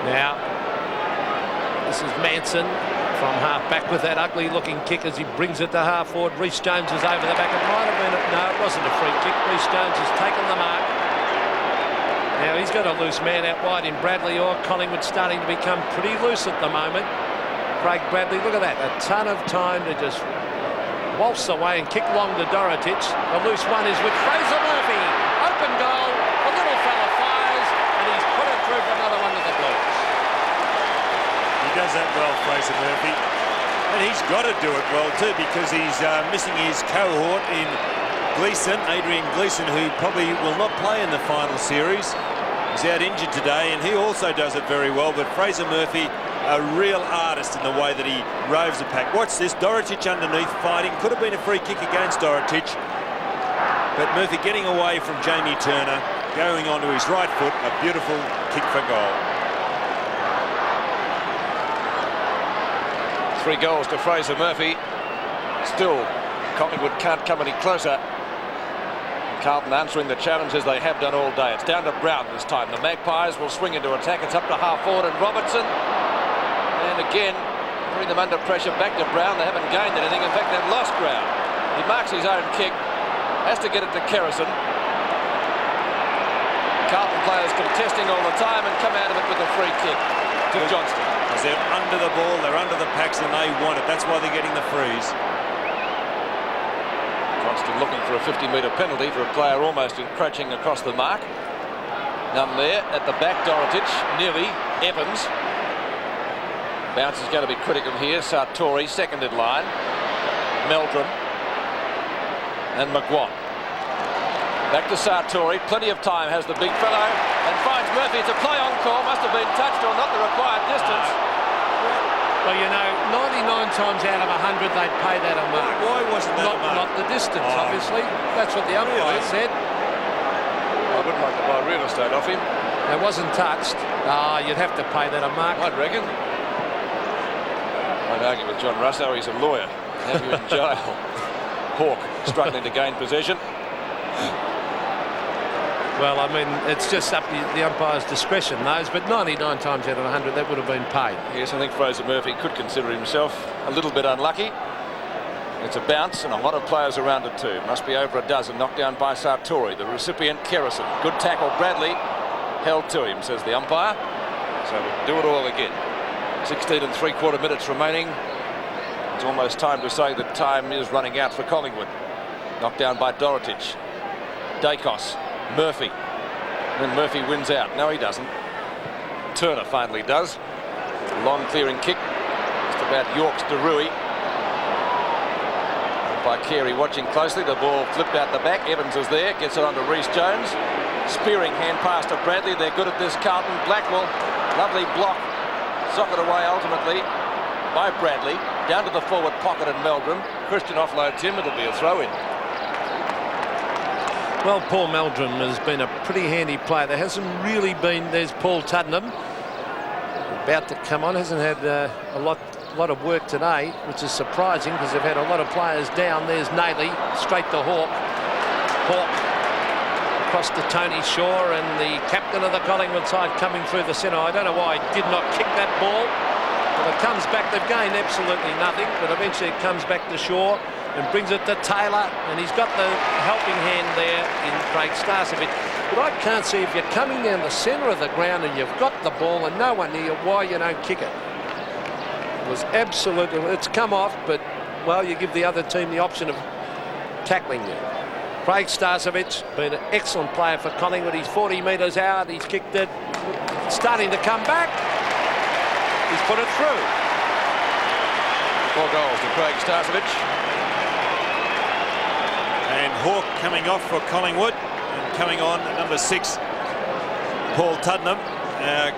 Now, this is Manson from half back with that ugly looking kick as he brings it to half forward. Reece Jones is over the back. It might have been, no, it wasn't a free kick. Reece Jones has taken the mark. Now he's got a loose man out wide in Bradley, or Collingwood starting to become pretty loose at the moment. Craig Bradley, look at that, a ton of time to just waltz away and kick long to Dorotic. The loose one is with Fraser Murphy. Open goal, the little fella fires, and he's put it through for another one to the Blues. He does that well, Fraser Murphy. And he's got to do it well too, because he's missing his cohort in Gleeson, Adrian Gleeson, who probably will not play in the final series. He's out injured today, and he also does it very well, but Fraser Murphy, a real artist in the way that he roves the pack. Watch this, Dorotic underneath fighting. Could have been a free kick against Dorotic, but Murphy getting away from Jamie Turner, going onto his right foot, a beautiful kick for goal. 3 goals to Fraser Murphy. Still, Collingwood can't come any closer. Carlton answering the challenge as they have done all day. It's down to Brown this time. The Magpies will swing into attack. It's up to half forward and Robertson. And again, putting them under pressure back to Brown. They haven't gained anything. In fact, they've lost ground. He marks his own kick. Has to get it to Kerrison. Carlton players contesting all the time and come out of it with a free kick to Johnston. As they're under the ball, they're under the packs and they want it. That's why they're getting the freeze. Johnston looking for a 50-metre penalty for a player almost encroaching across the mark. None there. At the back, Dorotic, nearly. Evans. Bounce is going to be critical here. Sartori, second in line. Meldrum. And McGuan. Back to Sartori. Plenty of time has the big fellow. And finds Murphy to play on call. Must have been touched or not the required distance. Well, you know, 99 times out of 100 they'd pay that a mark. Why wasn't that a mark? Not the distance, obviously. That's what the umpire said. I wouldn't like to buy real estate off him. It wasn't touched. You'd have to pay that a mark. I'd reckon. I'd argue with John Russo. He's a lawyer. Have you in jail? Hawke struggling to gain possession. Well, I mean, it's just up to the umpire's discretion, those, but 99 times out of 100 that would have been paid. Yes, I think Fraser Murphy could consider himself a little bit unlucky. It's a bounce and a lot of players around it too. Must be over a dozen. Knocked down by Sartori. The recipient, Kerrison. Good tackle, Bradley. Held to him, says the umpire. So we'll do it all again. 16 3/4 minutes remaining. It's almost time to say that time is running out for Collingwood. Knocked down by Dorotic. Dacos. Murphy. Then Murphy wins out. No, he doesn't. Turner finally does. Long clearing kick. Just about York's to Rui. By Carey watching closely. The ball flipped out the back. Evans is there. Gets it on to Reece Jones. Spearing hand pass to Bradley. They're good at this, Carlton. Blackwell. Lovely block. Socket away ultimately by Bradley. Down to the forward pocket and Meldrum. Christian offloads him. It'll be a throw-in. Well, Paul Meldrum has been a pretty handy player. There hasn't really been. There's Paul Tuddenham about to come on. Hasn't had a lot of work today, which is surprising because they've had a lot of players down. There's Naley straight to Hawke. Hawke across to Tony Shaw, and the captain of the Collingwood side coming through the centre. I don't know why he did not kick that ball. But it comes back. They've gained absolutely nothing, but eventually it comes back to Shaw and brings it to Taylor, and he's got the helping hand there in Craig Starcevic. But I can't see, if you're coming down the centre of the ground and you've got the ball and no one near you, why you don't kick it. It was absolutely, it's come off, but, well, you give the other team the option of tackling you. Craig Starcevic, been an excellent player for Collingwood. He's 40 metres out, he's kicked it, starting to come back. He's put it through. 4 goals to Craig Starcevic. And Hawke coming off for Collingwood, and coming on at number 6, Paul Tuddenham,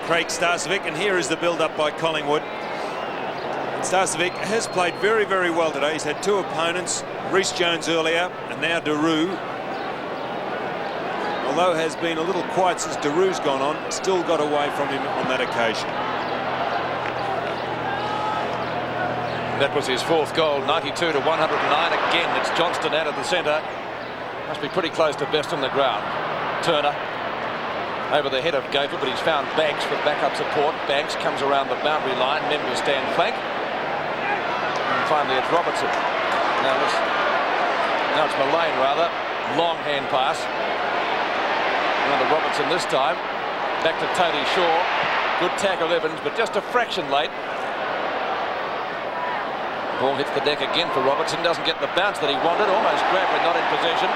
Craig Starcevic, and here is the build-up by Collingwood. And Starcevic has played very, very well today. He's had 2 opponents, Reece Jones earlier, and now Daru. Although has been a little quiet since Daru's gone on, still got away from him on that occasion. That was his 4th goal, 92 to 109 again. It's Johnston out of the centre. Must be pretty close to best on the ground. Turner over the head of Gayford, but he's found Banks for backup support. Banks comes around the boundary line, men will stand flank. And finally it's Robertson. Now it's Mullane rather. Long hand pass. Another Robertson this time. Back to Tony Shaw. Good tackle Evans, but just a fraction late. Ball hits the deck again for Robertson. Doesn't get the bounce that he wanted. Almost grabbed but not in possession.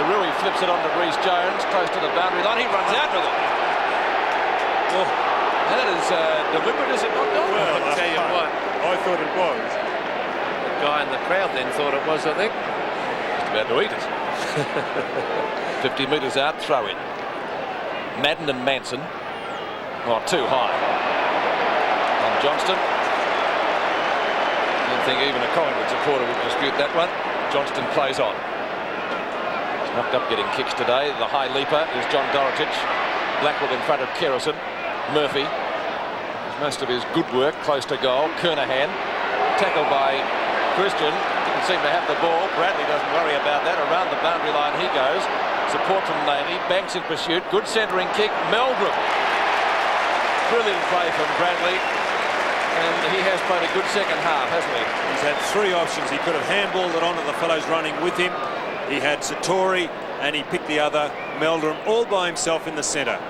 Rui flips it on to Reece Jones, close to the boundary line. He runs out with it. Oh, that is deliberate, is it not, Don? Well, I'll tell you what. I thought it was. The guy in the crowd then thought it was, I think. Just about to eat it. 50 metres out, throw in. Madden and Manson. Oh, too high. On Johnston. I don't think even a Collingwood supporter would dispute that one. Johnston plays on. He's knocked up getting kicks today. The high leaper is John Dorotich. Blackwood in front of Kerrison. Murphy does most of his good work close to goal. Kernahan tackled by Christian. Didn't seem to have the ball. Bradley doesn't worry about that. Around the boundary line he goes. Support from Naley. Banks in pursuit. Good centering kick. Meldrum. Brilliant play from Bradley. And he has played a good second half, hasn't he? He's had 3 options. He could have handballed it onto the fellows running with him. He had Satori, and he picked the other, Meldrum, all by himself in the centre.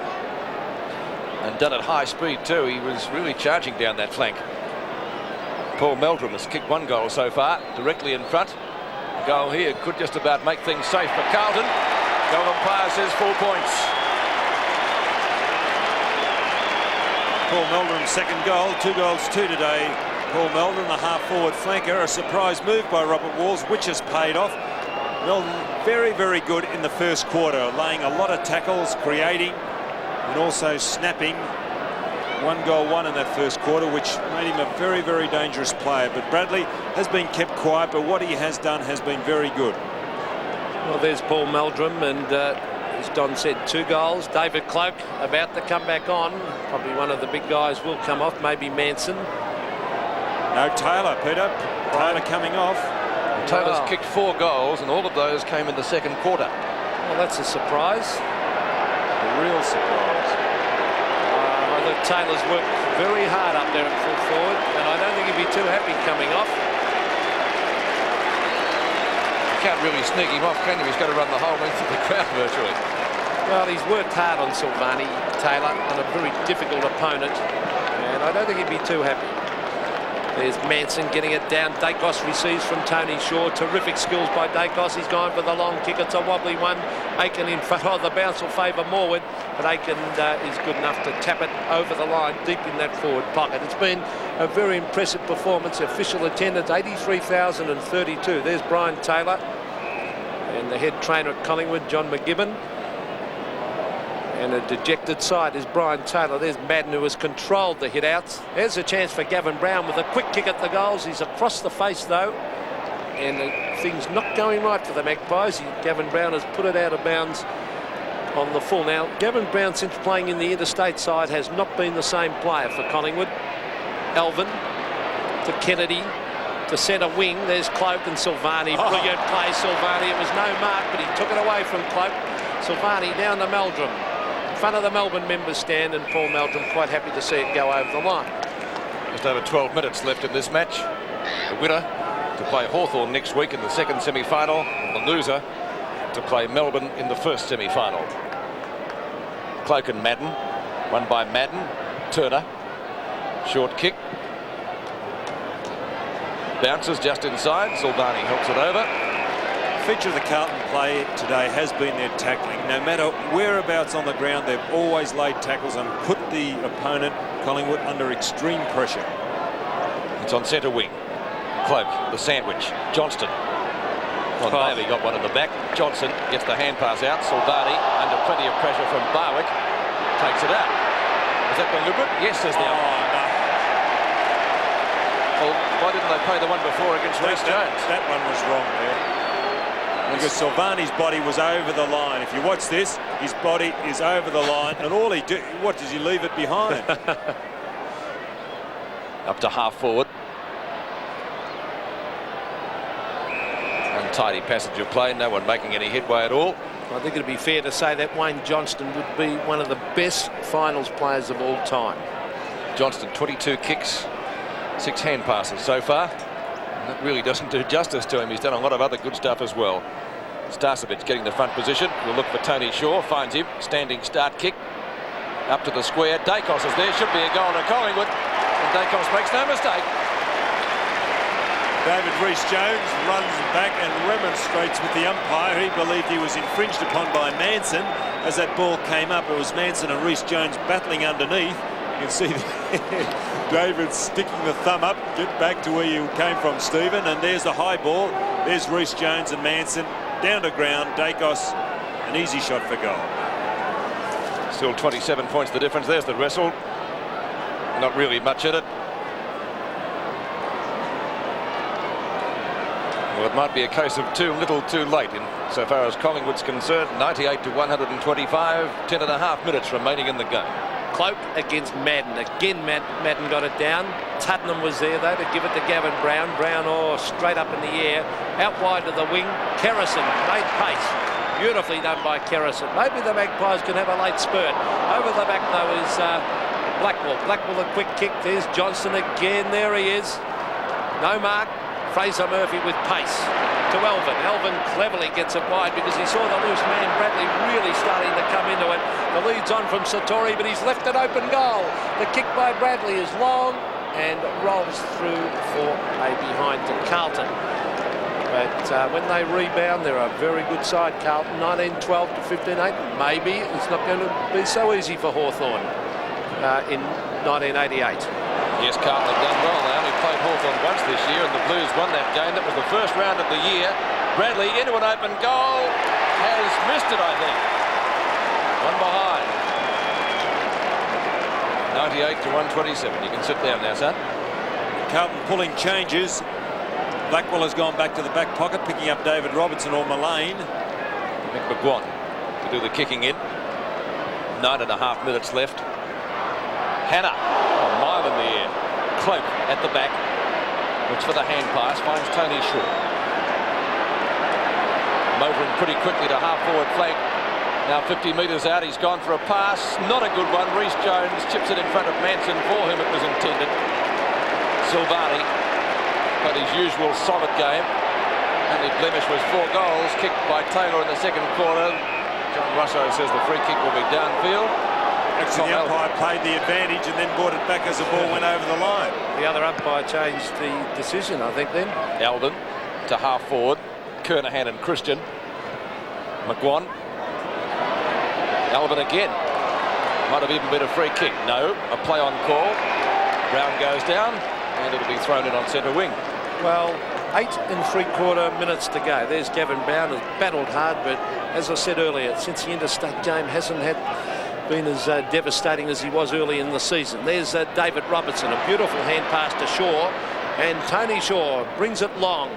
And done at high speed too. He was really charging down that flank. Paul Meldrum has kicked 1 goal so far, directly in front. The goal here could just about make things safe for Carlton. Goal umpire says 4 points. Paul Meldrum's 2nd goal, 2 goals 2 today. Paul Meldrum, the half-forward flanker, a surprise move by Robert Walls, which has paid off. Meldrum very, very good in the 1st quarter, laying a lot of tackles, creating, and also snapping. 1 goal 1 in that 1st quarter, which made him a very, very dangerous player. But Bradley has been kept quiet, but what he has done has been very good. Well, there's Paul Meldrum, and as Don said, 2 goals. David Cloak about to come back on. Probably one of the big guys will come off, maybe Manson. No, Taylor, Peter. Taylor coming off. Taylor's kicked 4 goals, and all of those came in the 2nd quarter. Well, that's a surprise. A real surprise. I think Taylor's worked very hard up there at full forward, and I don't think he'd be too happy coming off. You can't really sneak him off, can you? He's got to run the whole length of the crowd virtually. Well, he's worked hard on Silvani, Taylor, on a very difficult opponent, and I don't think he'd be too happy. There's Manson getting it down. Dacos receives from Tony Shaw. Terrific skills by Dacos. He's gone for the long kick. It's a wobbly one. Aiken in front. Oh, the bounce will favour Morwood, but Aiken is good enough to tap it over the line deep in that forward pocket. It's been a very impressive performance. Official attendance 83,032. There's Brian Taylor and the head trainer at Collingwood, John McGibbon. And a dejected side is Brian Taylor. There's Madden, who has controlled the hit-outs. There's a chance for Gavin Brown with a quick kick at the goals. He's across the face, though. And things not going right for the Magpies. Gavin Brown has put it out of bounds on the full. Now, Gavin Brown, since playing in the interstate side, has not been the same player for Collingwood. Alvin to Kennedy to centre wing. There's Cloak and Silvani. Brilliant play, Silvani. It was no mark, but he took it away from Cloak. Silvani down to Meldrum. In front of the Melbourne members stand, and Paul Meldrum quite happy to see it go over the line. Just over 12 minutes left in this match. The winner to play Hawthorn next week in the second semi-final, and the loser to play Melbourne in the first semi-final. Cloak and Madden, won by Madden. Turner, short kick. Bounces just inside. Silvani helps it over. Feature of the Carlton play today has been their tackling. No matter whereabouts on the ground, they've always laid tackles and put the opponent, Collingwood, under extreme pressure. It's on centre wing. Cloak, the sandwich. Johnston. Well, Bailey got one in the back. Johnson gets the hand pass out. Silvani, under plenty of pressure from Barwick, takes it out. Is that deliberate? Yes, says the umpire. No. Well, why didn't they play the one before against Reece Jones? That one was wrong there. Because Silvani's body was over the line. If you watch this, his body is over the line, and all he do, what does he leave it behind? Up to half forward. Untidy passage of play, no one making any headway at all. I think it'd be fair to say that Wayne Johnston would be one of the best finals players of all time. Johnston, 22 kicks, 6 hand passes so far. And that really doesn't do justice to him. He's done a lot of other good stuff as well. Starcevic getting the front position. We'll look for Tony Shaw. Finds him. Standing start kick. Up to the square. Dacos is there. Should be a goal to Collingwood. And Dacos makes no mistake. David Reece-Jones runs back and remonstrates with the umpire. He believed he was infringed upon by Manson. As that ball came up, it was Manson and Reece-Jones battling underneath. You can see David sticking the thumb up. Get back to where you came from, Stephen. And there's the high ball. There's Reece-Jones and Manson. Down to ground. Dacos, an easy shot for goal. Still 27 points the difference. There's the wrestle. Not really much in it. Well, it might be a case of too little too late in so far as Collingwood's concerned. 98 to 125, 10.5 minutes remaining in the game. Cloak against Madden. Again, Madden got it down. Tuddenham was there, though, to give it to Gavin Brown. Brown, straight up in the air. Out wide to the wing. Kerrison made pace. Beautifully done by Kerrison. Maybe the Magpies can have a late spurt. Over the back, though, is Blackwell. Blackwell, a quick kick. There's Johnston again. There he is. No mark. Fraser Murphy with pace to Elvin. Elvin cleverly gets it wide because he saw the loose man Bradley really starting to come into it. The lead's on from Satori, but he's left an open goal. The kick by Bradley is long and rolls through for a behind to Carlton. But when they rebound, they're a very good side, Carlton. 19-12 to 15-8. Maybe it's not going to be so easy for Hawthorn in 1988. Yes, Carlton have done well. They only played Hawthorn once this year, and the Blues won that game. That was the first round of the year. Bradley into an open goal. Has missed it, I think. One behind. 98 to 127. You can sit down now, son. Carlton pulling changes. Blackwell has gone back to the back pocket, picking up David Robertson or Mullane. Mick McGuan to do the kicking in. 9.5 minutes left. Hannah, a mile in the air. Cloak at the back. Looks for the hand pass. Finds Tony Shaw. Motoring pretty quickly to half-forward flank. Now 50 metres out. He's gone for a pass. Not a good one. Reece-Jones chips it in front of Manson, for whom it was intended. Silvani played his usual solid game. Only blemish was 4 goals kicked by Taylor in the second quarter. John Russo says the free kick will be downfield. Actually, the umpire played the advantage and then brought it back as the ball went over the line. The other umpire changed the decision, I think, then. Alden to half forward. Kernahan and Christian. McGuan. Alvin again. Might have even been a free kick. No, a play on call. Brown goes down and it'll be thrown in on centre wing. Well, 8 3/4 minutes to go. There's Gavin Brown, has battled hard, but as I said earlier, since the interstate game hasn't been as devastating as he was early in the season. There's David Robertson, a beautiful hand pass to Shaw, and Tony Shaw brings it long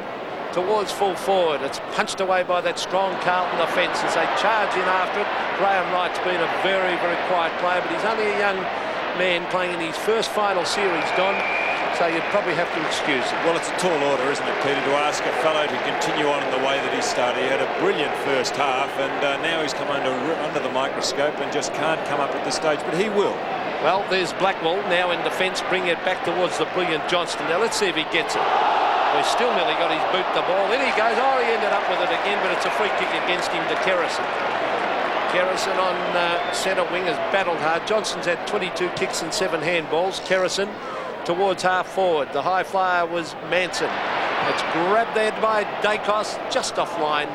towards full forward. It's punched away by that strong Carlton offence as they charge in after it. Graham Wright's been a very, very quiet player, but he's only a young man playing in his first final series, Don, so you'd probably have to excuse him. Well, it's a tall order, isn't it, Peter, to ask a fellow to continue on in the way that he started. He had a brilliant first half, and now he's come under the microscope and just can't come up at this stage, but he will. Well, there's Blackwell now in defence, bringing it back towards the brilliant Johnston. Now, let's see if he gets it. Well, he's still nearly got his boot the ball. In he goes. Oh, he ended up with it again, but it's a free kick against him to Kerrison. Kerrison on centre wing has battled hard. Johnston's had 22 kicks and 7 handballs. Kerrison towards half forward. The high flyer was Manson. It's grabbed there by Dacos, just offline.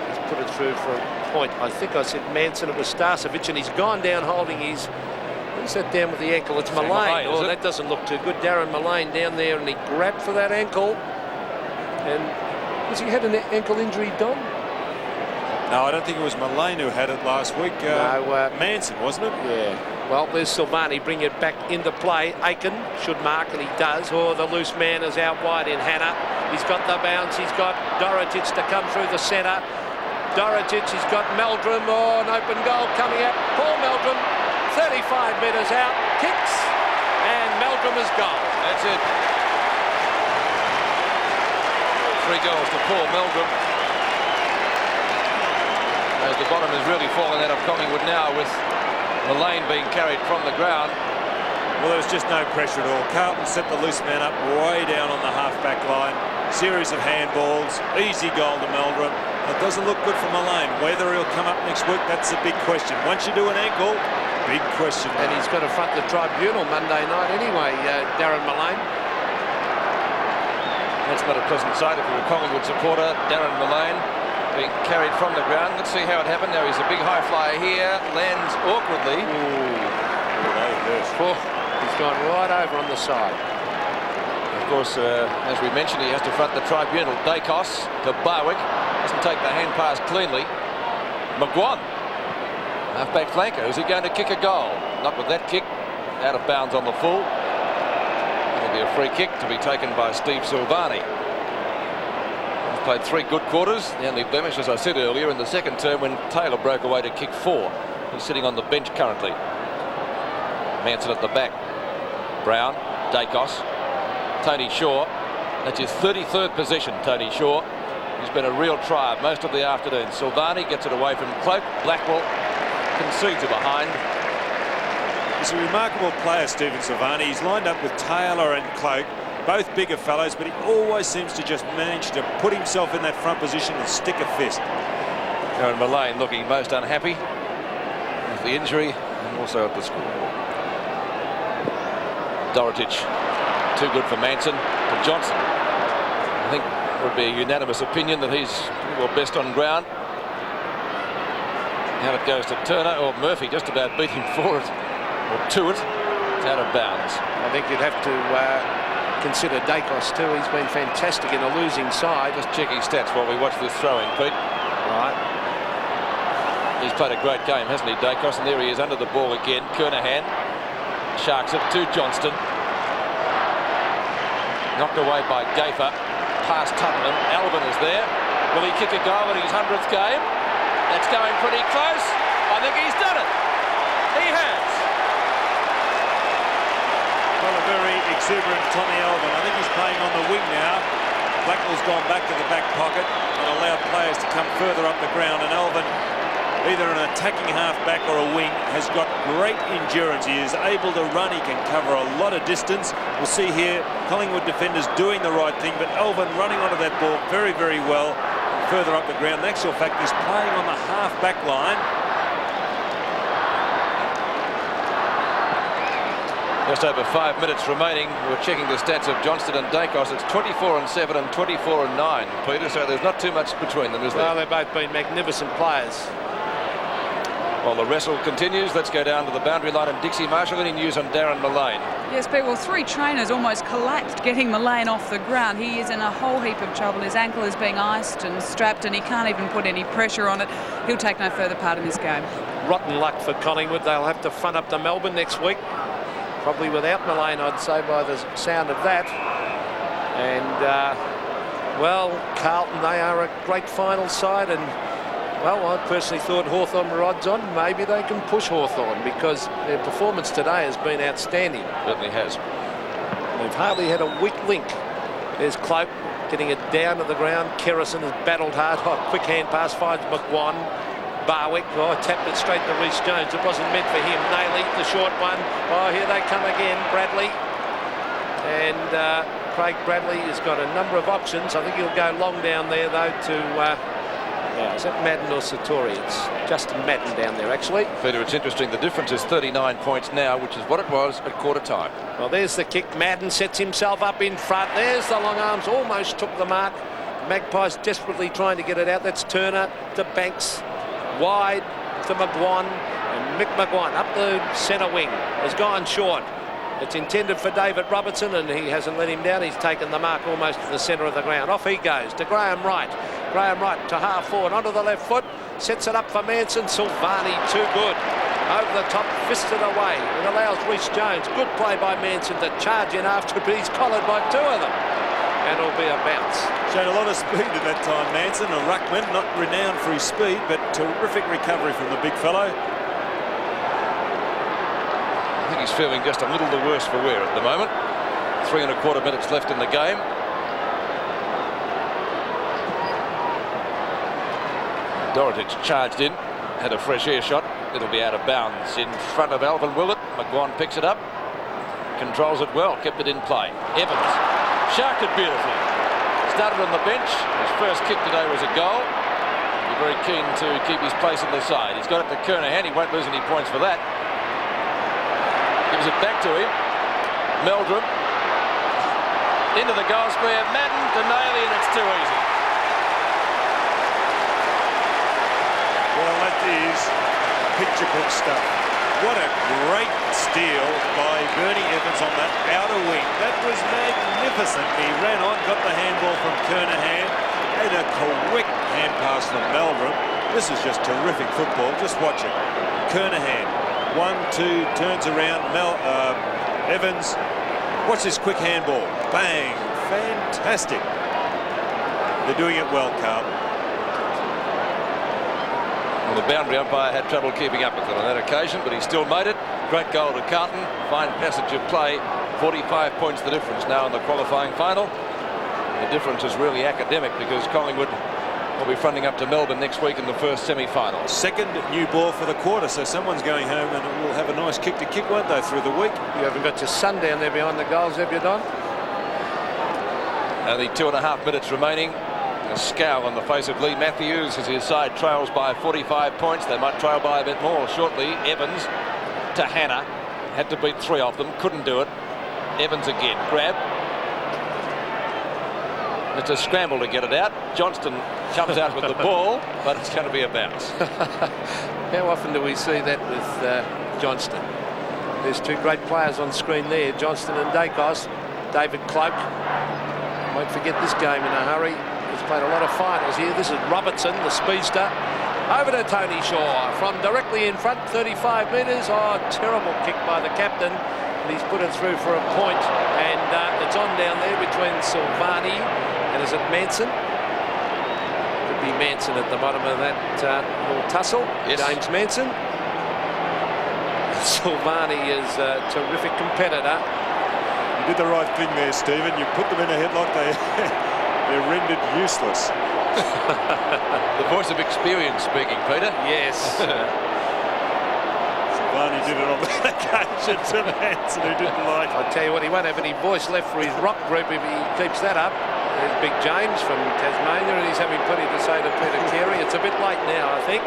He's put it through for a point. I think I said Manson. It was Starcevic, and he's gone down holding his... Who's that down with the ankle? It's Mullane. Oh, that doesn't look too good. Darren Mullane down there, and he grabbed for that ankle. And has he had an ankle injury, Don? No, I don't think it was Mullane who had it last week. Manson, wasn't it? Yeah. Well, there's Silvani bringing it back into play. Aiken should mark, and he does. Oh, the loose man is out wide in Hannah. He's got the bounce. He's got Dorotic to come through the centre. Dorotic, he's got Meldrum. Oh, an open goal coming up. Paul Meldrum, 35 metres out, kicks, and Meldrum is gone. That's it. 3 goals to Paul Meldrum. As the bottom is really falling out of Collingwood now, with Mullane being carried from the ground. Well, there was just no pressure at all. Carlton set the loose man up way down on the half-back line. Series of handballs, easy goal to Meldrum. It doesn't look good for Mullane. Whether he'll come up next week, that's a big question. Once you do an ankle, big question. And he's got to front the tribunal Monday night anyway, Darren Mullane. That's not a pleasant sight if you're a Collingwood supporter. Darren Mullane being carried from the ground. Let's see how it happened. Now he's a big high flyer here. Lands awkwardly. Oh, he's gone right over on the side. Of course, as we mentioned, he has to front the tribunal. Dacos to Barwick. Doesn't take the hand pass cleanly. McGuan, half-back flanker. Is he going to kick a goal? Not with that kick. Out of bounds on the full. It'll be a free kick to be taken by Steve Silvani. He's played 3 good quarters. The only blemish, as I said earlier, in the second term when Taylor broke away to kick 4. He's sitting on the bench currently. Manson at the back. Brown, Dacos, Tony Shaw. That's his 33rd possession, Tony Shaw. He's been a real trier most of the afternoon. Silvani gets it away from Cloak. Blackwell concedes it behind. He's a remarkable player, Stephen Silvani. He's lined up with Taylor and Cloak, both bigger fellows, but he always seems to just manage to put himself in that front position and stick a fist. Darren Mullane looking most unhappy with the injury and also at the score. Dorotic, too good for Manson. To Johnson. I think it would be a unanimous opinion that he's best on ground. Now it goes to Turner, or Murphy just about beat him for it, or to it. It's out of bounds. I think you'd have to consider Dacos too. He's been fantastic in a losing side. Just checking stats while we watch this throw-in, Pete. Right. He's played a great game, hasn't he, Dacos? And there he is under the ball again. Kernahan sharks it to Johnston. Knocked away by Gafer. Past Tubman. Alvin is there. Will he kick a goal in his 100th game? That's going pretty close. I think he's done it. He has. Well, a very exuberant Tommy Alvin. I think he's playing on the wing now. Blackwell's gone back to the back pocket and allowed players to come further up the ground. And Alvin, either an attacking half-back or a wing, has got great endurance. He is able to run. He can cover a lot of distance. We'll see here Collingwood defenders doing the right thing, but Alvin running onto that ball very, very well further up the ground. In actual fact, he's playing on the half-back line. Just over 5 minutes remaining. We're checking the stats of Johnston and Dacos. It's 24-7 and 24-9, Peter, so there's not too much between them, is there? Well, they've both been magnificent players. Well, the wrestle continues. Let's go down to the boundary line. And Dixie Marshall, any news on Darren Mullane? Yes, Pete, well, 3 trainers almost collapsed getting Mullane off the ground. He is in a whole heap of trouble. His ankle is being iced and strapped, and he can't even put any pressure on it. He'll take no further part in this game. Rotten luck for Collingwood. They'll have to front up to Melbourne next week. Probably without Mullane, I'd say, by the sound of that. And Well, Carlton, they are a great final side, and well, I personally thought Hawthorn were odds on. Maybe they can push Hawthorn because their performance today has been outstanding. Certainly has. They've hardly had a weak link. There's Cloak getting it down to the ground. Kerrison has battled hard. Oh, quick hand pass finds McGuan. Barwick, tapped it straight to Reece Jones. It wasn't meant for him. Nailey, the short one. Oh, here they come again. Bradley. And Craig Bradley has got a number of options. I think he'll go long down there, though, to... is that Madden or Satori? It's Justin Madden down there, actually. Peter, it's interesting. The difference is 39 points now, which is what it was at quarter time. Well, there's the kick. Madden sets himself up in front. There's the long arms. Almost took the mark. Magpies desperately trying to get it out. That's Turner to Banks. Wide to McGuan. And Mick McGuan up the centre wing. Has gone short. It's intended for David Robertson, and he hasn't let him down. He's taken the mark almost to the centre of the ground. Off he goes to Graham Wright. Graham Wright to half forward onto the left foot. Sets it up for Manson. Silvani too good. Over the top, fisted away. It allows Reece Jones. Good play by Manson to charge in after, but he's collared by two of them. And it'll be a bounce. Showed a lot of speed at that time, Manson. A ruckman, not renowned for his speed, but terrific recovery from the big fellow. I think he's feeling just a little the worse for wear at the moment. 3 1/4 minutes left in the game. Dorotich charged in, had a fresh air shot. It'll be out of bounds in front of Alvin Willett. McGuan picks it up, controls it well, kept it in play. Evans sharked it beautifully. Started on the bench. His first kick today was a goal. He'll be very keen to keep his place in the side. He's got it to Kernahan. He won't lose any points for that. Gives it back to him. Meldrum into the goal square. Madden to Nailey, and it's too easy. Well, that is picture book stuff. What a great steal by Bernie Evans on that outer wing. That was magnificent. He ran on, got the handball from Kernahan, and a quick hand pass from Meldrum. This is just terrific football. Just watch it. Kernahan, 1-2, turns around. Evans, watch this quick handball. Bang! Fantastic. They're doing it well, Carl. Well, the boundary umpire had trouble keeping up with it on that occasion, but he still made it. Great goal to Carlton. Fine passage of play. 45 points the difference now in the qualifying final. The difference is really academic because Collingwood will be fronting up to Melbourne next week in the first semi-final. Second new ball for the quarter, so someone's going home and will have a nice kick to kick, won't they, through the week? You haven't got your son down there behind the goals, have you, Don? Only 2.5 minutes remaining. A scowl on the face of Lee Matthews as his side trails by 45 points. They might trail by a bit more shortly. Evans to Hannah. Had to beat 3 of them. Couldn't do it. Evans again. Grab. It's a scramble to get it out. Johnston comes out with the ball, but it's going to be a bounce. How often do we see that with Johnston? There's two great players on screen there, Johnston and Dacos. David Cloak. Won't forget this game in a hurry. He's played a lot of finals here. This is Robertson, the speedster. Over to Tony Shaw from directly in front, 35 metres. Oh, terrible kick by the captain. And he's put it through for a point. And it's on down there between Silvani and is it Manson? Could be Manson at the bottom of that little tussle. Yes. James Manson. Silvani is a terrific competitor. You did the right thing there, Stephen. You put them in a headlock. They're rendered useless. The voice of experience speaking, Peter. Yes. Silvani did it on that occasion to Manson, who didn't like it. I tell you what, he won't have any voice left for his rock group if he keeps that up. There's Big James from Tasmania, and he's having plenty to say to Peter Carey. It's a bit late now, I think.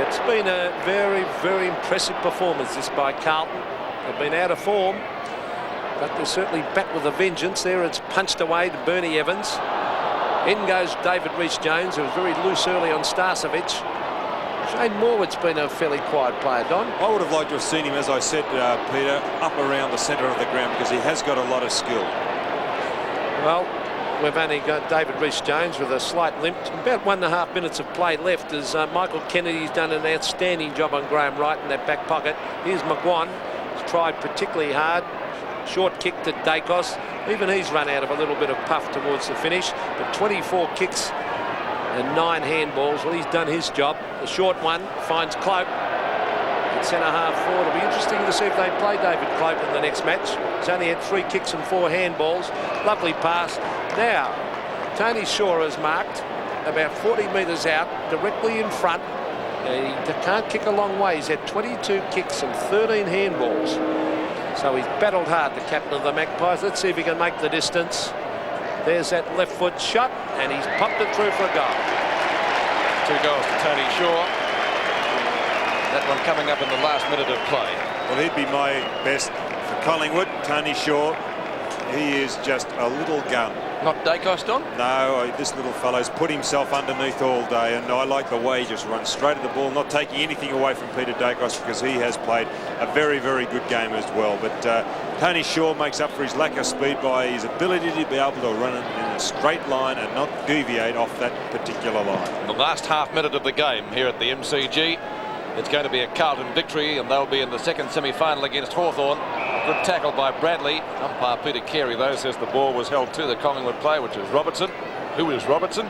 It's been a very, very impressive performance, this by Carlton. They've been out of form, but they're certainly back with a vengeance. There it's punched away to Bernie Evans. In goes David Reece-Jones, who was very loose early on Starcevic. Shane Morwood's been a fairly quiet player, Don. I would have liked to have seen him, as I said, Peter, up around the centre of the ground because he has got a lot of skill. Well, we've only got David Reece-Jones with a slight limp. About 1.5 minutes of play left as Michael Kennedy's done an outstanding job on Graham Wright in that back pocket. Here's McGuan. He's tried particularly hard. Short kick to Dacos. Even he's run out of a little bit of puff towards the finish. But 24 kicks and 9 handballs. Well, he's done his job. The short one finds Cloak at centre half forward. It'll be interesting to see if they play David Cloak in the next match. He's only had 3 kicks and 4 handballs. Lovely pass. Now, Tony Shaw has marked about 40 metres out, directly in front. He can't kick a long way. He's had 22 kicks and 13 handballs. So he's battled hard, the captain of the Magpies. Let's see if he can make the distance. There's that left foot shot, and he's popped it through for a goal. 2 goals to Tony Shaw. That one coming up in the last minute of play. Well, he'd be my best for Collingwood. Tony Shaw, he is just a little gun. Not Dacos, Don? No, this little fellow's put himself underneath all day, and I like the way he just runs straight at the ball, not taking anything away from Peter Dacos, because he has played a very, very good game as well. But Tony Shaw makes up for his lack of speed by his ability to be able to run in a straight line and not deviate off that particular line. The last half minute of the game here at the MCG. It's going to be a Carlton victory, and they'll be in the second semi-final against Hawthorn. Good tackle by Bradley. Umpire Peter Carey, though, says the ball was held to the Collingwood player, which is Robertson. Who is Robertson?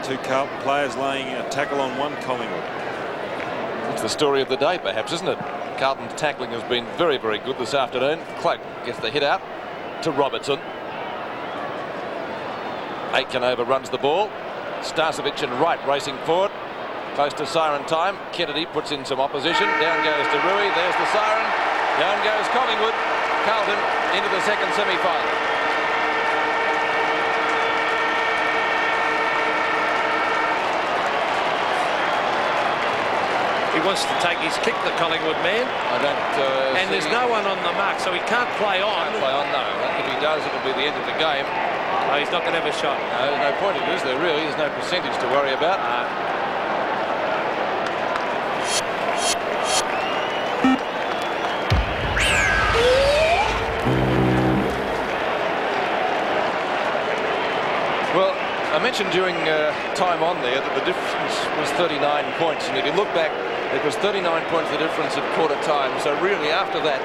2 Carlton players laying a tackle on 1 Collingwood. It's the story of the day, perhaps, isn't it? Carlton's tackling has been very, very good this afternoon. Cloak gets the hit out to Robertson. Aitken overruns the ball. Starcevic and Wright racing forward. Close to siren time. Kennedy puts in some opposition. Down goes to Rui. There's the siren. Down goes Collingwood. Carlton into the second semi-final. He wants to take his kick, the Collingwood man. I don't. And there's no one on the mark, so he can't play on. Can't play on, no. If he does, it'll be the end of the game. Oh, he's not going to have a shot. No, there's no point in it, is there, really? There's no percentage to worry about. Well, I mentioned during time on there that the difference was 39 points, and if you look back, it was 39 points the difference at quarter time. So really, after that,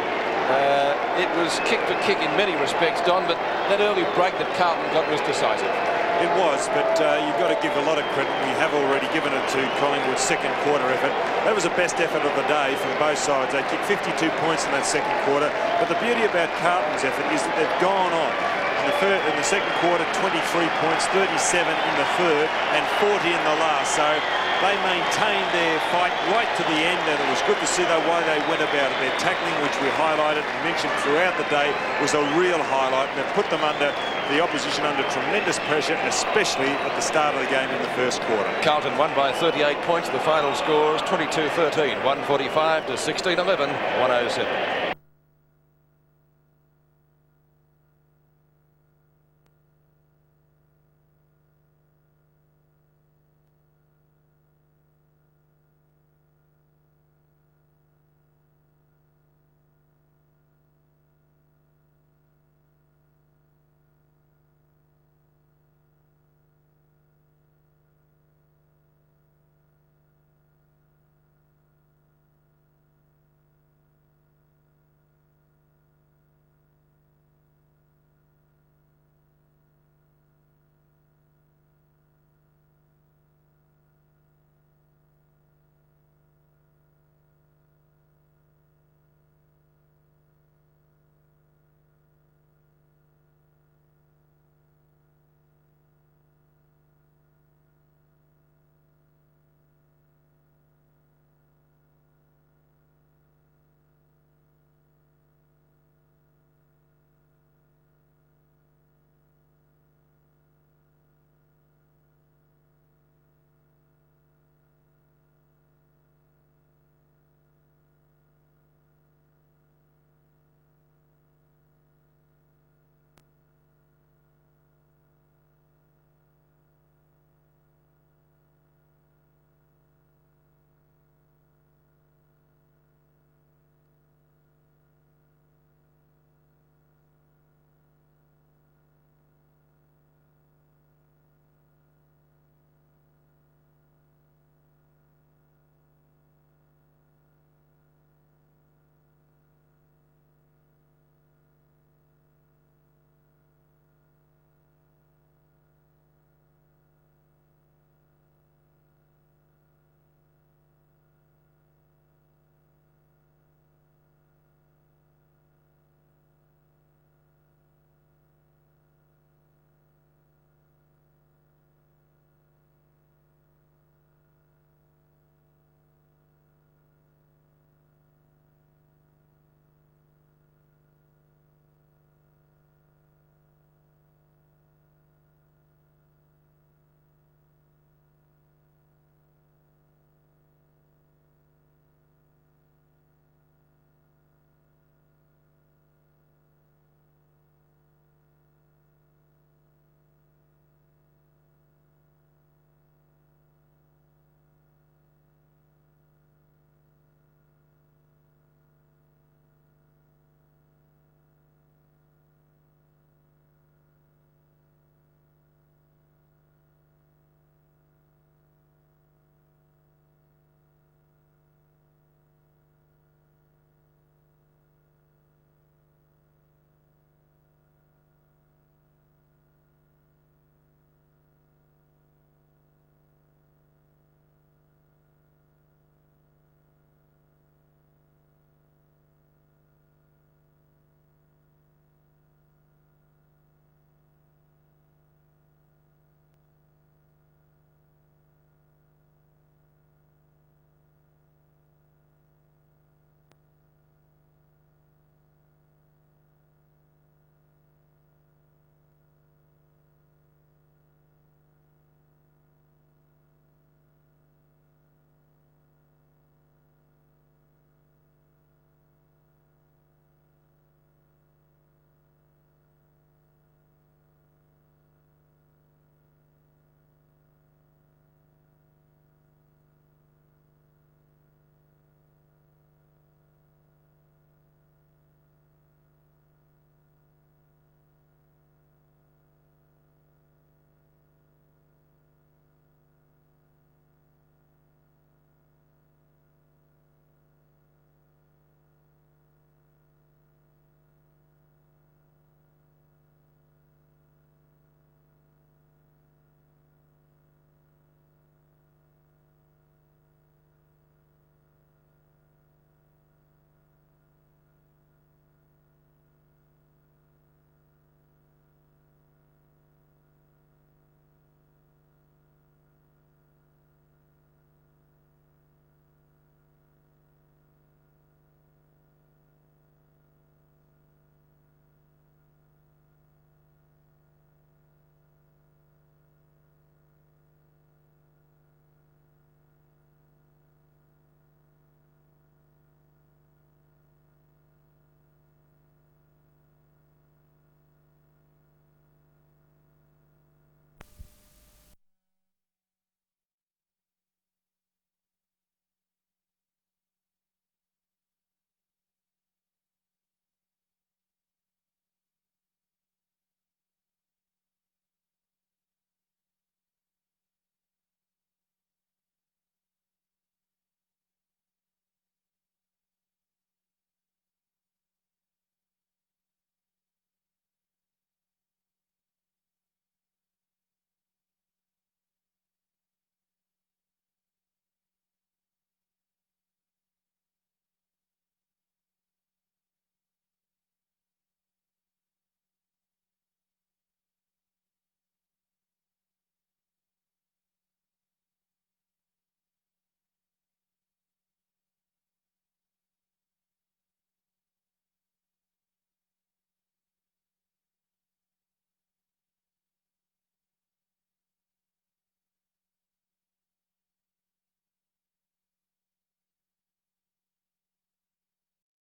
it was kick for kick in many respects, Don, but that early break that Carlton got was decisive. It was, but you've got to give a lot of credit. We have already given it to Collingwood's second quarter effort. That was the best effort of the day from both sides. They kicked 52 points in that second quarter, but the beauty about Carlton's effort is that they've gone on. In the second quarter, 23 points, 37 in the third, and 40 in the last. So they maintained their fight right to the end, and it was good to see the way they went about it. Their tackling, which we highlighted and mentioned throughout the day, was a real highlight, and it put them under the opposition under tremendous pressure, especially at the start of the game in the first quarter. Carlton won by 38 points. The final score is 22-13, 145 to 16-11, 107.